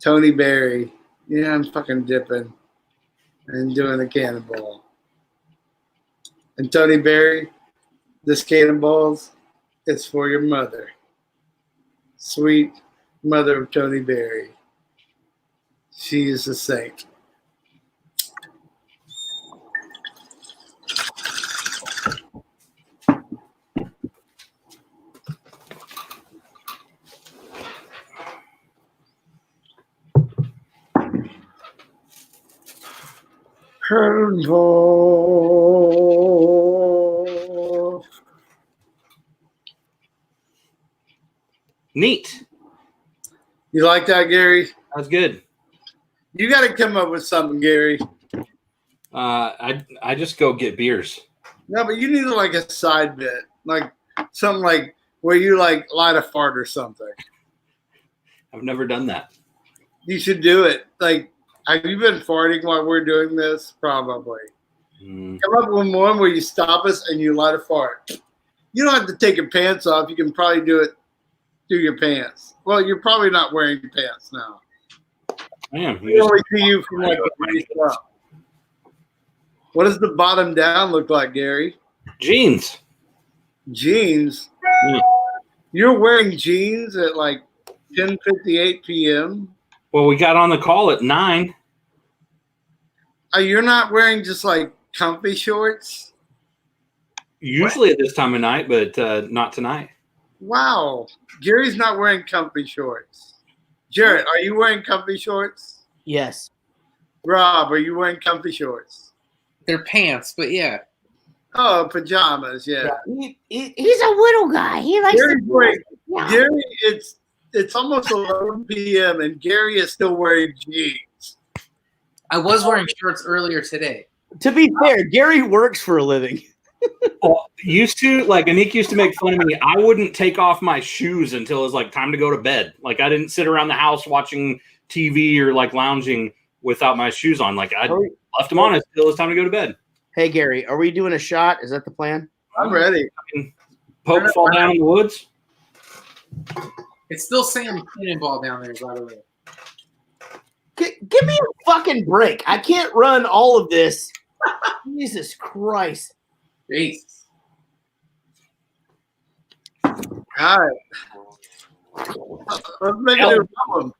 Tony Berry. Yeah, I'm fucking dipping and doing a cannonball. And Tony Berry, this cannonballs is for your mother. Sweet mother of Tony Berry. She is a saint. Cannonball. Neat. You like that, Gary? That's good. You got to come up with something, Gary. I just go get beers. No, but you need like a side bit, like something like where you like light a fart or something. I've never done that. You should do it. Like, have you been farting while we're doing this? Probably. Come up with one where you stop us and you light a fart. You don't have to take your pants off. You can probably do it through your pants. Well, you're probably not wearing pants now. I am. We only see you from like the waist up. What does the bottom down look like, Gary? Jeans. Jeans? You're wearing jeans at like 10:58 p.m.? Well, we got on the call at 9. You're not wearing just like comfy shorts? Usually at this time of night, but not tonight. Wow. Gary's not wearing comfy shorts. Jarrett, are you wearing comfy shorts? Yes. Rob, are you wearing comfy shorts? They're pants, but yeah. Oh, pajamas, yeah. He's a little guy. He likes Gary's wearing, Yeah. Gary, it's almost 11 p.m. and Gary is still wearing jeans. I was wearing shorts earlier today. To be fair, Gary works for a living. Used to, like, Anik used to make fun of me. I wouldn't take off my shoes until it was like time to go to bed. Like, I didn't sit around the house watching TV or like lounging without my shoes on. Like, I left them on until it was time to go to bed. Hey, Gary, are we doing a shot? Is that the plan? I'm ready. Poke fall down in the woods. It's still saying cannonball down there, by the way. Give me a fucking break. I can't run all of this. Jesus Christ. Jesus. All right. Let's make it a problem.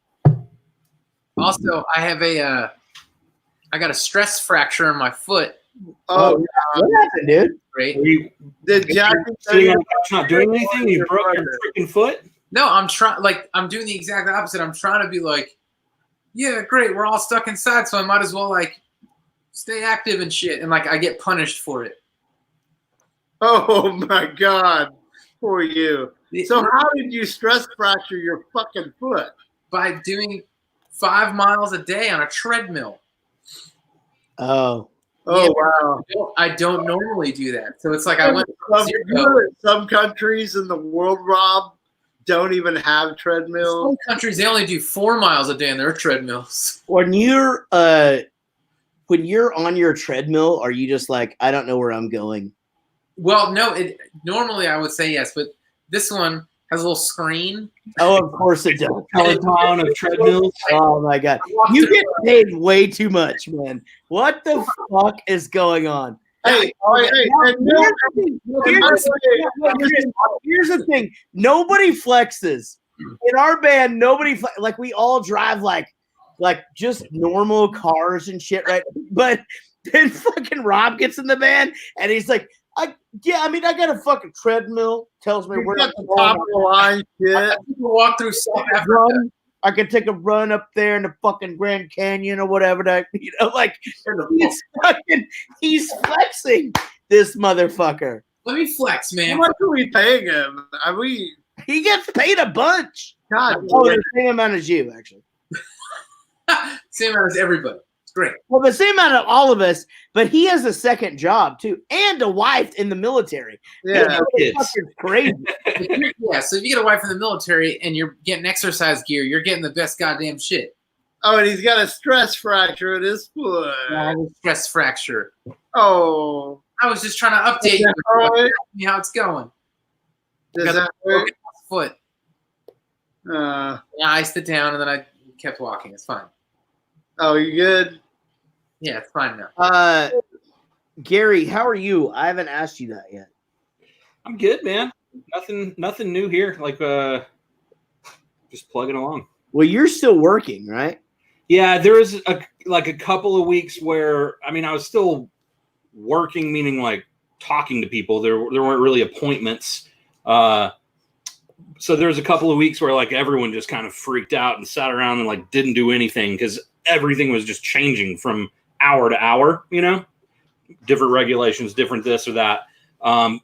Also, I have I got a stress fracture in my foot. Oh, What happened, dude? Right? did Jackie Sitting on the couch not doing anything? You broke your freaking foot? No, I'm doing the exact opposite. I'm trying to be like, yeah, great, we're all stuck inside, so I might as well like stay active and shit. And like I get punished for it. Oh my God. Poor you. So how did you stress fracture your fucking foot? By doing 5 miles a day on a treadmill. Oh. Oh, Yeah, wow. I don't normally do that. So it's like I went from Some countries in the world, Rob, don't even have treadmills. some countries they only do 4 miles a day on their treadmills. When you're on your treadmill, are you just like, I don't know where I'm going? Well, no, normally I would say yes, but this one Has a little screen. Oh, of course it does. Peloton of treadmills. Oh my god, you get paid way too much, man. What the fuck is going on? Hey, Here's the thing. Nobody flexes in our band. Nobody like we all drive like just normal cars and shit, right? But then fucking Rob gets in the band and he's like, I got a fucking treadmill. Tells me we're at the top of the line shit. I can walk through South Africa. I could take a run up there in the fucking Grand Canyon or whatever. He's flexing this motherfucker. Let me flex, man. How much are we paying him? He gets paid a bunch. God, the same amount as you, actually. Same amount as everybody. It's great. Well, the same amount of all of us, but he has a second job too, and a wife in the military. yeah. It's crazy. Yeah, so if you get a wife in the military and you're getting exercise gear, you're getting the best goddamn shit. Oh, and he's got a stress fracture in his foot. Stress fracture. Oh, I was just trying to update you. right? Me how it's going. Does Got that the hurt? foot. Yeah, I iced it down and then I kept walking. It's fine. Oh, you good? Yeah, it's fine now. Gary, how are you? I haven't asked you that yet. I'm good, man. Nothing new here. Like just plugging along. Well, you're still working, right? Yeah, there was a couple of weeks where I was still working, meaning like talking to people. There weren't really appointments. So there was a couple of weeks where like everyone just kind of freaked out and sat around and like didn't do anything because everything was just changing from hour to hour, different regulations, different this or that.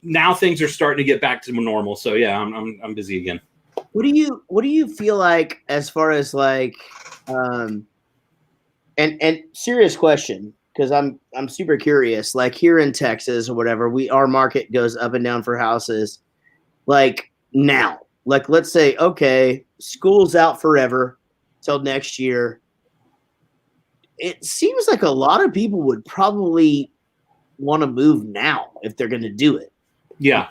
Now things are starting to get back to normal. So yeah, I'm busy again. What do you feel like as far as like, and serious question, because I'm super curious, like here in Texas or whatever, our market goes up and down for houses. Like now, like let's say, okay, school's out forever till next year. It seems like a lot of people would probably want to move now if they're going to do it. Yeah.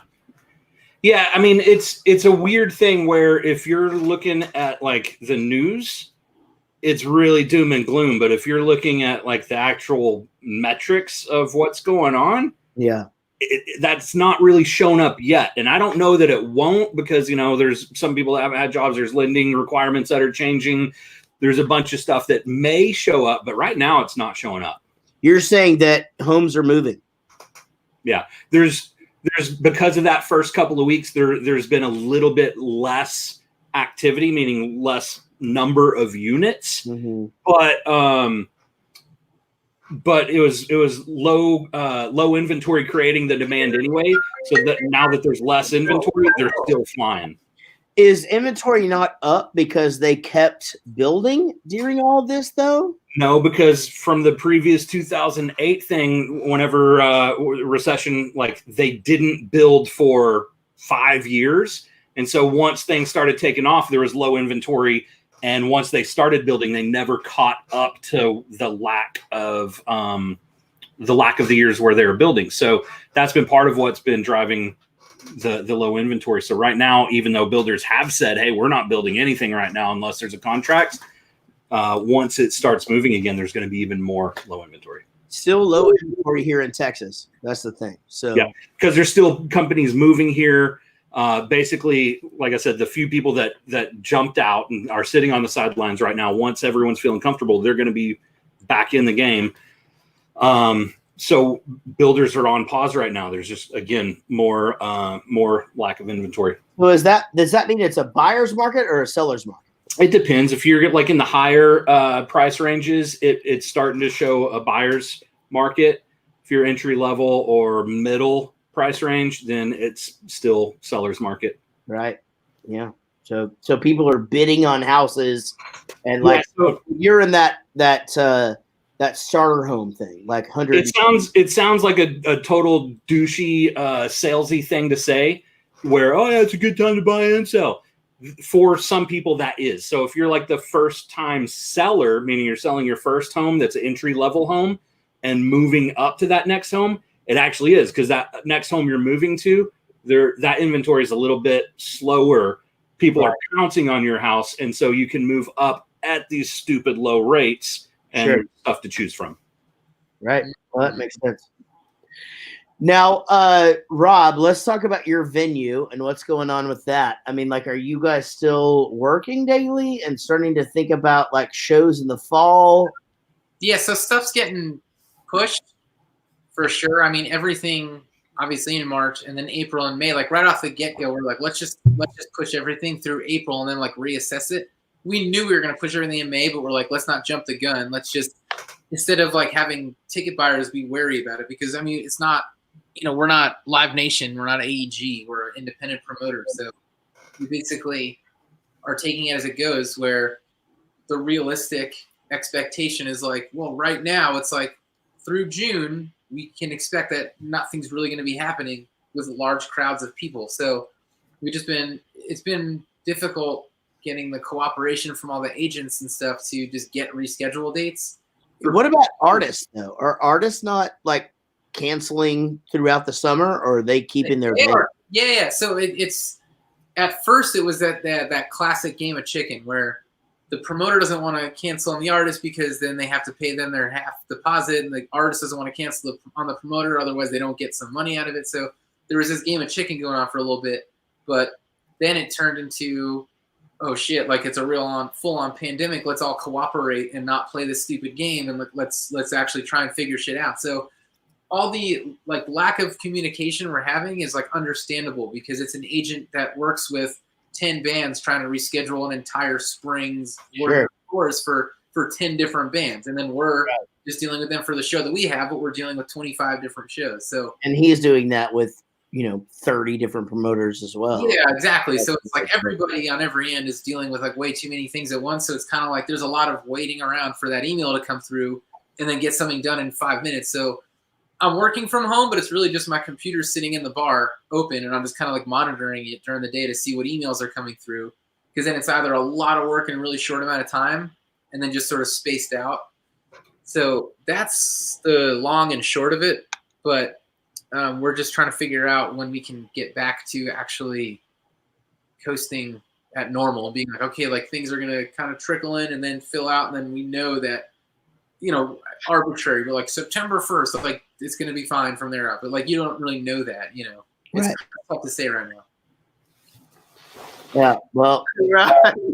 Yeah. It's a weird thing where if you're looking at like the news, it's really doom and gloom. But if you're looking at like the actual metrics of what's going on, yeah, that's not really shown up yet. And I don't know that it won't because, there's some people that haven't had jobs. There's lending requirements that are changing. There's a bunch of stuff that may show up, but right now it's not showing up. You're saying that homes are moving. Yeah. There's because of that first couple of weeks, there's been a little bit less activity, meaning less number of units, mm-hmm. but it was low inventory creating the demand anyway. So that now that there's less inventory, they're still flying. Is inventory not up because they kept building during all of this, though? No, because from the previous 2008 thing, whenever recession, like they didn't build for 5 years. And so once things started taking off, there was low inventory. And once they started building, they never caught up to the lack of the years where they were building. So that's been part of what's been driving the low inventory. So right now, even though builders have said, hey, we're not building anything right now unless there's a contract, once it starts moving again, there's going to be even more low inventory. Still low inventory here in Texas. That's the thing. So yeah, because there's still companies moving here. Basically, like I said, the few people that jumped out and are sitting on the sidelines right now, once everyone's feeling comfortable, they're going to be back in the game. So builders are on pause right now. There's just, again, more lack of inventory. So does that mean it's a buyer's market or a seller's market? It depends. If you're like in the higher price ranges, it's starting to show a buyer's market. If you're entry level or middle price range, then it's still seller's market. Right. Yeah. So people are bidding on houses, and like so you're in that starter home thing, like 100. It sounds like a total douchey salesy thing to say, where it's a good time to buy and sell. For some people, that is. So if you're like the first time seller, meaning you're selling your first home, that's an entry level home, and moving up to that next home, it actually is, because that next home you're moving to, that inventory is a little bit slower People are pouncing on your house, and so you can move up at these stupid low rates and stuff to choose from. Right. Well, that makes sense. Now, Rob, let's talk about your venue and what's going on with that. I mean, like, are you guys still working daily and starting to think about like shows in the fall? Yeah, so stuff's getting pushed for sure. I mean, everything obviously in March and then April and May, like right off the get-go, we're like, let's just push everything through April and then like reassess it. We knew we were going to push everything in May, but we're like, let's not jump the gun. Let's just, instead of like having ticket buyers be wary about it, because I mean, it's not, you know, we're not Live Nation, we're not AEG, we're independent promoters. So we basically are taking it as it goes, where the realistic expectation is like, well, right now it's like through June, we can expect that nothing's really going to be happening with large crowds of people. So it's been difficult getting the cooperation from all the agents and stuff to just get reschedule dates. What about artists though? Are artists not like canceling throughout the summer, or are they keeping their Yeah. So it's at first it was that classic game of chicken where the promoter doesn't want to cancel on the artist because then they have to pay them their half deposit, and the artist doesn't want to cancel on the promoter, otherwise they don't get some money out of it. So there was this game of chicken going on for a little bit, but then it turned into, oh shit, like it's a real full-on pandemic. Let's all cooperate and not play this stupid game, and let's actually try and figure shit out. So all the like lack of communication we're having is like understandable, because it's an agent that works with 10 bands trying to reschedule an entire spring's tours for 10 different bands, and then we're just dealing with them for the show that we have, but we're dealing with 25 different shows. So, and he's doing that with 30 different promoters as well. Yeah, exactly. So it's like everybody on every end is dealing with like way too many things at once. So it's kind of like there's a lot of waiting around for that email to come through and then get something done in 5 minutes. So I'm working from home, but it's really just my computer sitting in the bar open, and I'm just kind of like monitoring it during the day to see what emails are coming through. Because then it's either a lot of work in a really short amount of time and then just sort of spaced out. So that's the long and short of it. But we're just trying to figure out when we can get back to actually coasting at normal, being like, okay, like things are going to kind of trickle in and then fill out. And then we know that, arbitrary, but like September 1st, like it's going to be fine from there out. But like, you don't really know that, It's kind of tough to say right now. Yeah. Well,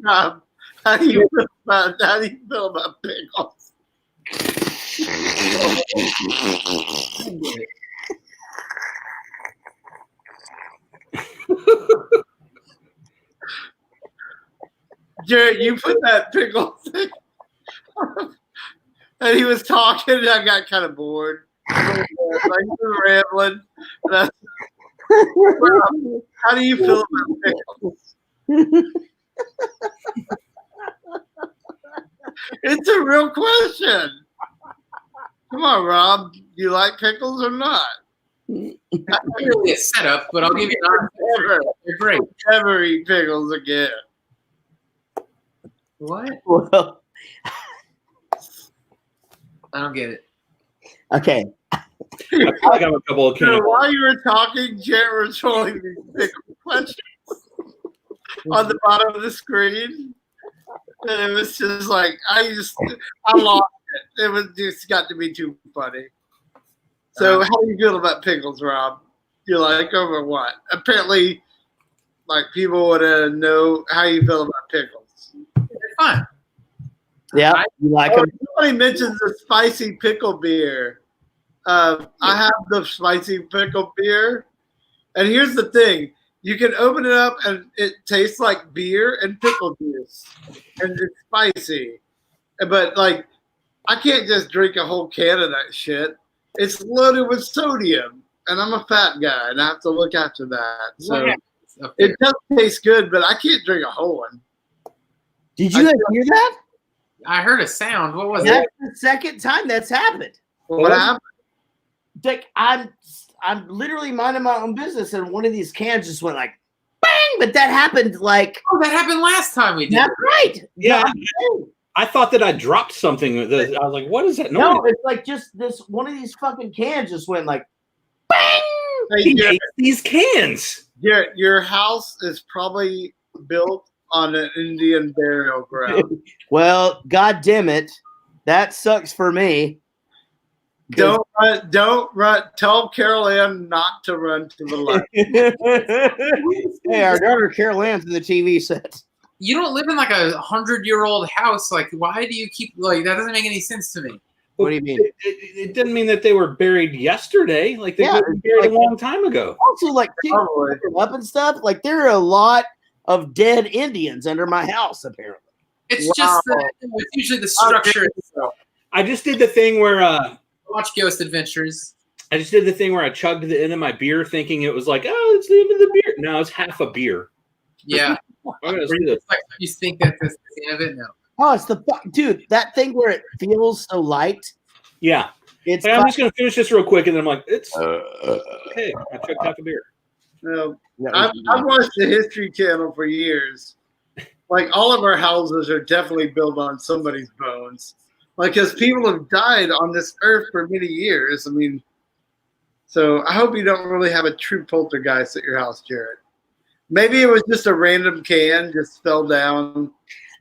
Rob, how do you feel about pickles? Jared, you put that pickle thing, and he was talking, and I got kind of bored. Like he was rambling. How do you feel about pickles? It's a real question. Come on, Rob. Do you like pickles or not? Not really a setup, but I'll give you an answer. They're great. Never eat pickles again. What? well, I don't get it. okay. I got a couple of So while you were talking, Jared was rolling these pickle questions on the bottom of the screen. And it was just like, I lost it. It was just got to be too funny. So how do you feel about pickles, Rob? You like them or what? Apparently, like people want to know how you feel about pickles. They're fun. Yeah, you like them? Somebody mentions the spicy pickle beer. I have the spicy pickle beer. And here's the thing. You can open it up and it tastes like beer and pickle juice. And it's spicy. But like, I can't just drink a whole can of that shit. It's loaded with sodium. And I'm a fat guy and I have to look after that. So it does taste good, but I can't drink a whole one. Did you guys hear that? I heard a sound. What was That's it? the second time that's happened. What happened? Like I'm literally minding my own business, and one of these cans just went like bang. But that happened like Oh, that happened last time we did. that's right. Yeah. I thought that I dropped something. I was like, what is that noise? No, it's like just this one of these fucking cans just went like bang. Hey, He Jared, hates these cans. your house is probably built on an Indian burial ground. Well, God damn it. That sucks for me. Don't run. Tell Carol Ann not to run to the light. Hey, our daughter Carol Ann's in the TV set. You don't live in like a 100-year-old house. Like, why do you keep like that? Doesn't make any sense to me. What do you mean? It didn't mean that they were buried yesterday. Like they were buried a long time ago. Also, like up and stuff. Like there are a lot of dead Indians under my house. Apparently, it's just it's usually the structure itself. I just did the thing where watch Ghost Adventures. I just did the thing where I chugged the end of my beer, thinking it was like, oh, it's the end of the beer. No, it's half a beer. Yeah. I'm gonna see this. You think that that's the end of it? No. oh, it's the dude. That thing where it feels so light. Yeah. It's. Hey, I'm just gonna finish this real quick, and then I'm like, it's okay. I chugged half a beer. No, I've watched the History Channel for years. Like all of our houses are definitely built on somebody's bones. Like, because people have died on this earth for many years. I mean, so I hope you don't really have a true poltergeist at your house, Jared. Maybe it was just a random can just fell down.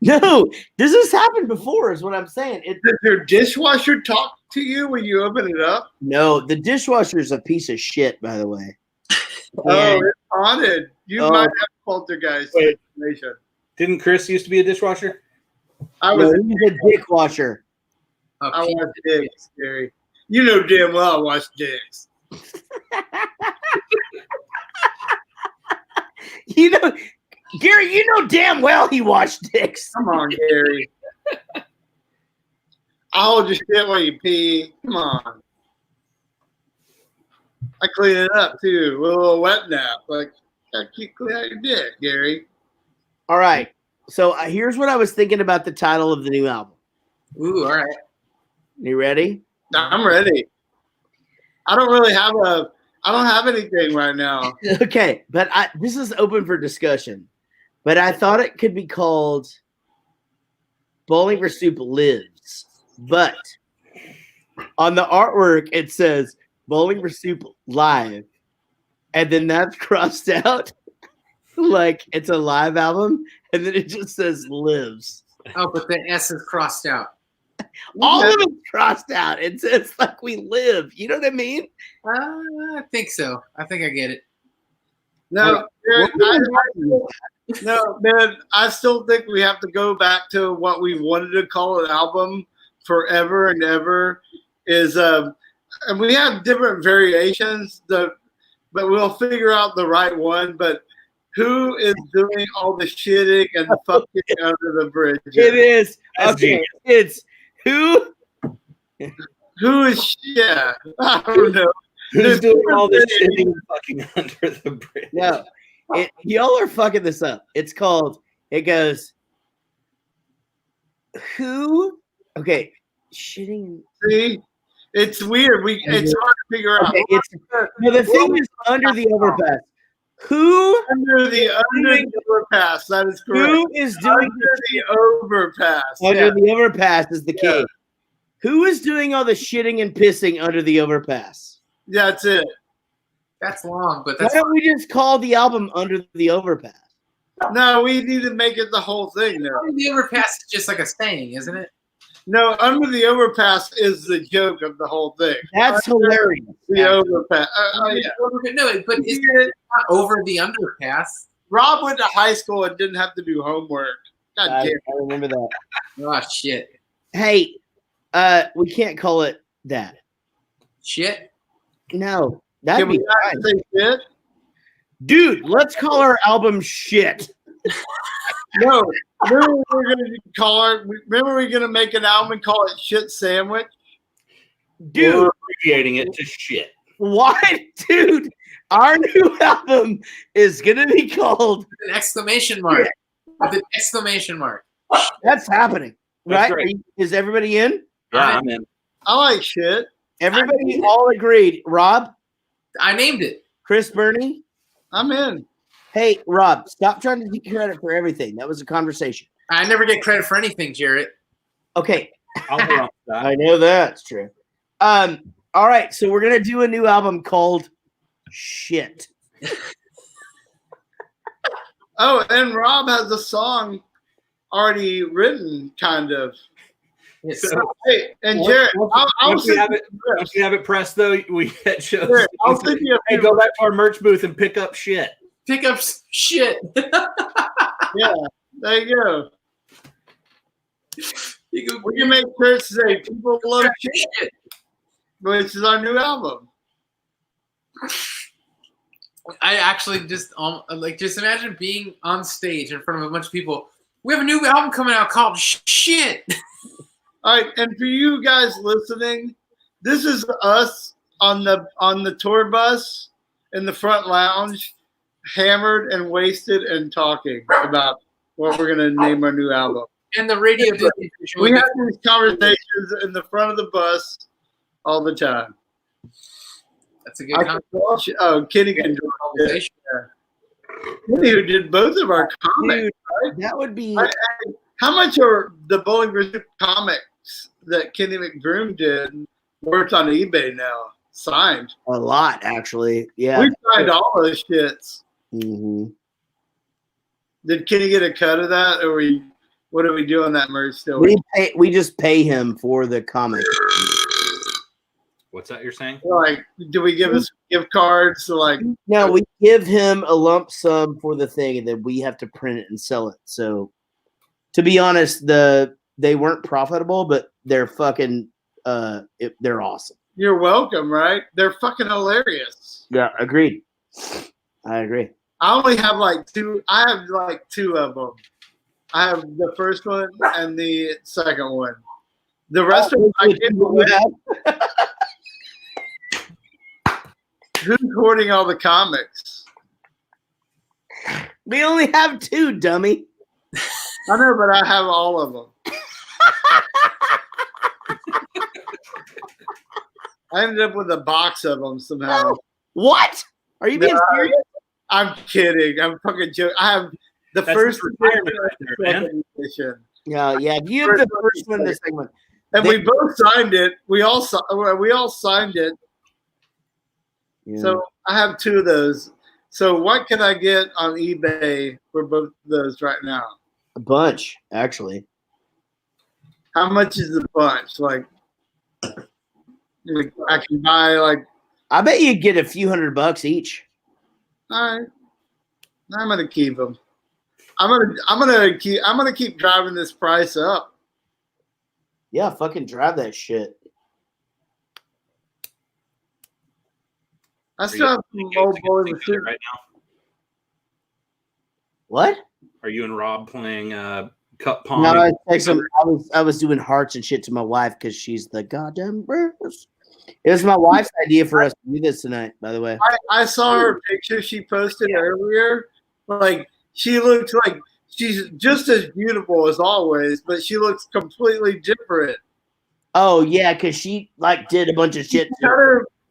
No, this has happened before, is what I'm saying. Does your dishwasher talk to you when you open it up? No, the dishwasher is a piece of shit, by the way. Oh, it's haunted. You might have poltergeist information. Didn't Chris used to be a dishwasher? I was a dick washer. I watch dicks, Gary. You know damn well I watch dicks. You know, Gary, you know damn well he watched dicks. Come on, Gary. I'll hold your shit while you pee. Come on. I clean it up too with a little wet nap. Like, gotta keep clean out your dick, Gary. All right. So here's what I was thinking about the title of the new album. Ooh, all right. You ready? I'm ready. I don't have anything right now. Okay, but this is open for discussion. But I thought it could be called Bowling for Soup Lives. But on the artwork, it says Bowling for Soup Live. And then that's crossed out like it's a live album. And then it just says Lives. Oh, but the S is crossed out. All of it's crossed out. It says like we live. You know what I mean? I think so. I think I get it. No, man, I still think we have to go back to what we wanted to call an album forever and ever. And we have different variations, but we'll figure out the right one. But who is doing all the shitting and the fucking under the bridge? It is. Okay, it's who? Who is shit? I don't know. Who's doing all this shitting and fucking under the bridge? No, y'all are fucking this up. It goes, who? Okay, shitting. See, it's weird. It's hard to figure out. Okay, the thing is under the overpass. Who under the overpass? That is correct. Who is doing under the overpass? Under the overpass is the key. Who is doing all the shitting and pissing under the overpass? That's it. That's long, but why don't we just call the album Under the Overpass? No, we need to make it the whole thing now. Under the Overpass is just like a saying, isn't it? No, Under the Overpass is the joke of the whole thing. That's hilarious. The overpass. No, but is it not over the underpass? Rob went to high school and didn't have to do homework. God damn. I remember that. Oh, shit. Hey, we can't call it that. Shit? No. That'd Can we be not say shit? Dude, let's call our album Shit. No. Remember we're gonna make an album and call it Shit Sandwich? Dude, we're abbreviating it to shit. Why, dude? Our new album is gonna be called an exclamation mark. With an exclamation mark. That's happening. That's right? Is everybody in? Yeah, I'm in. I like shit. Everybody all agreed. Rob? I named it. Chris Burney? I'm in. Hey, Rob, stop trying to take credit for everything. That was a conversation. I never get credit for anything, Jarrett. Okay. I know that's true. All right, so we're gonna do a new album called Shit. Oh, and Rob has a song already written, kind of. Yes. So, hey, and Jared, Once we have it pressed, though, we get shows. Jared, I'll send you a Hey, few go back to our merch booth and pick up shit. Pick up shit. Yeah, there you go. We can make shirts say "People Love Shit," which is our new album. I actually just imagine being on stage in front of a bunch of people. We have a new album coming out called Shit. All right, and for you guys listening, this is us on the tour bus in the front lounge, hammered and wasted and talking about what we're gonna name our new album. And the radio Disney. We have these conversations in the front of the bus all the time. That's a good conversation. Oh, Kenny can do it. Kenny, who did both of our comics, Dude, right? that would be How much are the Bowling Green comics that Kenny McBroom did worth on eBay now? Signed. a lot, actually. Yeah. We signed all those shits. hmm Did Kenny get a cut of that, or what are we doing that merch still? We just pay him for the comic. What's that you're saying? Like, do we give us gift cards to like? No, we give him a lump sum for the thing, and then we have to print it and sell it. So, to be honest, they weren't profitable, but they're fucking they're awesome. You're welcome, right? They're fucking hilarious. Yeah, agreed. I agree. I only have like two. I have like two of them. I have the first one and the second one. The rest of them I give away. Who's hoarding all the comics? We only have two, dummy. I know, but I have all of them. I ended up with a box of them somehow. What? Are you being serious? I'm kidding. I'm fucking joking. I have the That's first retirement right there, man. edition. Yeah. You have the first one, the second one. And we both signed it. We all signed it. Yeah. So I have two of those. So what can I get on eBay for both of those right now? A bunch, actually. How much is the bunch? Like I can buy like. I bet you get a few $100 each. All right, I'm gonna keep them. I'm gonna keep driving this price up. Yeah, fucking drive that shit. I still have some old Bowling Green right now. What? Are you and Rob playing cup pong? No, I was doing hearts and shit to my wife because she's the goddamn worst. It was my wife's idea for us to do this tonight, by the way. I saw her picture she posted earlier. Like she looks like she's just as beautiful as always, but she looks completely different. Oh yeah, because she like did a bunch of shit.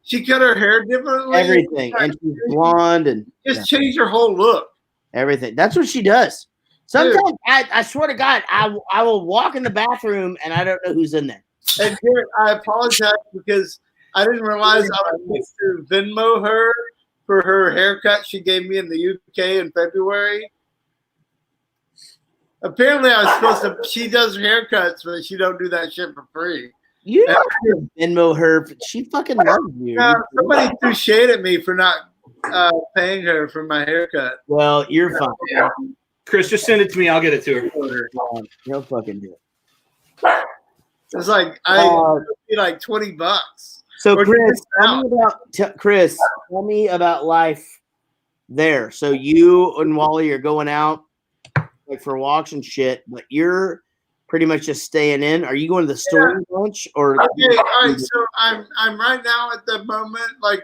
She cut her hair differently. Everything, and she's blonde and just changed her whole look. Everything. That's what she does. Sometimes I swear to God, I will walk in the bathroom and I don't know who's in there. And Jared, I apologize because I didn't realize I was supposed to Venmo her for her haircut she gave me in the UK in February. Apparently, I was supposed to. She does haircuts, but she don't do that shit for free. You don't have to Venmo her. She fucking loves you. Somebody threw shade at me for not paying her for my haircut. Well, you're fine. Yeah. Chris, just send it to me. I'll get it to her. He'll fucking do it. It's like it'd be like $20. So Chris, tell me about life there. So you and Wally are going out like for walks and shit, but you're pretty much just staying in. Are you going to the store lunch or? Okay, all right. So I'm right now at the moment like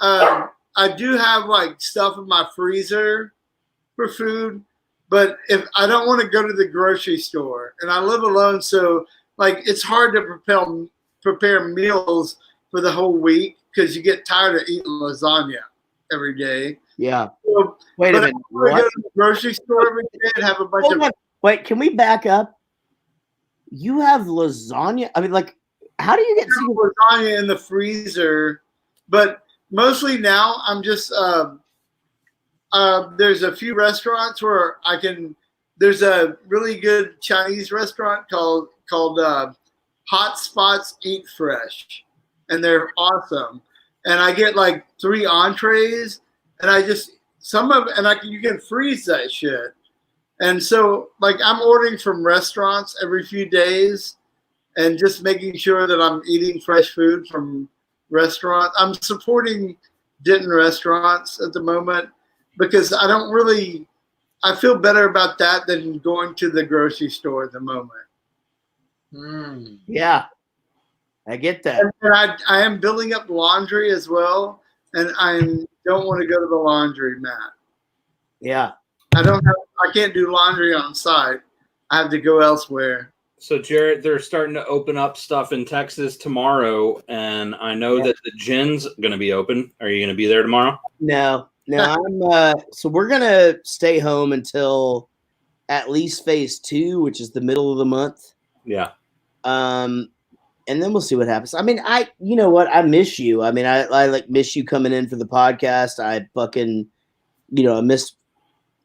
I do have like stuff in my freezer for food, but if I don't want to go to the grocery store and I live alone, so like it's hard to prepare meals for the whole week because you get tired of eating lasagna every day. Yeah. So, wait a minute. I go to the grocery store every day and have a bunch of. Wait, can we back up? You have lasagna. I mean, like, how do you get lasagna in the freezer? But mostly now, I'm just there's a few restaurants where I can. There's a really good Chinese restaurant called Hot Spots Eat Fresh, and they're awesome. And I get like 3 entrees, and you can freeze that shit. And so like I'm ordering from restaurants every few days, and just making sure that I'm eating fresh food from restaurants. I'm supporting Denton restaurants at the moment because I feel better about that than going to the grocery store at the moment. Yeah, I get that. And I am building up laundry as well, and I don't want to go to the laundromat. Yeah. I can't do laundry on site. I have to go elsewhere. So, Jarrett, they're starting to open up stuff in Texas tomorrow, and I know that the gin's going to be open. Are you going to be there tomorrow? No, so we're going to stay home until at least phase 2, which is the middle of the month. Yeah. And then we'll see what happens. I mean, you know what? I miss you. I mean, I like miss you coming in for the podcast. I fucking, I miss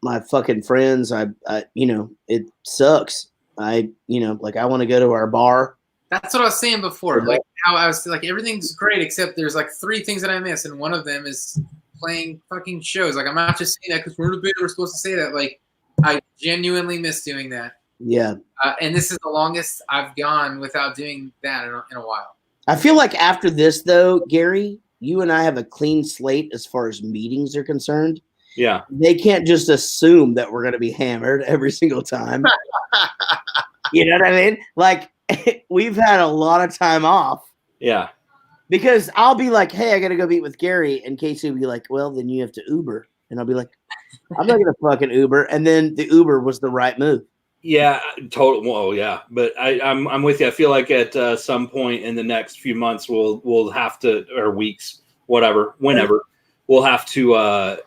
my fucking friends. I it sucks. I want to go to our bar. That's what I was saying before. Like how I was like, everything's great except there's like 3 things that I miss, and one of them is playing fucking shows. Like I'm not just saying that because we're in a band, we're supposed to say that. Like I genuinely miss doing that. Yeah. And this is the longest I've gone without doing that in a while. I feel like after this though, Gary, you and I have a clean slate as far as meetings are concerned. Yeah. They can't just assume that we're going to be hammered every single time. You know what I mean? Like we've had a lot of time off. Yeah. Because I'll be like, hey, I got to go meet with Gary. And Casey will be like, well, then you have to Uber. And I'll be like, I'm not going to fucking Uber. And then the Uber was the right move. Yeah, totally. Well, yeah, but I'm with you. I feel like at some point in the next few months, we'll have to, or weeks, whatever, whenever, we'll have to.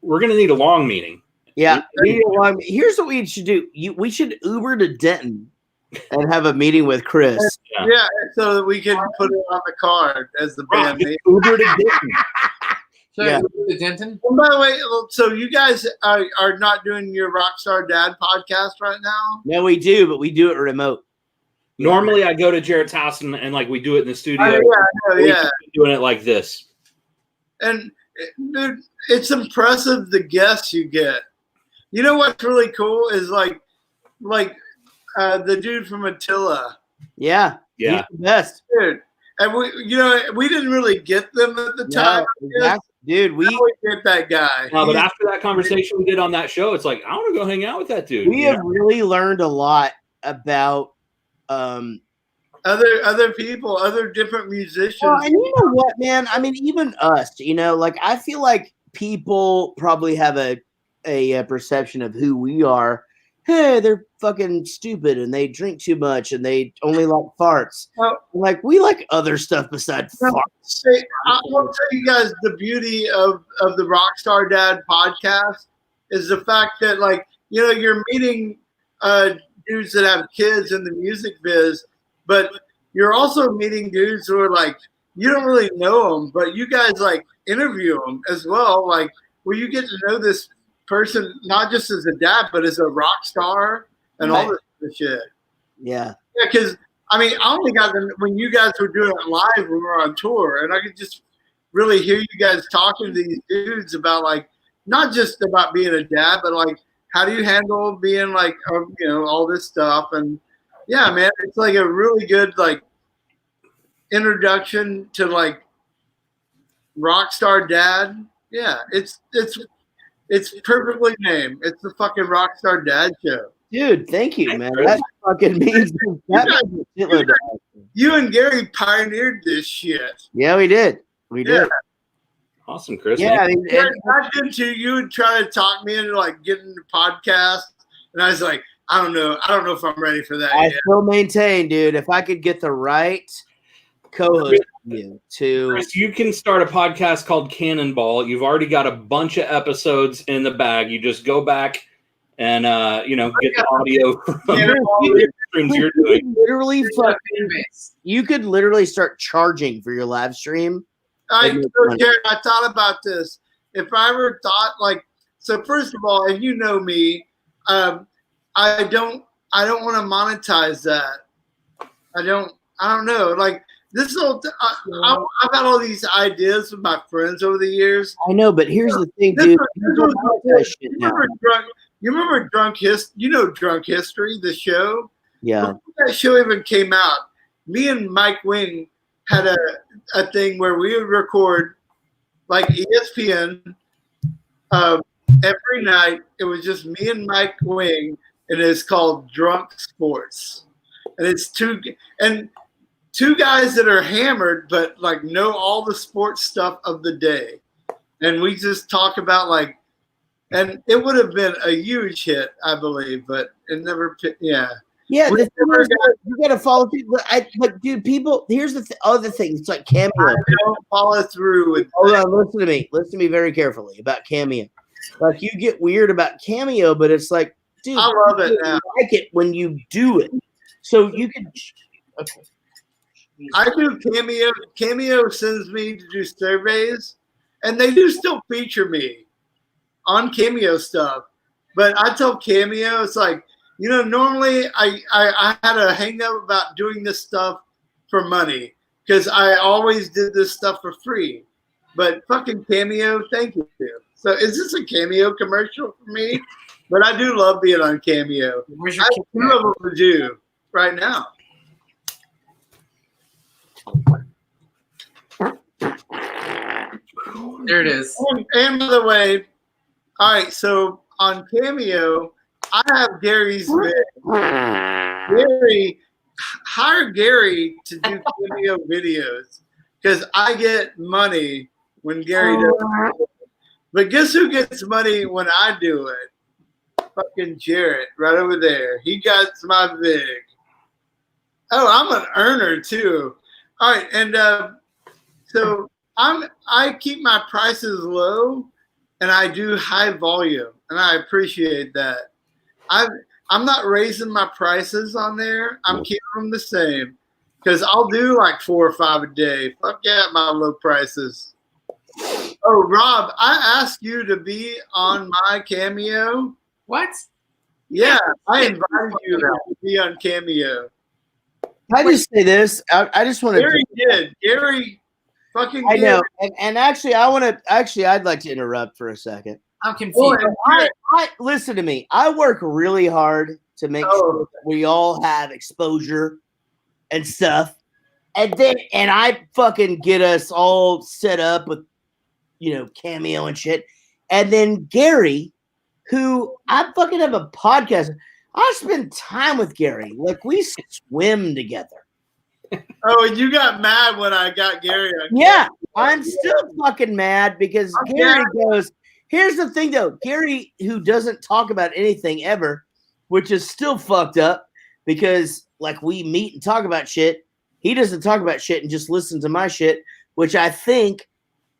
We're gonna need a long meeting. Yeah. Here's what we should do. We should Uber to Denton and have a meeting with Chris. Yeah, so that we can put it on the card as the band name. Uber to Denton. Yeah. The Denton? Well, by the way, so you guys are not doing your Rockstar Dad podcast right now? No, we do, but we do it remote. Normally, I go to Jarrett's house and like we do it in the studio. Yeah. Doing it like this. And dude, it's impressive the guests you get. You know what's really cool is like the dude from Attila. Yeah. Yeah. He's the best. Dude. And we didn't really get them at the time. Exactly. Dude, we get that guy. No, but after that conversation we did on that show, it's like I want to go hang out with that dude. We have really learned a lot about other people, other different musicians. Well, and you know what, man? I mean, even us, like I feel like people probably have a perception of who we are. Hey, they're fucking stupid and they drink too much and they only like farts. Like we like other stuff besides farts. Hey, I will tell you guys the beauty of the Rockstar Dad podcast is the fact that you're meeting dudes that have kids in the music biz, but you're also meeting dudes who are like you don't really know them, but you guys like interview them as well. Like where you get to know this person not just as a dad but as a rock star and all this shit. Yeah, because I mean I only got them when you guys were doing it live when we were on tour, and I could just really hear you guys talking to these dudes about like not just about being a dad, but like how do you handle being like all this stuff. And yeah, man, it's like a really good like introduction to like Rockstar Dad. Yeah, it's perfectly named. It's the fucking Rockstar Dad Show. Dude, thank you, man. That fucking means you and Gary pioneered this shit. Yeah, we did. We did. Awesome, Chris. Yeah, I mean, I did too. You would try to talk me into like getting the podcast, and I was like, I don't know if I'm ready for that. I still maintain, dude. If I could get the right co-host, Chris, you can start a podcast called Cannonball. You've already got a bunch of episodes in the bag. You just go back and get the audio from the streams you're doing. You could literally start charging for your live stream. I thought about this. If I ever thought like So first of all, and you know me, I don't want to monetize that. I don't know. Like this whole, I've had all these ideas with my friends over the years. I know, but here's the thing, dude. You remember Drunk History? You know Drunk History, the show? Yeah. Before that show even came out, me and Mike Wing had a thing where we would record like ESPN every night. It was just me and Mike Wing, and it's called Drunk Sports. And it's two guys that are hammered, but like know all the sports stuff of the day. And we just talk about like, and it would have been a huge hit, I believe, but it never, yeah. Yeah, you got to follow through. But dude, people, here's the other thing. It's like Cameo. I don't follow through with. Hold on, listen to me. Listen to me very carefully about Cameo. Like you get weird about Cameo, but it's like, dude, I love it now. I like it when you do it. So you can. Okay. I do Cameo. Cameo sends me to do surveys, and they do still feature me on Cameo stuff. But I tell Cameo, it's like, you know, normally I had a hang up about doing this stuff for money because I always did this stuff for free. But fucking Cameo, thank you. So is this a Cameo commercial for me? But I do love being on Cameo. Where's your I have two of them to do right now. There it is. And by the way, all right, so on Cameo, I have Gary's vid. Gary, hire Gary to do Cameo videos because I get money when Gary does it. But guess who gets money when I do it? Fucking Jarrett, right over there. He got my vig. Oh, I'm an earner too. All right, and so I keep my prices low, and I do high volume, and I appreciate that. I'm not raising my prices on there. I'm keeping them the same because I'll do like 4 or 5 a day. Fuck yeah, my low prices. Oh, Rob, I asked you to be on my Cameo. What? Yeah, I invited you to be on Cameo. Can I just say this? I just want to. Gary did. Gary fucking I did. know. And actually, I'd like to interrupt for a second. I'm confused. I listen to me. I work really hard to make sure that we all have exposure and stuff. And I fucking get us all set up with, you know, Cameo and shit. And then Gary, who I fucking have a podcast. I spend time with Gary. Like we swim together. Oh, and you got mad when I got Gary on Yeah, I'm still fucking mad because Gary goes, here's the thing though. Gary, who doesn't talk about anything ever, which is still fucked up because like we meet and talk about shit. He doesn't talk about shit and just listen to my shit, which I think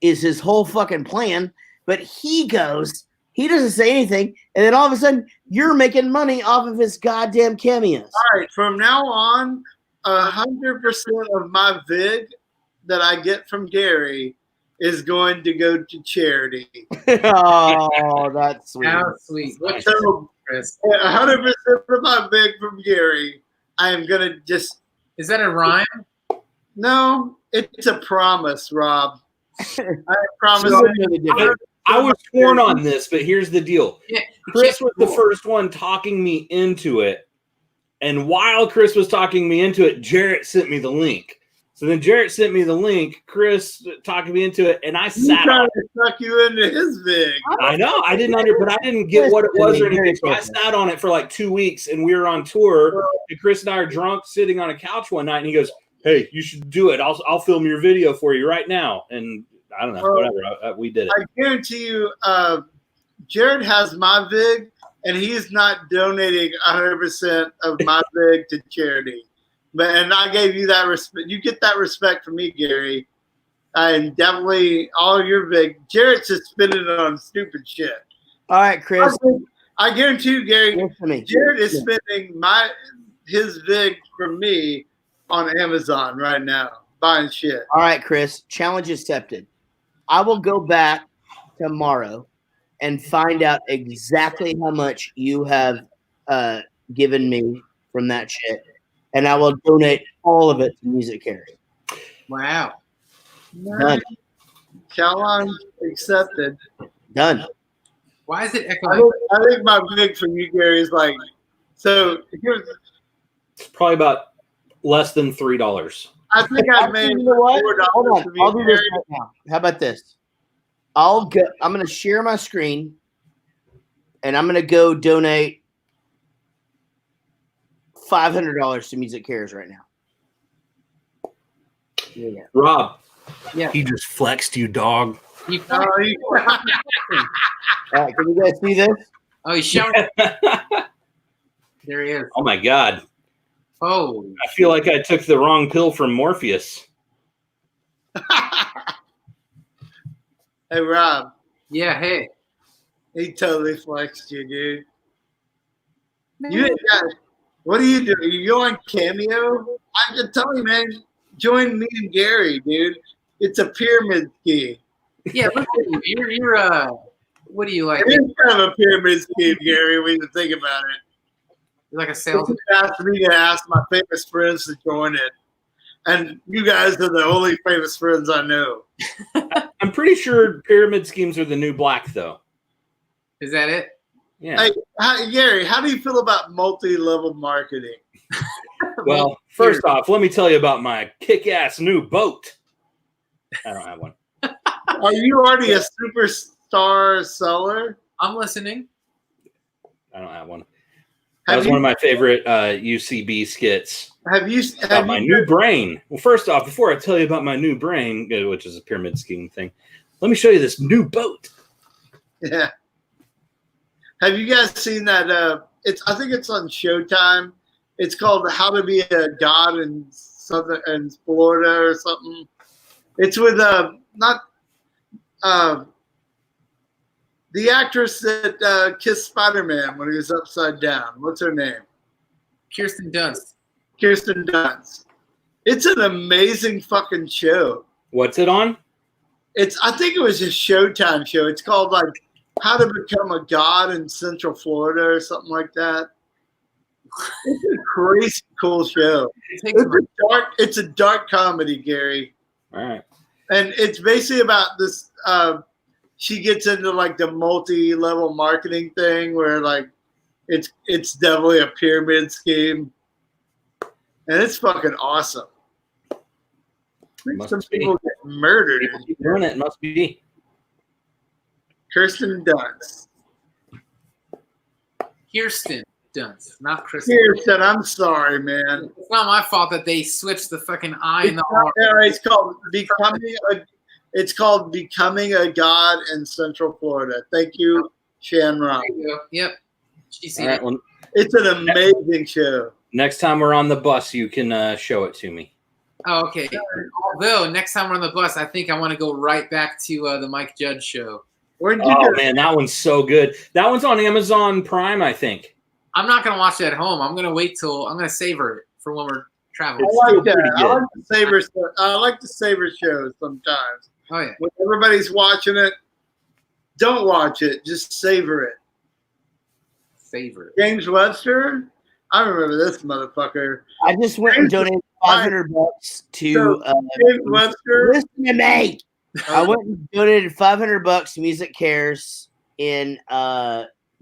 is his whole fucking plan. But he goes, he doesn't say anything, and then all of a sudden you're making money off of his goddamn cameos. All right, from now on, 100% of my vig that I get from Gary is going to go to charity. Oh, that's sweet. How sweet. So, Chris. 100% of my vig from Gary, I am gonna just. Is that a rhyme? No, it's a promise, Rob. I promise. I was torn on this, but here's the deal. Yeah, Chris was the first one talking me into it. And while Chris was talking me into it, Jarrett sent me the link. So then Jarrett sent me the link, Chris talking me into it, and I sat on it. To suck you into his vig. I know. I didn't get what it was or anything. So I sat on it for like 2 weeks, and we were on tour. And Chris and I are drunk sitting on a couch one night, and he goes, "Hey, you should do it. I'll film your video for you right now." And I don't know, whatever. We did it. I guarantee you, Jared has my vig, and he's not donating 100% of my vig to charity. And I gave you that respect. You get that respect from me, Gary. And definitely all your vig. Jared's just spending it on stupid shit. All right, Chris. I guarantee you, Gary, me. Jared is spending his vig from me on Amazon right now, buying shit. All right, Chris. Challenge accepted. I will go back tomorrow and find out exactly how much you have given me from that shit, and I will donate all of it to Music Cares. Wow. Done. Challenge accepted. Done. Why is it I echoing? think, I think my big from you, Gary, is like, so here's, It's probably about less than $3. I think I made You know what? $4 Hold on. from I'll you, do this Gary. right now. How about this? I'm going to share my screen, and I'm going to go donate $500 to Music Cares right now. Yeah. Rob. Yeah. He just flexed you, dog. You Oh, you- All right, can you guys see this? oh, he's showing. There he is. Oh my God. Oh. I feel like I took the wrong pill from Morpheus. Hey, Rob, Yeah. Hey. he totally flexed you, dude. You ain't got, what do you do? You on Cameo? I'm just telling you, man, join me and Gary, dude. It's a pyramid scheme. Yeah. Look at you. You're what do you like? It is kind of a pyramid scheme, Gary, when you think about it. You're like a It's salesman. asked me to ask my famous friends to join it. And you guys are the only famous friends I know. I'm pretty sure pyramid schemes are the new black, though. Is that it? Yeah. Hey, Gary, how do you feel about multi-level marketing? Well, first off, let me tell you about my kick-ass new boat. I don't have one. Are you already a superstar seller? I'm listening. I don't have one. That was one of my favorite UCB skits. Have you About my new brain. Well, first off, before I tell you about my new brain, which is a pyramid scheme thing, let me show you this new boat. Yeah. Have you guys seen that? I think it's on Showtime. It's called "How to Be a God in Florida" or something. It's with the actress that kissed Spider-Man when he was upside down. What's her name? Kirsten Dunst. Kirsten Dunst. It's an amazing fucking show. What's it on? I think it was a Showtime show. It's called like How to Become a God in Central Florida or something like that. It's a crazy cool show. It's a dark comedy, Gary. All right. And it's basically about this she gets into like the multi-level marketing thing where like it's definitely a pyramid scheme. And it's fucking awesome. Some people get murdered. Doing it must be. Kirsten Dunst. Kirsten Dunst, not Kristen. Kirsten, I'm sorry, man. It's not my fault that they switched the fucking I and the R. It's called Becoming a God in Central Florida. Thank you, Shanron. There you go. Yep. She's seen All right, it. well, It's an amazing show. next time we're on the bus, you can show it to me. Oh, okay. Although next time we're on the bus, I think I want to go right back to the Mike Judge show. Where'd you Oh go? man, that one's so good. That one's on Amazon Prime, I think. I'm not gonna watch it at home. I'm gonna savor it for when we're traveling. I like pretty that. good. I like to savor shows sometimes. Oh yeah. When everybody's watching it, don't watch it. Just savor it. Savor it. James Webster, I remember this motherfucker. I just went and donated $500 to James Webster. listen to me. I went and donated $500 to Music Cares in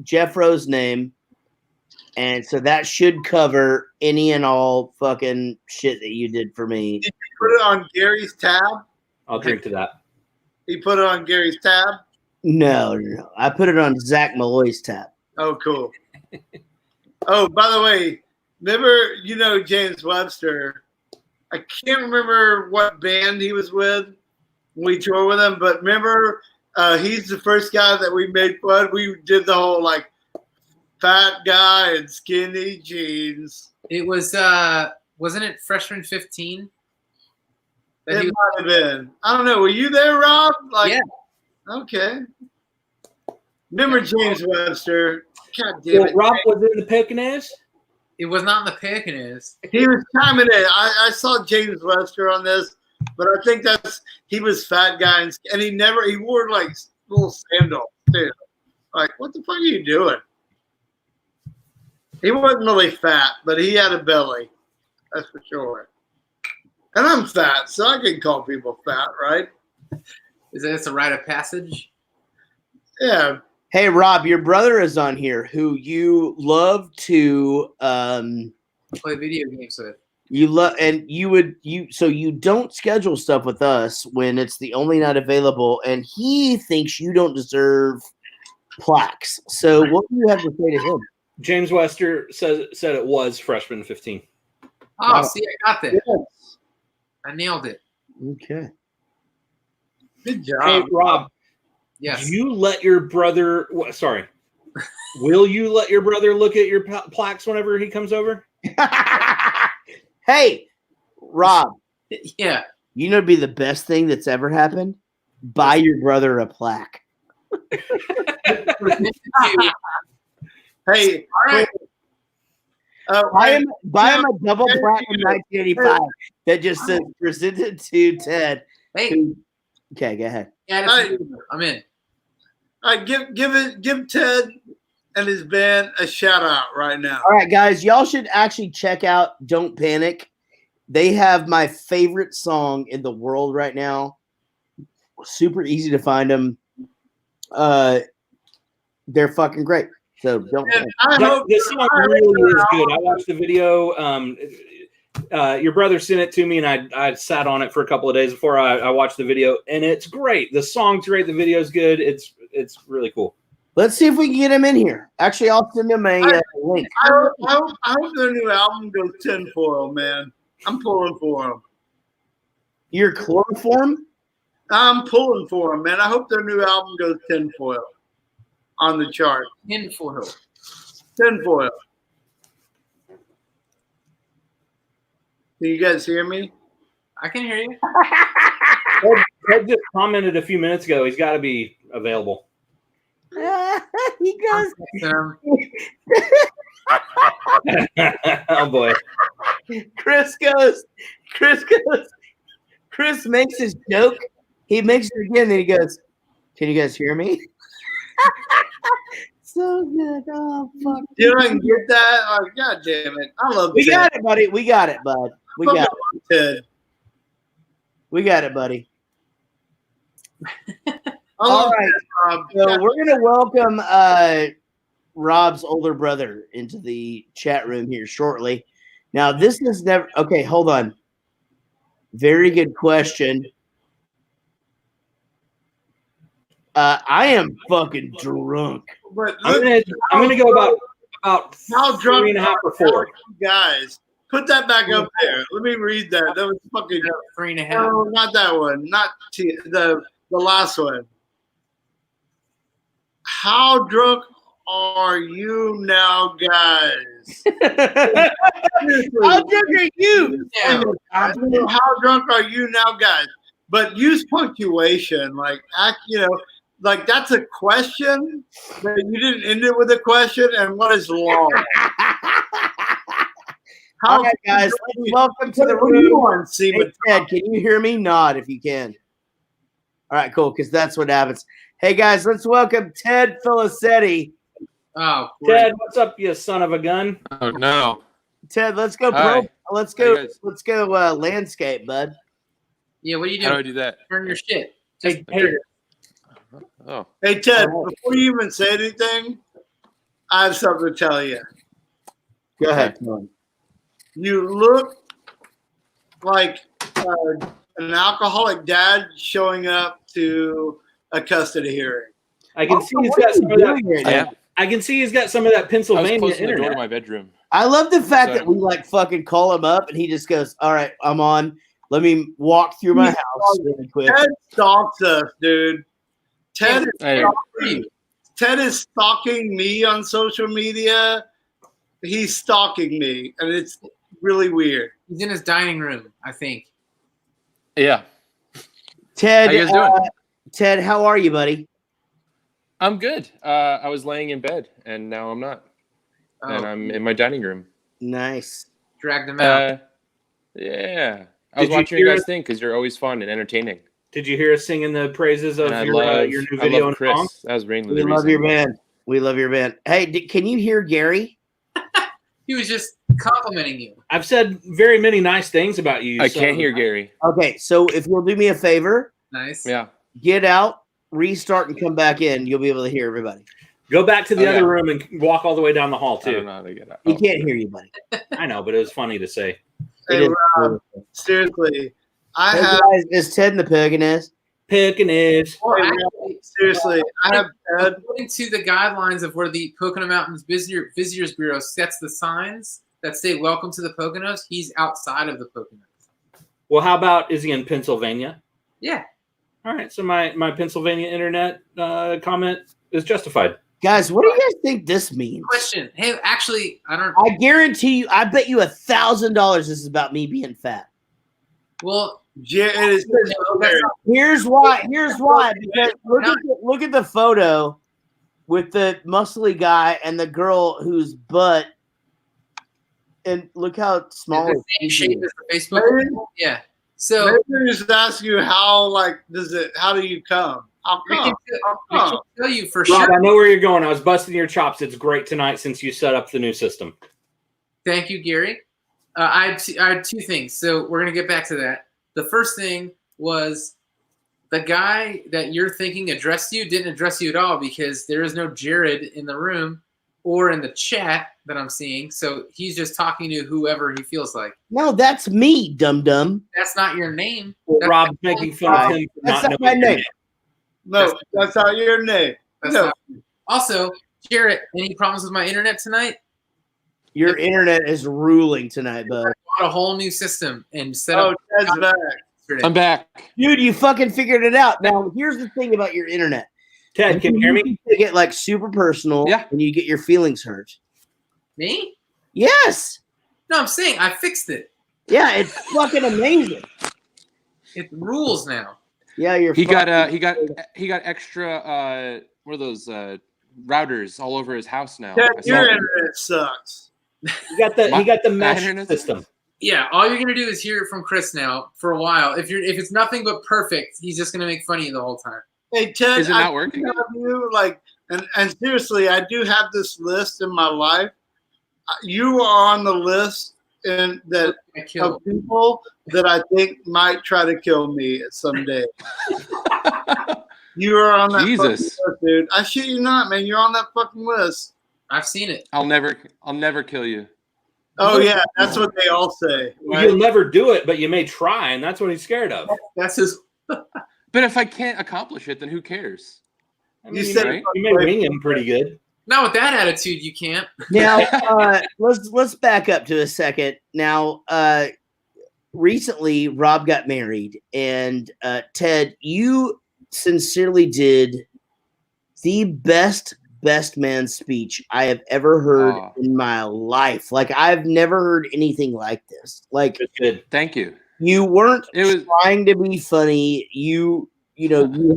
Jeff Rowe's name, and so that should cover any and all fucking shit that you did for me. Did you put it on Gary's tab? I'll drink to that. He put it on Gary's tab. No. I put it on ZAC Maloy's tab. Oh, cool. Oh, by the way, remember, James Webster. I can't remember what band he was with when we toured with him, but remember, he's the first guy that we made fun. We did the whole like fat guy and skinny jeans. It was wasn't it Freshman 15? It might have been. I don't know. Were you there, Rob? Yeah. Okay. Remember James Webster? God damn it. Rob was in the Poconos. It was not in the Poconos. He was chiming in. I saw James Webster on this, but I think he was fat guy and he wore like little sandals too. Like, what the fuck are you doing? He wasn't really fat, but he had a belly. That's for sure. And I'm fat, so I can call people fat, right? Is that a rite of passage? Yeah. Hey, Rob, your brother is on here who you love to Play video games with. you love, and so you don't schedule stuff with us when it's the only night available, and he thinks you don't deserve plaques. So what do you have to say to him? James Wester said it was freshman 15. Oh, Wow. see, I got that. Yes. I nailed it. Okay. Good job. Hey, Rob, Yes. you let your brother. Sorry, will you let your brother look at your plaques whenever he comes over? Hey, Rob, Yeah. you know, it'd be the best thing that's ever happened. Buy your brother a plaque. Hey, All right. Buy him a double platinum 1985 that just says presented to Ted. Hey, Okay, go ahead. yeah, I'm in. give Ted and his band a shout out right now. All right, guys, y'all should actually check out Don't Panic. They have my favorite song in the world right now. Super easy to find them. They're fucking great. So don't. This song really is good. I watched the video. Your brother sent it to me, and I sat on it for a couple of days before I watched the video, and it's great. The song's great. The video's good. It's really cool. Let's see if we can get him in here. Actually, I'll send him a link. I hope their new album goes tinfoil, man. I'm pulling for them. Your chloroform? I'm pulling for them, man. I hope their new album goes tinfoil on the chart. Tinfoil. Tinfoil. Can you guys hear me? I can hear you. Ted just commented a few minutes ago. He's got to be available. He goes. Oh boy. Chris makes his joke. He makes it again, and he goes, "Can you guys hear me?" So good. Oh fuck. Dylan, get that? Oh, God damn it. I love We Ted. got it, buddy. We got it, bud. We got it. Ted. We got it, buddy. I All love right. Ted, Rob. So we're gonna welcome Rob's older brother into the chat room here shortly. Now, this is never okay. Hold on. Very good question. I am fucking drunk. But I'm look, gonna go about how drunk 3.5 or are 4. you guys? Put that back up there. Let me read that. That was fucking 3.5. no, not that one. Not the last one. How drunk are you now, guys? How drunk are you? Yeah. How drunk are you now, guys? But use punctuation, like like that's a question, but you didn't end it with a question. And what is long? All right, guys, let's welcome to the What do you room. want, see? Hey, Ted, can you hear me? Nod if you can. All right, cool, because that's what happens. Hey, guys, let's welcome Ted Filicetti. Oh, great. Ted, what's up, you son of a gun? Oh no! Ted, let's go. Hi. Let's How go. you guys? Let's go. Landscape, bud. Yeah, what are you How do I doing? do that? Turn your shit. Hey, Oh, Hey, Ted, before you even say anything, I have something to tell you. Go ahead. You look like an alcoholic dad showing up to a custody hearing. I can see he's What are got you some of that. doing right now? yeah. I can see he's got some of that I was Pennsylvania closing the door to internet. my bedroom. I love the fact Sorry. that we like fucking call him up and he just goes, "All right, I'm on. Let me walk through my house really quick." Ted stalks us, dude. Ted, Hey, Ted is stalking me on social media. He's stalking me, and it's really weird. He's in his dining room, I think. yeah, Ted, How you guys doing? Ted, how are you, buddy? I'm good. I was laying in bed, and now I'm not, and Oh, I'm in my dining room. Nice. dragged him out. Yeah. I Did was you watching you hear guys think because you're always fun and entertaining. Did you hear us singing the praises of And I your love new video and Chris. song? That was mainly We the love reason. your band. We love your band. Hey, can you hear Gary? He was just complimenting you. I've said very many nice things about you. I can't hear Gary. Okay, so if you'll do me a favor, Nice. Yeah. get out, restart, and come back in. You'll be able to hear everybody. Go back to the Okay. other room and walk all the way down the hall I don't too. know how to get out. He can't hear you, buddy. I know, but it was funny to say. Hey, It is Rob, seriously, I Hey, have guys, it's Ted and the Poconos. Pickaninnies. Well, Hey, actually, seriously, I have Ted. according to the guidelines of where the Pocono Mountains Visitors Bureau sets the signs that say "Welcome to the Poconos," he's outside of the Poconos. Well, how about is he in Pennsylvania? Yeah. All right, so my Pennsylvania internet comment is justified. Guys, what do you guys think this means? Question. Hey, actually, I don't. I guarantee you, I bet you $1,000 this is about me being fat. Well, Yeah, it is. that's not, Here's why. Because look at the photo with the muscly guy and the girl whose butt, and look how small the same his shape is. as the Facebook. Maybe- Yeah. So Maybe just ask you how do you come? How we come? can tell you for Rob, sure. I know where you're going. I was busting your chops. It's great tonight since you set up the new system. Thank you, Gary. I had two things. So we're going to get back to that. The first thing was the guy that you're thinking addressed you didn't address you at all because there is no Jared in the room or in the chat that I'm seeing. So he's just talking to whoever he feels like. No, that's me, dum dum. That's not your name. Well, That's Rob's making fun of him for That's not not knowing my your name. No, that's not your name. That's No. not- Also, Jared, any problems with my internet tonight? Your internet is ruling tonight, bud. Bought a whole new system and set Oh, up. Ted's back. yesterday. I'm back. Dude, you fucking figured it out. Now, here's the thing about your internet. Ted, can you hear me? You get like super personal Yeah. and you get your feelings hurt. Me? Yes. No, I'm saying I fixed it. Yeah, it's fucking amazing. It rules now. Yeah, you're He got fucking- he got extra what are those routers all over his house now. Ted, I saw your them. internet sucks. He got the mesh internet- system. Yeah, all you're gonna do is hear it from Chris now for a while. If it's nothing but perfect, he's just gonna make fun of you the whole time. Hey Ted, Is it I not working? do have you and seriously, I do have this list in my life. You are on the list and that I kill. of people that I think might try to kill me someday. You are on that Jesus. fucking list, dude. I shit you not, man. You're on that fucking list. I've seen it. I'll never kill you. Oh yeah, that's what they all say. You'll never do it, but you may try, and that's what he's scared of. That's his. But if I can't accomplish it, then who cares? I mean, You you said right? may wing him pretty good. Not with that attitude, you can't. Now, let's back up to a second. Now, recently Rob got married, and Ted, you sincerely did the best man speech I have ever heard Aw. in my life. Like, I've never heard anything like this. Like, Good. Thank you. you weren't It was trying to be funny. You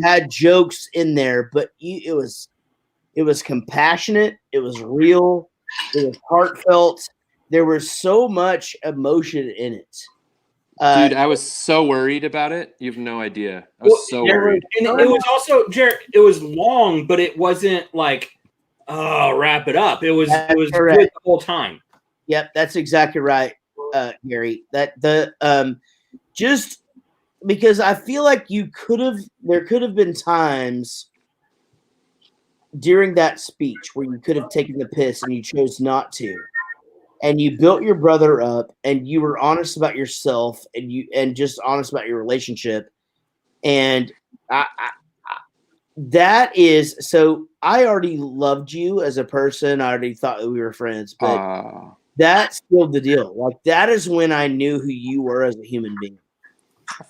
had jokes in there, but it was compassionate. It was real. It was heartfelt. There was so much emotion in it. dude, I was so worried about it. You have no idea. I was so worried. And it was also, Jared, it was long, but it wasn't like, oh, wrap it up. It was correct. good the whole time. Yep, that's exactly right, Gary. Just because I feel like there could have been times during that speech where you could have taken the piss and you chose not to. And you built your brother up, and you were honest about yourself, and just honest about your relationship. And that is so. I already loved you as a person. I already thought that we were friends, but that sealed the deal. Like, that is when I knew who you were as a human being.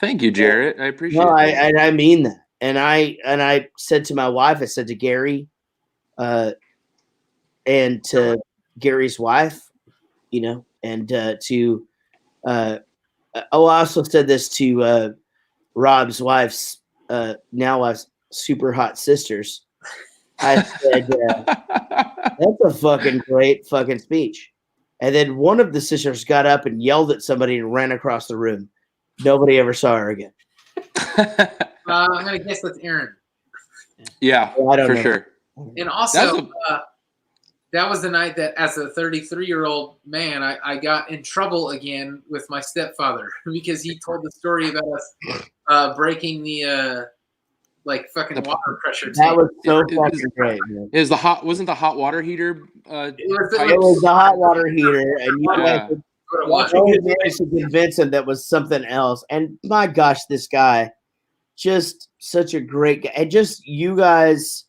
Thank you, Jarrett. I appreciate No, it. I mean that. And I said to my wife, I said to Gary, and to Gary's wife, and to I also said this to Rob's wife's now wife's super hot sisters. I said, that's a fucking great fucking speech. And then one of the sisters got up and yelled at somebody and ran across the room. Nobody ever saw her again. I'm gonna guess that's Aaron. Yeah, I don't for know. sure. And also, that was the night that, as a 33-year-old man, I got in trouble again with my stepfather because he told the story about us breaking the fucking water pressure tank. That was so It was- fucking great, man. Wasn't the hot water heater? It It was the hot water heater, and you Yeah. only managed to convince him that was something else. And my gosh, this guy, just such a great guy. And just you guys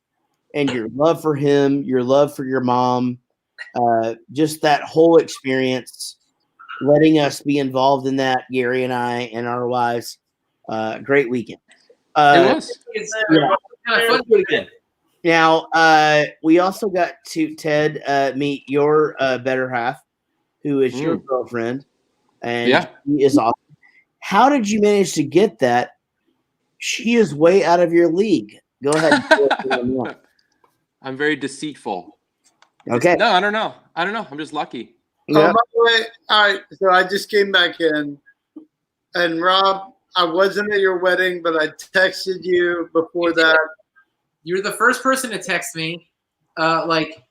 and your love for him, your love for your mom, just that whole experience, letting us be involved in that, Gary and I and our wives. Great weekend. It was. Yeah. Kind of fun. Now, we also got to, Ted, meet your better half, who is your girlfriend, and Yeah. she is awesome. How did you manage to get that? She is way out of your league. Go ahead. I'm very deceitful. Okay. No, I don't know. I'm just lucky. Oh, by the way, all right. So I just came back in, and Rob, I wasn't at your wedding, but I texted you before that. You were the first person to text me, like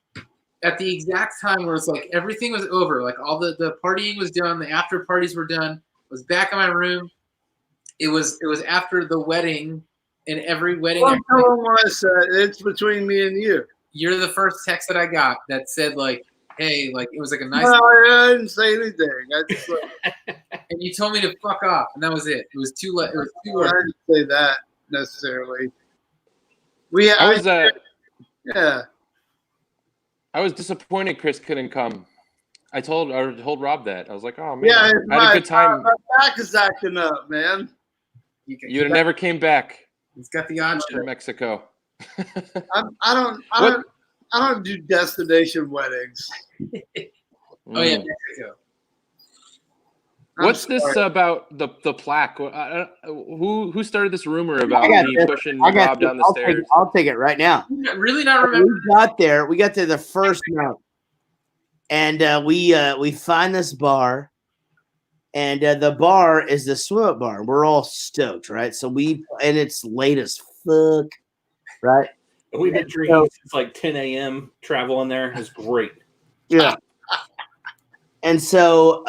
at the exact time where it's like everything was over, like all the partying was done, the after parties were done. I was back in my room. It was after the wedding, and every wedding. Well, tell them what I said. It's between me and you. You're the first text that I got that said like, "Hey, like it was like a nice." No, I didn't say anything. I just and you told me to fuck off, and that was it. It was too late. It was too I early. didn't say that necessarily. Yeah. I was disappointed Chris couldn't come. I told Rob that. I was like, oh man, Yeah, I had a good time. My back is acting up, man. You'd have never came back. He's got the option. To Mexico. I don't do destination weddings. Oh yeah, Mexico. What's this about the plaque? Who started this rumor about me pushing Rob down the stairs? I'll take it right now. Really not remember. We got there the first night, and we find this bar, and the bar is the swim up bar. We're all stoked, right? So and it's late as fuck, right? We've been drinking since like 10 a.m. Traveling there is great. Yeah. And so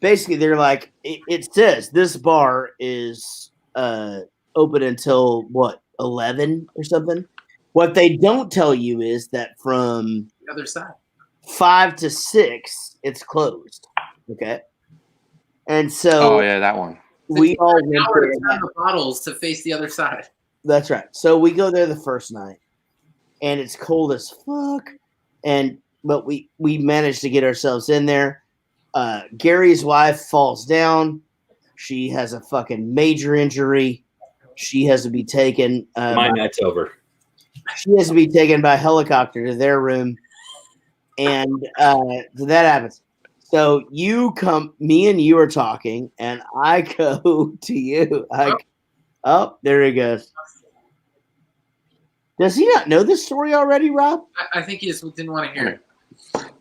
basically they're like, it says this bar is open until what, 11 or something. What they don't tell you is that from the other side, 5 to 6, it's closed. Okay. And so that one. We all went hour there. to turn the bottles to face the other side. That's right. So we go there the first night, and it's cold as fuck. But we managed to get ourselves in there. Gary's wife falls down. She has a fucking major injury. She has to be taken. My night's over. She has to be taken by helicopter to their room, and that happens. So me and you are talking, and I go to you. Oh, there he goes. Does he not know this story already, Rob? I think he just didn't want to hear it.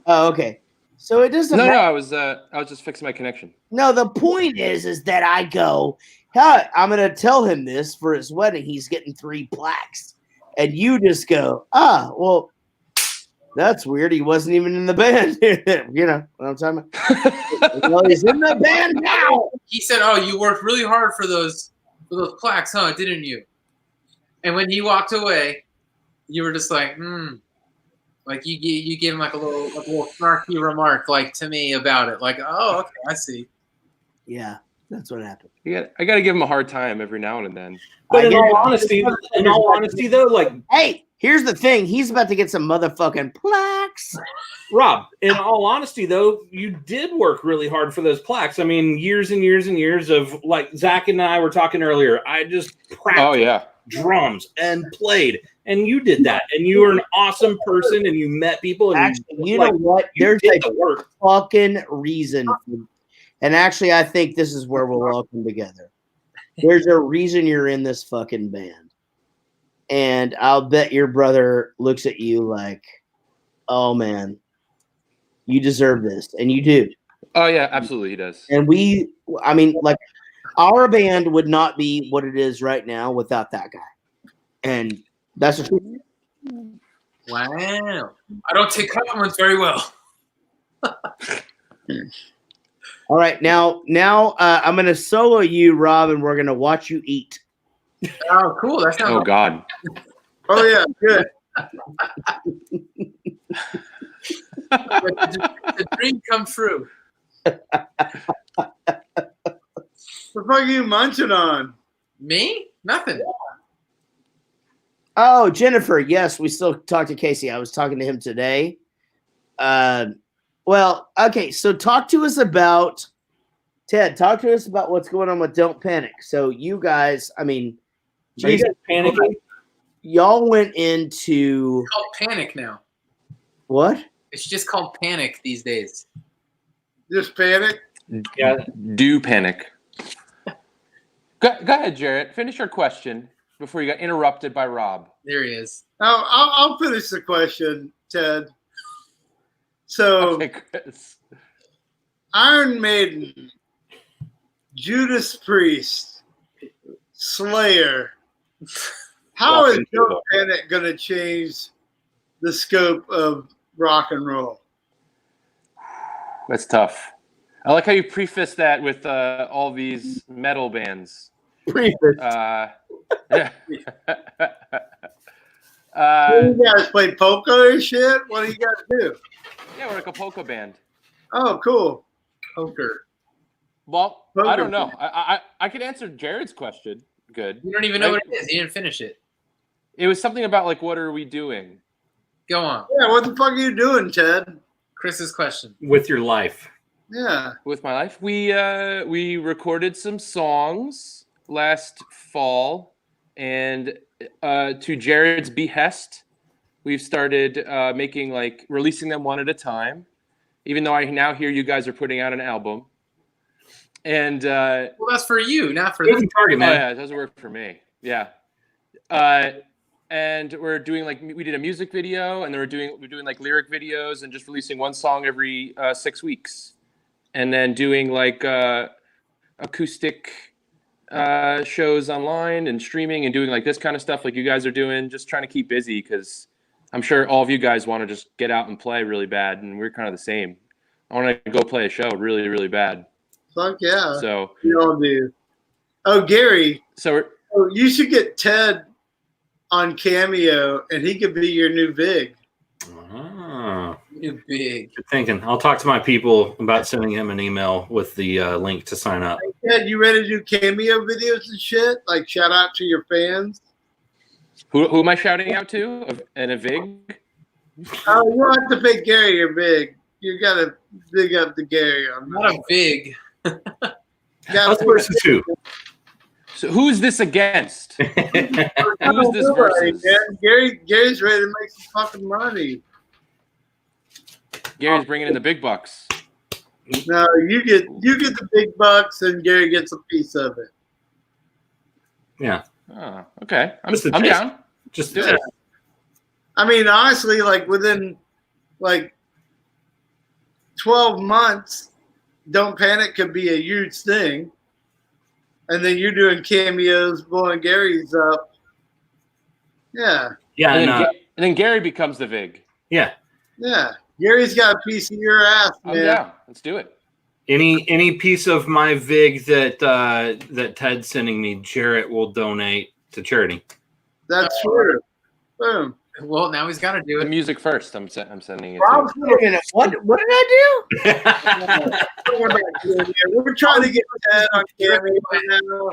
Oh, okay. So it doesn't matter. No, I was just fixing my connection. No, the point is that I go, hey, I'm going to tell him this for his wedding. He's getting 3 plaques. And you just go, well, that's weird. He wasn't even in the band. You know what I'm talking about? Well, he's in the band now. He said, oh, you worked really hard for those plaques, huh? Didn't you? And when he walked away, you were just like, like you gave him like a little snarky remark, like to me about it, like, oh, okay, I see. Yeah, that's what happened. I got to give him a hard time every now and then. But in all honesty, though, like, hey, here's the thing: he's about to get some motherfucking plaques. Rob, in all honesty, though, you did work really hard for those plaques. I mean, years and years and years of, like Zach and I were talking earlier. I just practiced drums and played. And you did that, and you were an awesome person, and you met people. And actually, you know what? There's a fucking reason. And actually, I think this is where we'll all come together. There's a reason you're in this fucking band. And I'll bet your brother looks at you like, oh, man, you deserve this. And you do. Oh, yeah, absolutely, he does. And our band would not be what it is right now without that guy. And that's the truth. Wow. I don't take compliments very well. All right, now I'm gonna solo you, Rob, and we're gonna watch you eat. Oh, cool. That sounds Oh God. Oh yeah, good. the dream come true. What the fuck are you munching on? Me? Nothing. Oh, Jennifer, yes, we still talk to Casey. I was talking to him today. Well, okay, so talk to us about Ted. Talk to us about what's going on with Don't Panic. So you guys, I mean, Are you guys panicking? y'all went into It's called Panic now. what? It's just called Panic these days. Just panic. Yeah. Do panic. Go ahead, Jarrett. Finish your question before you got interrupted by Rob. There he is. I'll finish the question, Ted. So Okay, Chris. Iron Maiden, Judas Priest, Slayer. How is Don't Panic going to change the scope of rock and roll? That's tough. I like how you preface that with all these metal bands. Preface. Yeah. You guys play polka and shit? What do you guys do? Yeah, we're like a polka band. Oh, cool. Poker. Well, Poker I don't know. I could answer Jared's question. Good. You don't even know what it is. You didn't finish it. It was something about like, what are we doing? Go on. Yeah, what the fuck are you doing, Ted? Chris's question. With your life. Yeah. With my life, we recorded some songs last fall, and to Jared's behest, we've started releasing them one at a time. Even though I now hear you guys are putting out an album, and Well, that's for you, not for Easy them. target, oh man. yeah, it doesn't work for me. Yeah, and we're doing we did a music video, and then we're doing like lyric videos, and just releasing one song every 6 weeks. And then doing like acoustic shows online and streaming and doing like this kind of stuff like you guys are doing, just trying to keep busy because I'm sure all of you guys want to just get out and play really bad, and we're kind of the same. I want to go play a show really, really bad. Fuck yeah. So You all do. Oh, Gary, so you should get Ted on Cameo, and he could be your new Vig. Ah, You big. good thinking. I'll talk to my people about sending him an email with the link to sign up. Ted, you ready to do Cameo videos and shit? Like, shout out to your fans? who am I shouting out to? And a Vig? Oh, you don't have to pick Gary or Big. You got to big up the Gary on Not a that. big. Us versus who? So who's this against? Who's this Nobody, versus? man. Gary's ready to make some fucking money. Gary's bringing in the big bucks. No, you get the big bucks, and Gary gets a piece of it. Yeah. Oh, okay. I'm Just a taste. down. Just Do it. I mean, honestly, like within like 12 months, Don't Panic could be a huge thing. And then you're doing cameos, blowing Gary's up. Yeah. Yeah. And And, then Gary becomes the Vig. yeah. Yeah. Gary's got a piece of your ass, I'm man. down. Let's do it. Any piece of my Vig that Ted's sending me, Jarrett will donate to charity. That's true. Boom. Well, now he's got to do The it. music first. I'm sending it. Rob's To. Wait a minute. What did I We're trying to get Ted on Cameo now.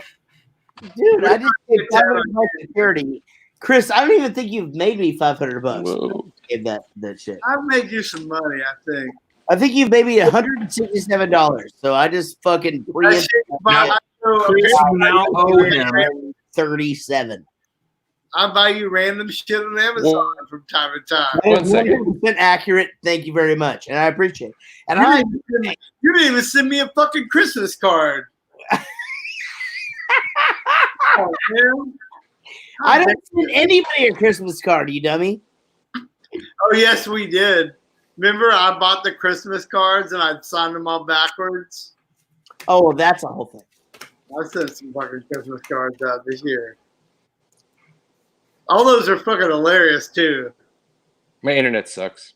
do? Dude, I just paid $500 security. Chris, I don't even think you've made me $500. Whoa. Give that shit. I've made you some money, I think. I think you've made me $167. So I just fucking That shit, I Chris, you now owe him. 37. I buy you random shit on Amazon from time to time. That is 1 second. 100% accurate. Thank you very much, and I appreciate it. And You didn't even send me a fucking Christmas card. Oh, man. I don't send anybody a Christmas card, you dummy. Oh, yes, we did. Remember, I bought the Christmas cards and I signed them all backwards. Oh, well, that's a whole thing. I sent some fucking Christmas cards out this year. All those are fucking hilarious too. My internet sucks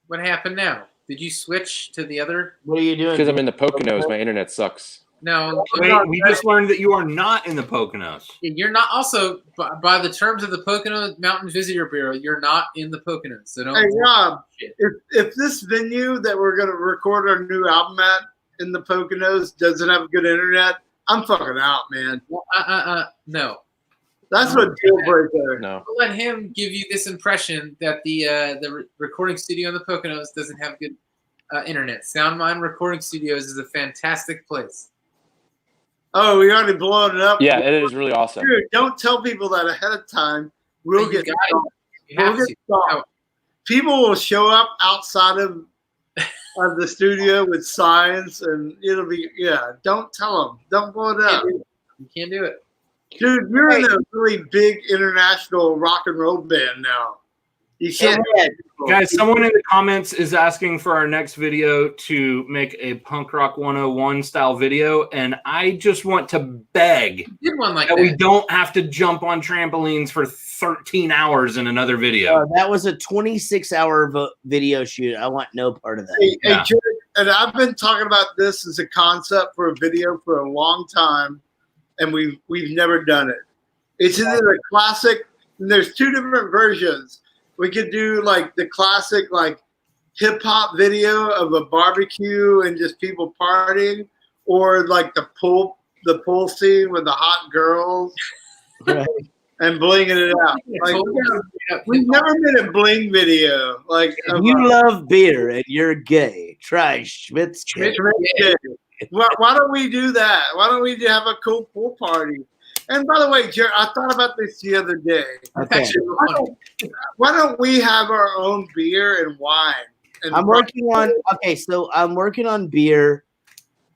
What happened now? Did you switch to the other? What are you doing? because I'm in the Poconos. My internet sucks. No, Wait, we just learned that you are not in the Poconos. you're not. Also, by the terms of the Poconos Mountain Visitor Bureau, you're not in the Poconos. So don't. Hey Rob, Shit. if this venue that we're gonna record our new album at in the Poconos doesn't have good internet, I'm fucking out, man. Well, no. That's what deal breaker. No. Don't let him give you this impression that the recording studio in the Poconos doesn't have good internet. Soundmind Recording Studios is a fantastic place. Oh, we already blowing it up. Yeah, it is really awesome. Dude, don't tell people that ahead of time. We'll You get got it. stopped. You have We'll to. get stopped. People will show up outside of the studio with signs, and it'll be Don't tell them. Don't blow it up, You can't do it. dude. You're in a really big international rock and roll band now. You can't. Guys, someone in the comments is asking for our next video to make a Punk Rock 101 style video, and I just want to beg You did one like that that. we don't have to jump on trampolines for 13 hours in another video. That was a 26-hour video shoot. I want no part of that. Hey, Yeah. Jared, and I've been talking about this as a concept for a video for a long time, and we've never done it. It's either a classic, and there's two different versions. We could do like the classic like hip hop video of a barbecue and just people partying, or like the pool scene with the hot girls Right. and blinging it out. Like we've never made a bling video. Like If you love beer and you're gay, try Schmidt's. Why don't we do that? Why don't we have a cool pool party? And by the way, Jared, I thought about this the other day. Okay. Why don't we have our own beer and wine? And I'm working on beer.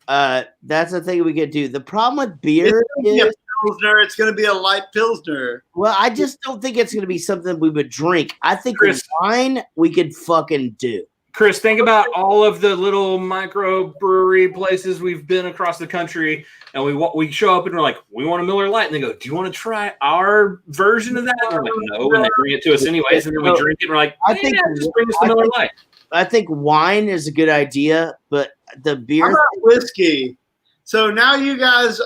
That's the thing we could do. The problem with beer is, Pilsner. It's going to be a light Pilsner. well, I just don't think it's going to be something we would drink. I think Chris. wine we could fucking do. Chris, think about all of the little micro brewery places we've been across the country, and we show up and we're like, we want a Miller Lite, and they go, do you want to try our version of that? And we're like, no, and they bring it to us anyways, and then we drink it, and we're like, just bring us the Miller Lite. I think wine is a good idea, but the How beer. about whiskey? So now you guys,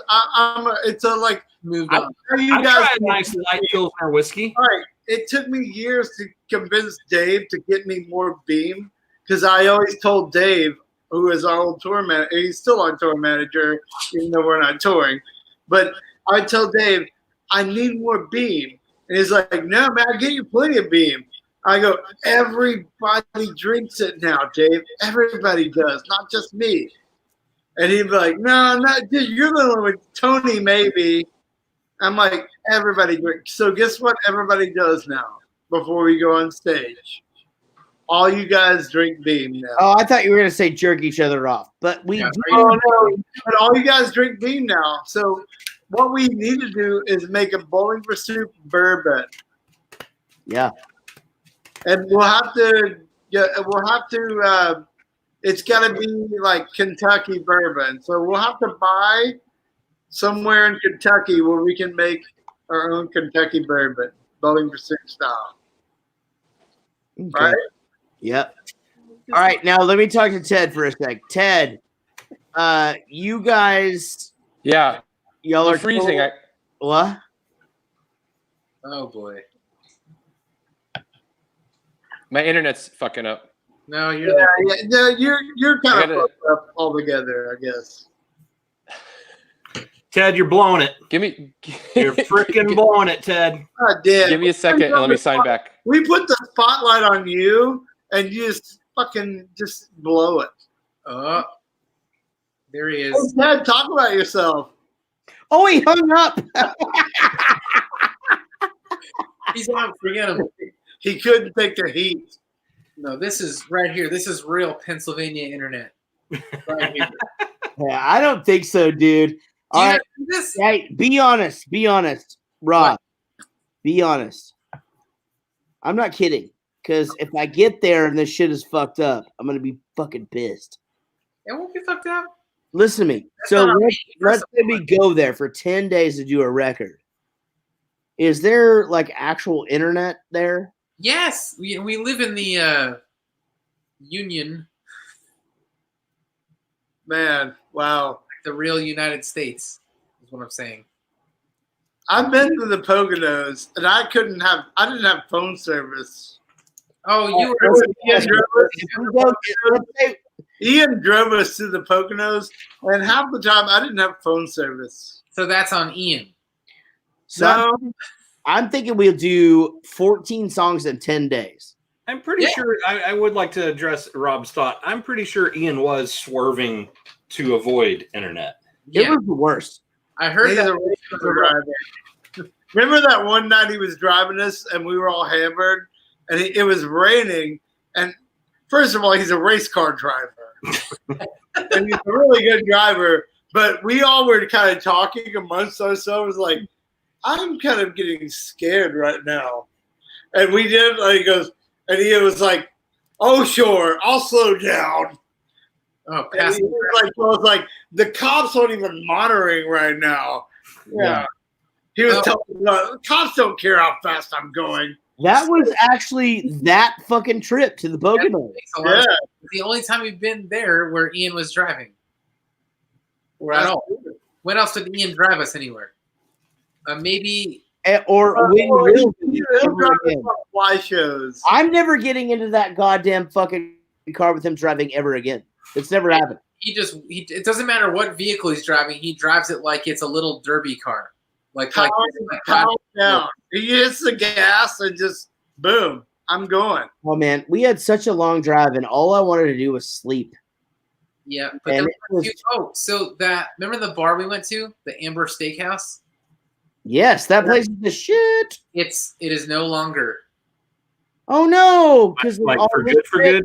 it's a like. Moved on. You I've guys, tried nice light Pilsner whiskey. all right. It took me years to convince Dave to get me more Beam, because I always told Dave, who is our old tour manager, he's still our tour manager, even though we're not touring. But I tell Dave, I need more Beam. And he's like, no, man, I'll get you plenty of Beam. I go, everybody drinks it now, Dave. Everybody does, not just me. And he'd be like, no, not just, you're the one with Tony, maybe. I'm like, everybody drinks. So guess what everybody does now before we go on stage? All you guys drink Beam now. Oh, I thought you were going to say jerk each other off, but we. Yeah, do- Oh, no. But all you guys drink Beam now. So what we need to do is make a Bowling for Soup bourbon. Yeah. And we'll have to, it's got to be like Kentucky bourbon. So we'll have to buy somewhere in Kentucky where we can make our own Kentucky bourbon, Bowling for Soup style. Okay. Right? Yep. All right, now let me talk to Ted for a sec. Ted, you guys, Yeah, y'all we're are freezing. What? Oh boy. My internet's fucking up. No, you're. No, you're kind I of gotta- fucked up altogether, I guess. Ted, you're blowing it. Give me. You're freaking blowing it, Ted. God damn. Give me a second and let me sign back. We put the spotlight on you, and you just fucking just blow it. Oh, there he Hey, is. Ted, talk about yourself. Oh, he hung up. He's out. Forget him. He couldn't take the heat. No, this is right here. This is real Pennsylvania internet. Right here. Yeah, I don't think so, dude. All right, This. hey, be honest. Be honest, Rob. Be honest. I'm not kidding. Because if I get there and this shit is fucked up, I'm gonna be fucking pissed. It won't be fucked up. listen to me. So let's say we go there for 10 days to do a record. Is there like actual internet there? Yes, we live in the Union, Man, wow. the real United States. Is what I'm saying. I've been to the Poconos, and I didn't have phone service. Oh, you Ian drove us to the Poconos, and half the time I didn't have phone service. So that's on Ian. So I'm thinking we'll do 14 songs in 10 days. I'm pretty sure I would like to address Rob's thought. I'm pretty sure Ian was swerving to avoid internet. It was the worst. I heard that. Remember that one night he was driving us and we were all hammered and it was raining. And first of all, he's a race car driver. And he's a really good driver. But we all were kind of talking amongst ourselves like, I'm kind of getting scared right now. And we did, like, he goes, and he was like, oh, sure, I'll slow down. Oh, and he was like, the cops aren't even monitoring right now. Yeah. He was telling me, cops don't care how fast I'm going. That was actually that fucking trip to the Poconos. Yeah. The only time we've been there where Ian was driving. Or at all. When else did Ian drive us anywhere? Maybe. Or he'll drive us on fly shows. I'm never getting into that goddamn fucking car with him driving ever again. It's never happened. It doesn't matter what vehicle he's driving. He drives it like it's a little derby car. Like calm down. He hits the gas and just boom, I'm going. Oh man, we had such a long drive and all I wanted to do was sleep. Yeah, but then so that remember the bar we went to, the Amber Steakhouse? Yes, that place is the shit. It is no longer. Oh no, because like for good.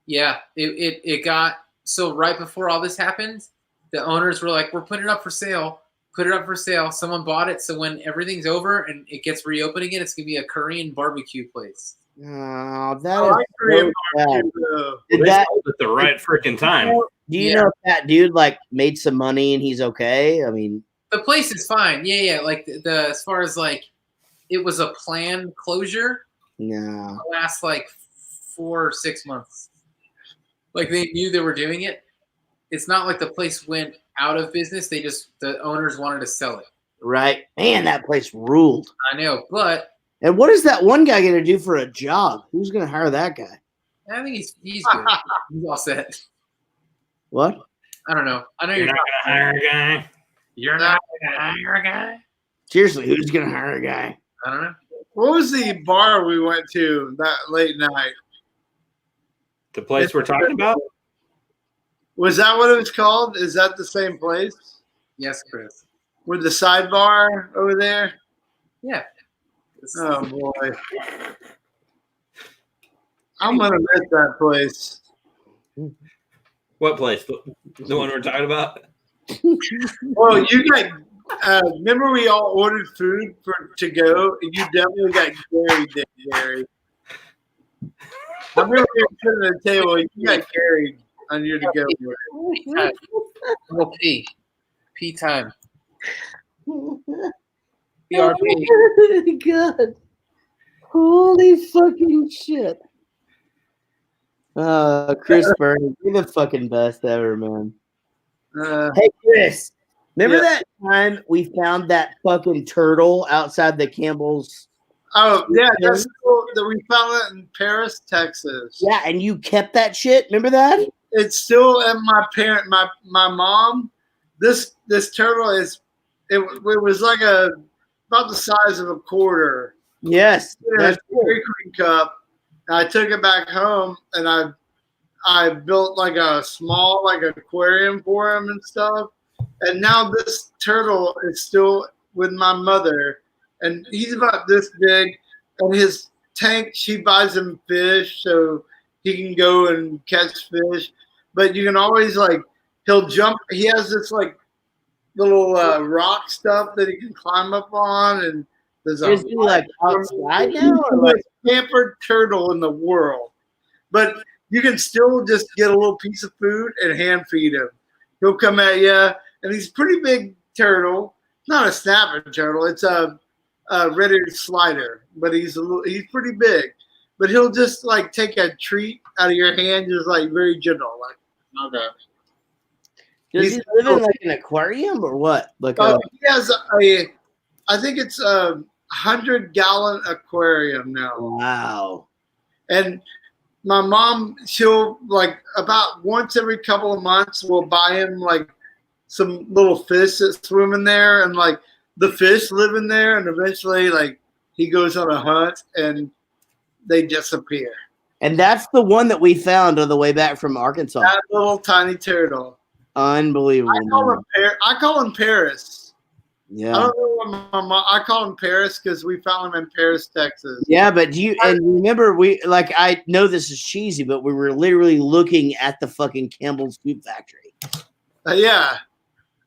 Yeah, it got so right before all this happened, the owners were like, "We're putting it up for sale." Put it up for sale. Someone bought it, so when everything's over and it gets reopened again, it's gonna be a Korean barbecue place. Oh, that is Korean barbecue. Did that at the right freaking time? Do you know if that dude like made some money and he's okay? I mean, the place is fine. Yeah. Like the as far as like it was a planned closure. No, it lasts like 4 or 6 months. Like they knew they were doing it. It's not like the place went out of business. The owners wanted to sell it. Right. Man, that place ruled. I know, but and what is that one guy gonna do for a job? Who's gonna hire that guy? I think he's good. He's all set. What? I don't know. I know you're not gonna hire a guy. You're not gonna hire a guy? Seriously, who's gonna hire a guy? I don't know. What was the bar we went to that late night? The place we're talking about? Was that what it was called? Is that the same place? Yes, Chris. With the sidebar over there? Yeah. Oh boy. I'm gonna miss that place. What place? The one we're talking about? Well, you got remember we all ordered food to go, and you definitely got carried there, Gary. I remember you were sitting at the table, and you got carried on your to go. Well, P time. Oh God. Holy fucking shit. Chris Burns, you're the fucking best ever, man. Hey, Chris, remember that time we found that fucking turtle outside the Campbell's? Oh, yeah, that's cool. We found that in Paris, Texas. Yeah, and you kept that shit. Remember that? It's still at my mom. This turtle it was like about the size of a quarter. Yes, that's a Dairy Queen cup. And I took it back home and I built like a small aquarium for him and stuff. And now this turtle is still with my mother, and he's about this big. And his tank, she buys him fish so he can go and catch fish. But you can always he'll jump. He has this little rock stuff that he can climb up on, and there's is he outside now, or the most pampered turtle in the world. But you can still just get a little piece of food and hand feed him. He'll come at you, and he's a pretty big turtle. Not a snapper turtle. It's a red-eared slider, but he's pretty big. But he'll just like take a treat out of your hand, just like very gentle, like okay. Does he live in like an aquarium or what? Like he has I think it's a 100-gallon aquarium now. Wow. And my mom, she'll like about once every couple of months, we'll buy him like some little fish that swim in there, and like the fish live in there, and eventually like he goes on a hunt and they disappear. And that's the one that we found on the way back from Arkansas. That little tiny turtle. Unbelievable. I call him Paris. Yeah. I don't know what my mom, I call him Paris because we found him in Paris, Texas. Yeah, but remember I know this is cheesy, but we were literally looking at the fucking Campbell's Soup Factory. Yeah.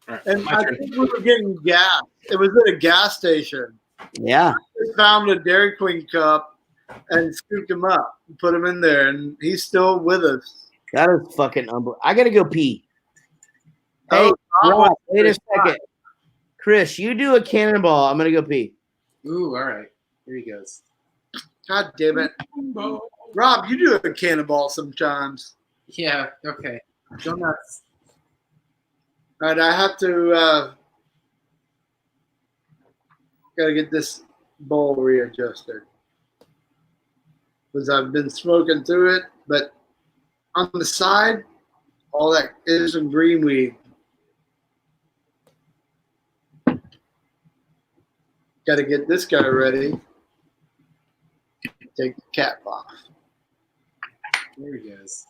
Right, and I think we were getting gas. It was at a gas station. Yeah. We found a Dairy Queen cup and scooped him up and put him in there, and he's still with us. That is fucking unbelievable. I gotta go pee. Hey, Rob, wait a second. Chris, you do a cannonball. I'm gonna go pee. Ooh, all right. Here he goes. God damn it. Rob, you do a cannonball sometimes. Yeah, okay. Go nuts. All right, I have to gotta get this bowl readjusted because I've been smoking through it, but on the side, all that is some green weed. Got to get this guy ready. Take the cap off. There he goes.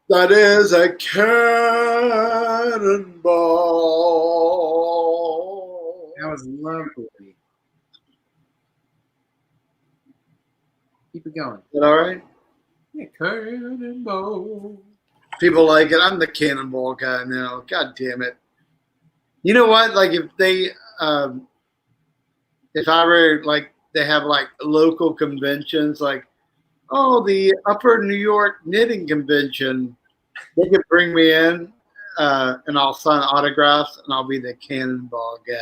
That is a cannonball. That was lovely. Keep it going. Is that all right? Yeah, cannonball. People like it. I'm the cannonball guy now. God damn it. You know what? Like if they, if I were like, they have like local conventions, like, oh, the Upper New York Knitting Convention, they could bring me in and I'll sign autographs and I'll be the cannonball guy.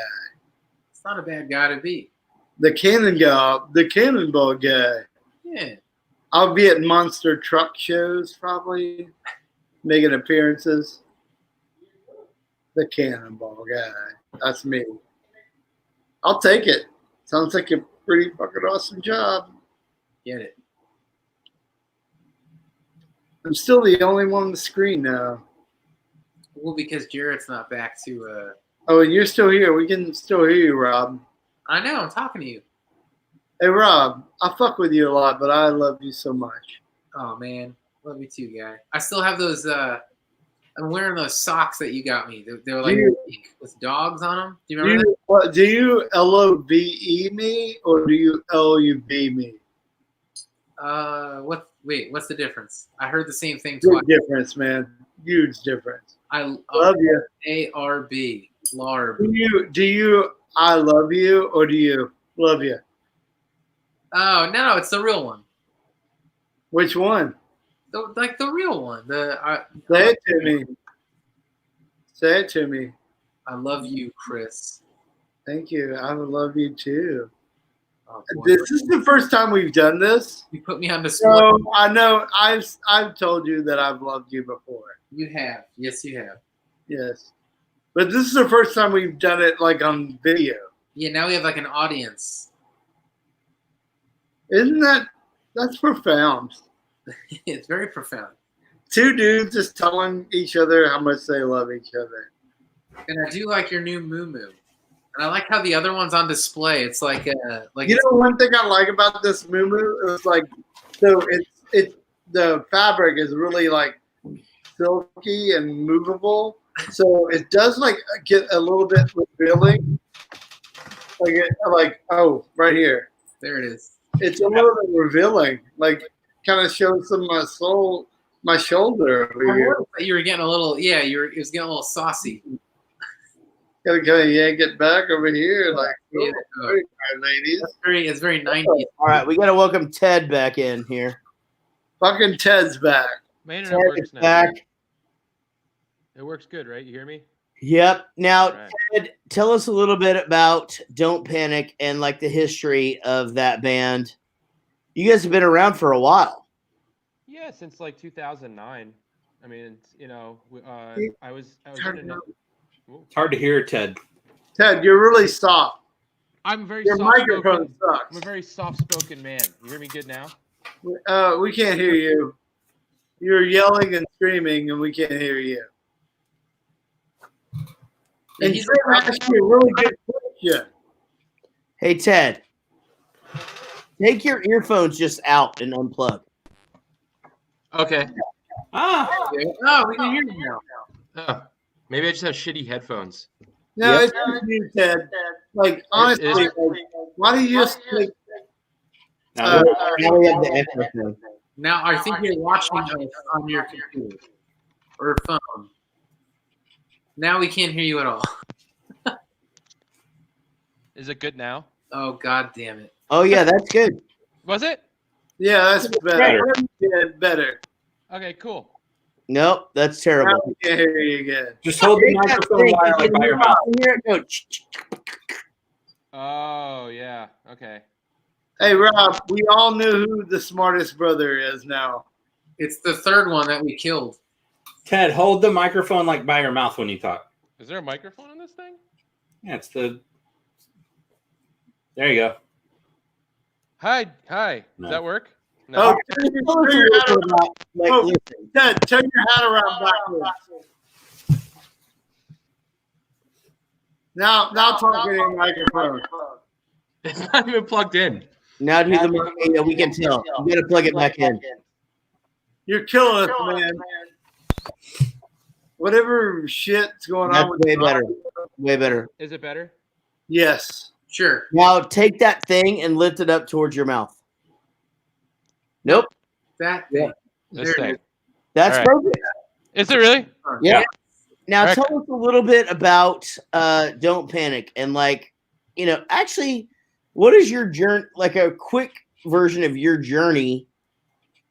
It's not a bad guy to be. The cannonball guy. Yeah. I'll be at monster truck shows probably, making appearances. The cannonball guy. That's me. I'll take it. Sounds like a pretty fucking awesome job. Get it. I'm still the only one on the screen now. Well, because Jarrett's not back to. Oh, and you're still here. We can still hear you, Rob. I know. I'm talking to you. Hey, Rob. I fuck with you a lot, but I love you so much. Oh man, love you too, guy. I still have those. I'm wearing those socks that you got me. They're like pink with dogs on them. Do you remember that? Do you LOVE me or do you LUV me? What's the difference? I heard the same thing Huge twice. difference, man. Huge difference. I love you. ARB. LARB. Do you I love you or do you love you? Oh no, it's the real one. Which one? The real one. Say it to me. Say it to me. I love you, Chris. Thank you. I love you too. Oh, this is the first time we've done this. You put me on display. So I know I've told you that I've loved you before. You have. Yes, you have. Yes. But this is the first time we've done it like on video. Yeah, now we have like an audience. Isn't that's profound? It's very profound. Two dudes just telling each other how much they love each other. And I do like your new moo-moo. And I like how the other one's on display. It's like you know, one thing I like about this moo-moo is like, so it's the fabric is really like silky and movable. So it does like get a little bit revealing. Like oh, right here. There it is. It's a little bit revealing. Like kind of show some of my shoulder over here. You were getting a little, it was getting a little saucy. Gotta kind of yank it back over here, like, Yeah. very nice, ladies. It's very 90s. All right, we got to welcome Ted back in here. Fucking Ted's back. My internet Ted works is now. back. It works good, right? You hear me? Yep. Now, Right. Ted, tell us a little bit about Don't Panic and like the history of that band. You guys have been around for a while. Yeah, since like 2009. I mean, I was in a, It's hard to hear, Ted. Ted, you're really soft. I'm very Your microphone soft-spoken. sucks. I'm a very soft-spoken man. You hear me good now? We can't hear you. You're yelling and screaming, and we can't hear you. And he's Tim asked you a really good question. Hey, Ted, take your earphones just out and unplug. Okay. Ah, Oh, we can hear you now. Oh, maybe I just have shitty headphones. No, Yep. it's not you, Ted. Like, honestly, like, why do you just like, now, Now we have the echo thing. Now, I think you're watching us on your computer or phone. Now we can't hear you at all. Is it good now? Oh, God damn it. Oh, yeah, that's good. Was it? yeah, that's better. Yeah, better. Okay, cool. Nope, that's Now terrible. we can't hear you again. just hold the microphone wire like by your mouth. Hear it go. Oh, yeah. Okay. Hey, Rob, we all knew who the smartest brother is now. It's the third one that we killed. Ted, hold the microphone like by your mouth when you talk. Is there a microphone on this thing? Yeah, it's the. There you go. Hi. No. Does that work? Oh, No. turn your Tell us a hat little bit around. about, like, Oh. listen. Ted, turn your hat around backwards. Now talk to your microphone. It's not even plugged in. Now do the mic. Yeah, we can tell. You got to plug it back in. You're killing us, man. Whatever shit's going That's on with way the- better. Way better. Is it better? Yes. Sure. Now take that thing and lift it up towards your mouth. Nope. That Yeah. thing. This There it thing. is. That's All right. perfect. Is it really? Yeah. Now Correct. tell us a little bit about Don't Panic and like, actually, what is your journey, like a quick version of your journey,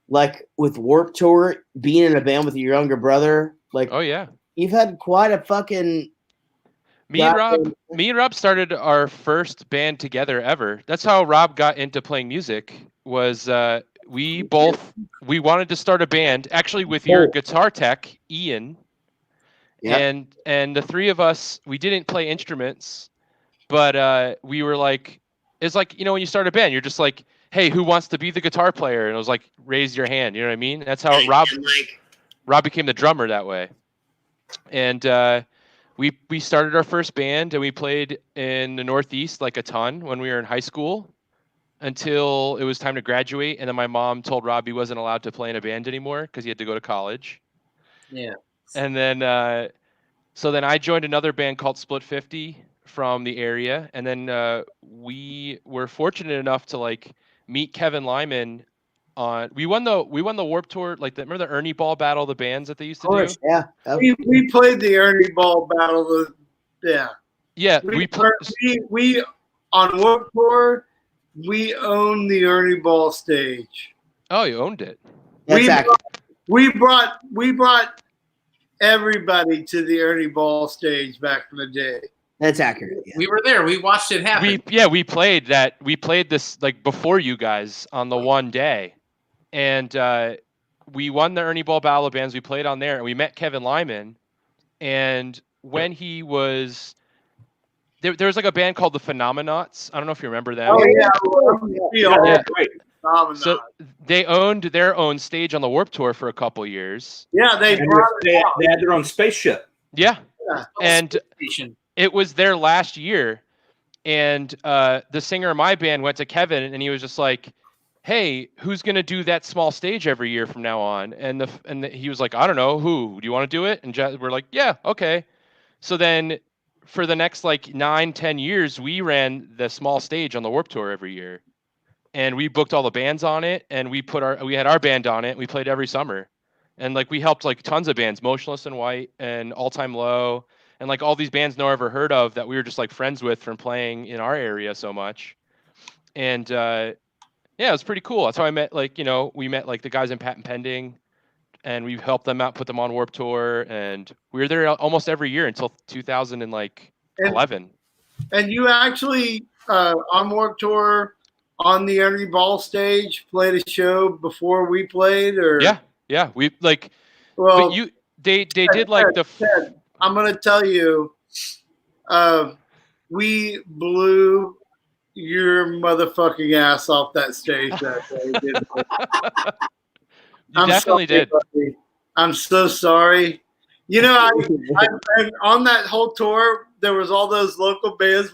like with Warped Tour, being in a band with your younger brother? Like, Oh yeah. you've had quite a fucking. Me and Rob started our first band together ever. That's how Rob got into playing music. Was we wanted to start a band actually with your guitar tech, Ian. Yeah. And the three of us, we didn't play instruments, but we were like, it's like, when you start a band, you're just like, hey, who wants to be the guitar player? And it was like, raise your hand. You know what I mean? That's how Rob became the drummer that way. And we started our first band and we played in the Northeast like a ton when we were in high school until it was time to graduate. And then my mom told Rob he wasn't allowed to play in a band anymore because he had to go to college. Yeah. And then, so then I joined another band called Split 50 from the area. And then we were fortunate enough to like meet Kevin Lyman on. We won the Warped Tour. Like remember the Ernie Ball battle, the bands that they used to do. Yeah. We played the Ernie Ball battle. Yeah. Yeah, We on Warped Tour, we own the Ernie Ball stage. Oh, you owned it. That's accurate. We brought everybody to the Ernie Ball stage back in the day. That's accurate. Yeah. We were there. We watched it happen. We played that. We played this like before you guys on the one day, and we won the Ernie Ball Battle of Bands. We played on there, and we met Kevin Lyman. And when he was there was like a band called the Phenomenauts. I don't know if you remember them. Oh yeah, Yeah. Great. So they owned their own stage on the Warped Tour for a couple years. Yeah, they And brought they had their own spaceship. Yeah, Yeah. and Station. it was their last year, and the singer of my band went to Kevin, and he was just like, "Hey, who's gonna do that small stage every year from now on?" And he was like, "I don't know. Who? Do you want to do it?" And we're like, "Yeah, okay." So then, for the next like 9-10 years, we ran the small stage on the Warped Tour every year, and we booked all the bands on it, and we had our band on it. And we played every summer, and like we helped like tons of bands, Motionless in White and All Time Low, and like all these bands no one ever heard of that we were just like friends with from playing in our area so much. And yeah, it was pretty cool. That's how I met, like, we met like the guys in Patent Pending, and we helped them out, put them on Warped Tour, and we were there almost every year until 2011. And you actually on Warped Tour on the Ernie Ball stage played a show before we played, or yeah, we like. Well, but they did like Ted, I'm gonna tell you, we blew your motherfucking ass off that stage that day. You definitely did. Buddy. I'm so sorry. I on that whole tour, there was all those local bands,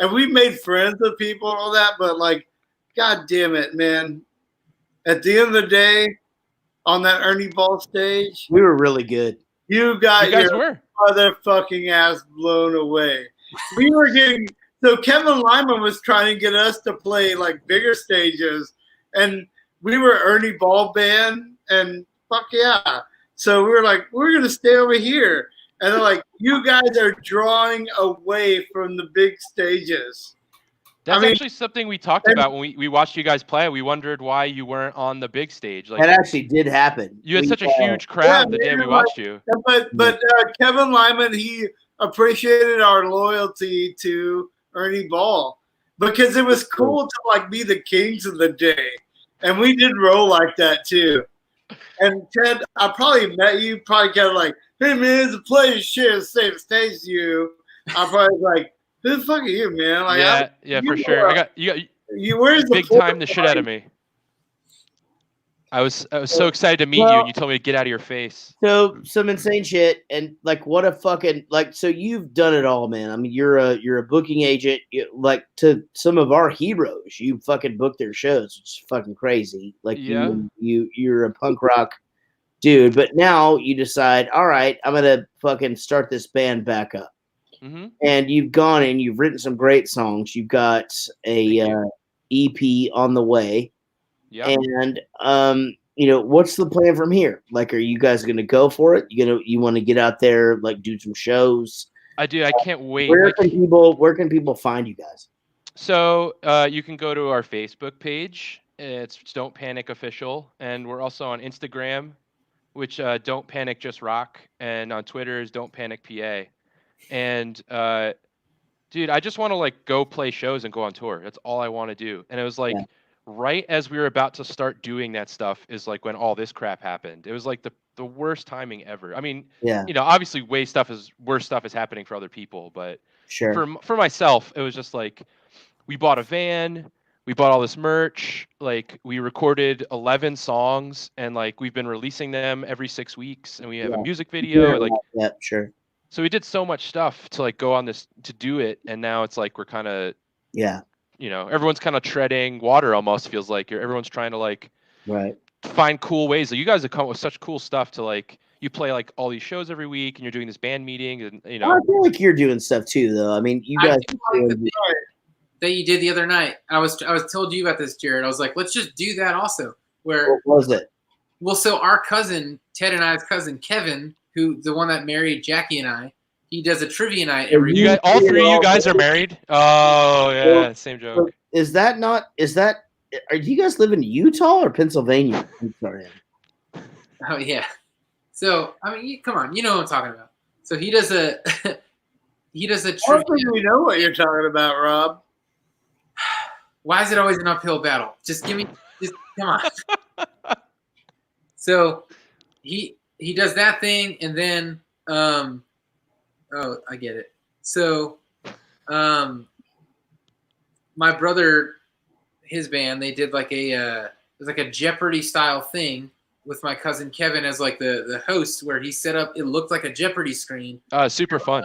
and we made friends with people and all that. But like, God damn it, man! At the end of the day, on that Ernie Ball stage, we were really good. You guys your motherfucking ass blown away. We were getting. So Kevin Lyman was trying to get us to play like bigger stages, and we were Ernie Ball band, and fuck yeah. So we were like, we're gonna stay over here, and they're like, you guys are drawing away from the big stages. That's actually something we talked about when we watched you guys play. We wondered why you weren't on the big stage. Like, that actually did happen. You had such a huge crowd the day we watched you. But Kevin Lyman, he appreciated our loyalty to Ernie Ball because it was cool to like be the kings of the day, and we did roll like that too. And Ted, I probably met you, probably kind of like, hey man, it's a pleasure to share the same stage as you. I probably was like, who the fuck are you, man? Like, yeah, for sure. You where's the time the shit out of me. I was so excited to meet you, and you told me to get out of your face. So some insane shit, and like what a fucking like. So you've done it all, man. I mean, you're a booking agent. Like to some of our heroes, you fucking book their shows, which is fucking crazy. Like you're a punk rock dude, but now you decide, all right, I'm gonna fucking start this band back up. Mm-hmm. And you've gone and you've written some great songs. You've got a EP on the way. Yeah. And what's the plan from here? Like, are you guys gonna go for it? You want to get out there, like, do some shows? I do. I can't wait. Where can people find you guys? So you can go to our Facebook page. It's Don't Panic Official, and we're also on Instagram, which Don't Panic Just Rock, and on Twitter is Don't Panic PA. And dude, I just want to like go play shows and go on tour. That's all I want to do. And it was like right as we were about to start doing that stuff is like when all this crap happened. It was like the worst timing ever. I mean, obviously worse stuff is happening for other people, but for myself, it was just like we bought a van, we bought all this merch, like we recorded 11 songs, and like we've been releasing them every 6 weeks, and we have a music video. So we did so much stuff to like go on this to do it, and now it's like we're kind of everyone's kind of treading water almost. Feels like everyone's trying to like find cool ways. Like you guys have come up with such cool stuff to like you play like all these shows every week, and you're doing this band meeting, and I feel like you're doing stuff too, though. I mean, you guys that you did the other night. I was told you about this, Jared. I was like, let's just do that also. What was it? Well, so our cousin Ted and I's cousin Kevin, who the one that married Jackie and I, he does a trivia night every week. All three of you guys are married? Oh yeah, same joke. Do you guys live in Utah or Pennsylvania? Oh yeah. So I mean, come on, you know what I'm talking about. So he does a trivia. Hopefully we know what you're talking about, Rob. Why is it always an uphill battle? Just come on. So he does that thing, and then I get it. So my brother, his band, they did like it was like a Jeopardy style thing with my cousin Kevin as like the host, where he set up, it looked like a Jeopardy screen. Super fun.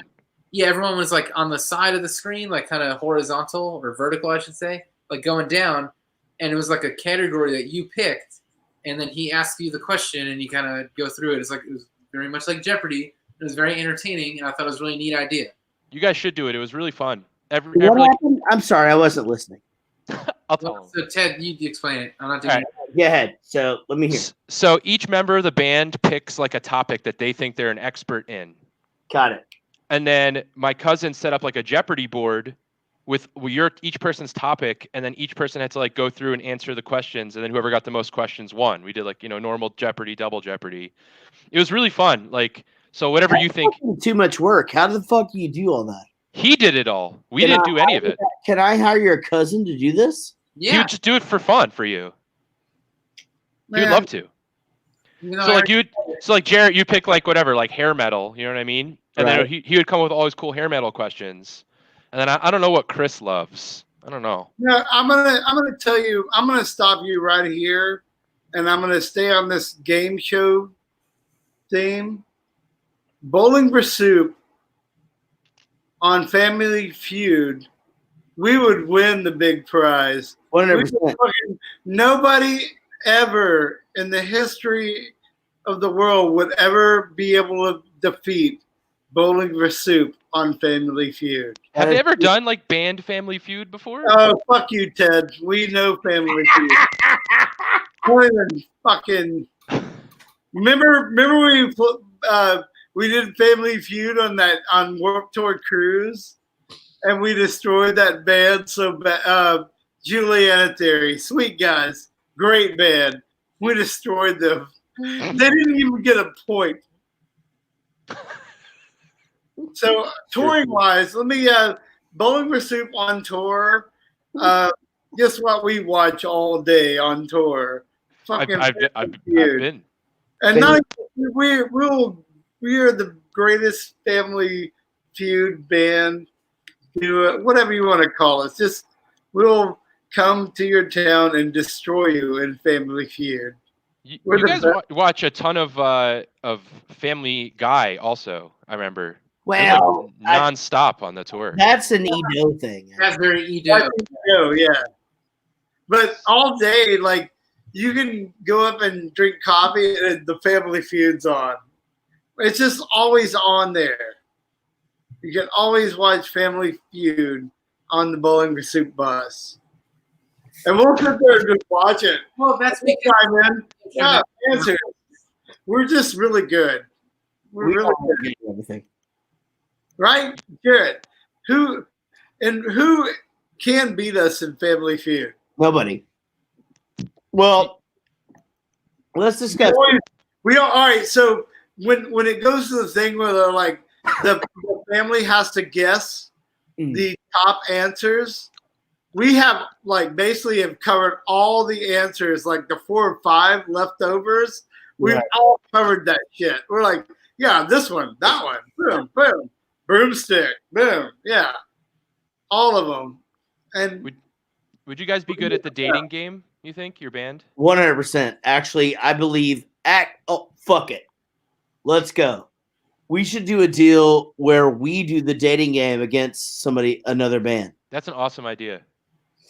Yeah, everyone was like on the side of the screen, like kind of horizontal or vertical, I should say, like going down, and it was like a category that you picked, and then he asked you the question, and you kind of go through it. It was very much like Jeopardy. It was very entertaining, and I thought it was a really neat idea. You guys should do it. It was really fun. What happened? I'm sorry, I wasn't listening. I'll tell him. So Ted, you explain it. I'm not doing All right. it. Go ahead. So let me hear. So each member of the band picks like a topic that they think they're an expert in. Got it. And then my cousin set up like a Jeopardy board with each person's topic, and then each person had to like go through and answer the questions, and then whoever got the most questions won. We did like, normal Jeopardy, double Jeopardy. It was really fun. Like, so whatever you think. Too much work. How the fuck do you do all that? He did it all. We didn't do any of it. Can I hire your cousin to do this? He would just do it for fun for you. He would love to. So like Jarrett, you pick like whatever, like hair metal, you know what I mean? And then he would come up with all his cool hair metal questions. And then I don't know what Chris loves. I don't know. No, I'm gonna tell you. I'm gonna stop you right here, and I'm gonna stay on this game show theme. Bowling for Soup on Family Feud, we would win the big prize. 100%. Nobody ever in the history of the world would ever be able to defeat Bowling for Soup on Family Feud. Have they ever done like band Family Feud before? Oh, fuck you, Ted. We know Family Feud. More than fucking. Remember we did Family Feud on Warped Tour Cruise, and we destroyed that band so bad. Juliana Theory, sweet guys, great band. We destroyed them. They didn't even get a point. So touring wise, let me Bowling for Soup on tour. Guess what we watch all day on tour? Fucking I've been. And not we are the greatest Family Feud band. Whatever you want to call us. Just we'll come to your town and destroy you in Family Feud. You guys watch a ton of Family Guy also, I remember. Well, like non-stop on the tour. That's an Edo thing. That's very Edo. Yeah. But all day, like, you can go up and drink coffee and the Family Feud's on. It's just always on there. You can always watch Family Feud on the Bowling for Soup bus. And we'll sit there and just watch it. Well, that's because man. Yeah, answer. We're just really good. We're really good at everything. Right? Good. Who can beat us in Family Feud? Nobody. Well, let's discuss. We all right. So when it goes to the thing where they're like the family has to guess the top answers, we have like basically have covered all the answers, like the 4 or 5 leftovers. We've all covered that shit. We're like, yeah, this one, that one, boom, boom, broomstick, boom, yeah, all of them. And would you guys be good at the dating game? You think your band? 100%. Actually, I believe. Oh, fuck it. Let's go. We should do a deal where we do the dating game against another band. That's an awesome idea.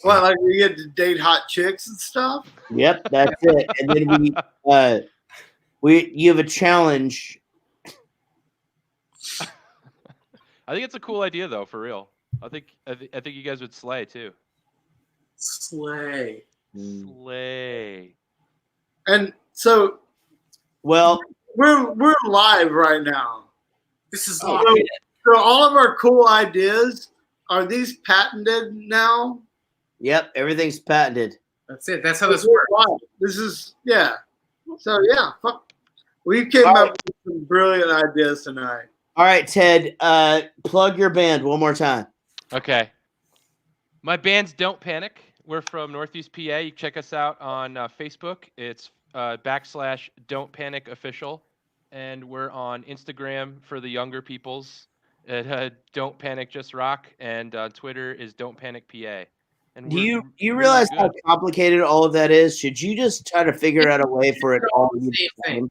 What, like we get to date hot chicks and stuff? Yep, that's it. And then you have a challenge. I think it's a cool idea though, for real. I think you guys would slay too. Slay. And so, well, we're live right now. This is so all of our cool ideas, are these patented now? Yep, everything's patented. That's it. That's how this works. This is So fuck. We came up with some brilliant ideas tonight. All right, Ted, plug your band one more time. Okay. My band's Don't Panic. We're from Northeast PA. You can check us out on Facebook. It's / Don't Panic Official. And we're on Instagram for the younger peoples at Don't Panic Just Rock. And Twitter is Don't Panic PA. And do you realize how complicated all of that is? Should you just try to figure out a way for it all to be the same?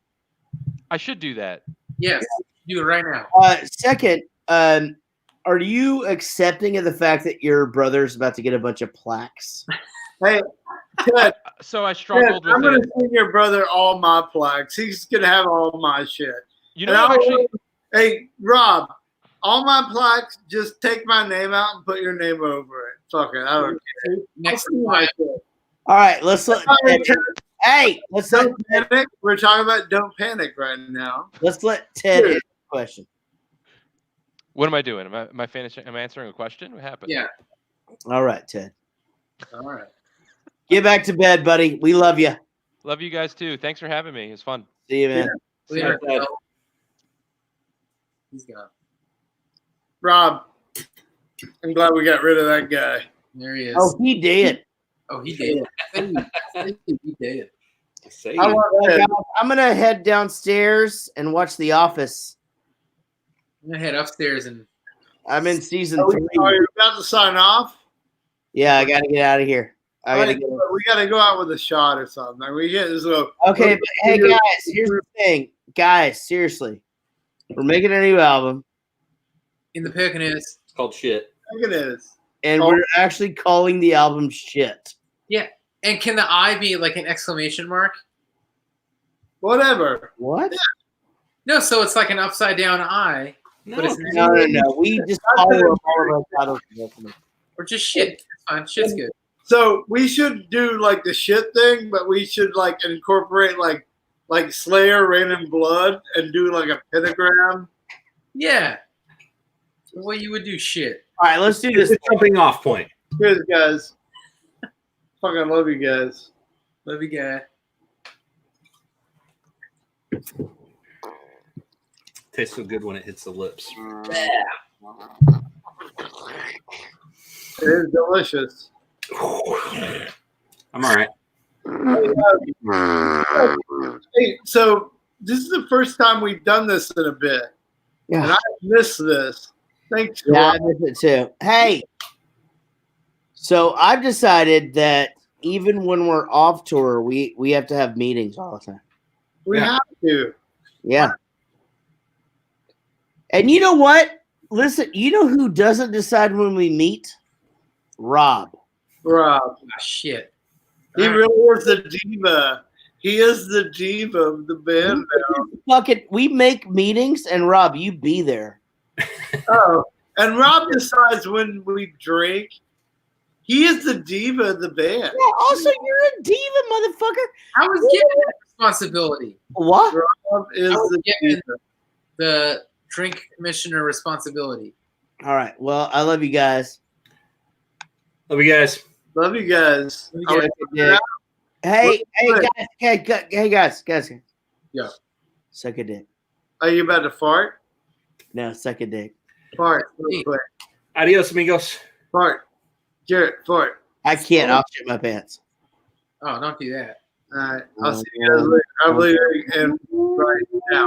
I should do that. Yes, do it right now. Second, are you accepting of the fact that your brother's about to get a bunch of plaques? Hey, Ted, so I struggled with I'm going to send your brother all my plaques. He's going to have all my shit. You know, hey, Rob, all my plaques, just take my name out and put your name over it. Fuck it. I don't care. Next I'll see All right, let's let. Hey, let's let. Don't panic. We're talking about don't panic right now. Let's let Ted answer the question. What am I doing? Am I finishing? Am I answering a question? What happened? Yeah. All right, Ted. All right. Get back to bed, buddy. We love you. Love you guys too. Thanks for having me. It was fun. See you, man. Later. He's gone. Rob, I'm glad we got rid of that guy. There he is. Oh, he did. Oh, he did. He did. I'm gonna head downstairs and watch The Office. I'm gonna head upstairs and. I'm in season 3. Are you about to sign off? Yeah, I gotta get out of here. We gotta go out with a shot or something. We get this little. Okay, but hey guys, here's the thing. Guys, seriously. We're making a new album. In the Poconos. It's called Shit. Look at this. And we're actually calling the album Shit. Yeah. And can the I be like an exclamation mark? Whatever. What? Yeah. No, so it's like an upside down I. No, but it's no. We just call it all of our titles. Or just shit. It's fine. Shit's good. So we should do like the shit thing, but we should like incorporate like Slayer, Rain and Blood, and do like a pentagram. Yeah. Well, you would do shit. All right, let's do this. It's a jumping off point. Cheers, guys. Fucking love you guys. Love you, guy. Tastes so good when it hits the lips. It is delicious. I'm all right. Hey, so this is the first time we've done this in a bit. Yeah. And I missed this. Thanks. Yeah, I miss it too. Hey, so I've decided that even when we're off tour, we have to have meetings all the time. We have to. Yeah. And you know what? Listen, you know who doesn't decide when we meet? Rob. Rob. Oh, shit. He really is the diva. He is the diva of the band now. Fucking, we make meetings, and Rob, you be there. Oh, and Rob decides when we drink. He is the diva of the band. Yeah, also, you're a diva, motherfucker. I was given that responsibility. What? Rob is I was the given diva. the drink commissioner responsibility. All right. Well, I love you guys. Love you guys. Love you guys. Hey, guys. Yeah. Suck a dick. Are you about to fart? No, suck a dick. Fart. Real quick. Adios, amigos. Fart. Jarrett, fart. I can't. I'll shit my pants. Oh, don't do that. All right. I'll see you guys later. I'll leave it in right now.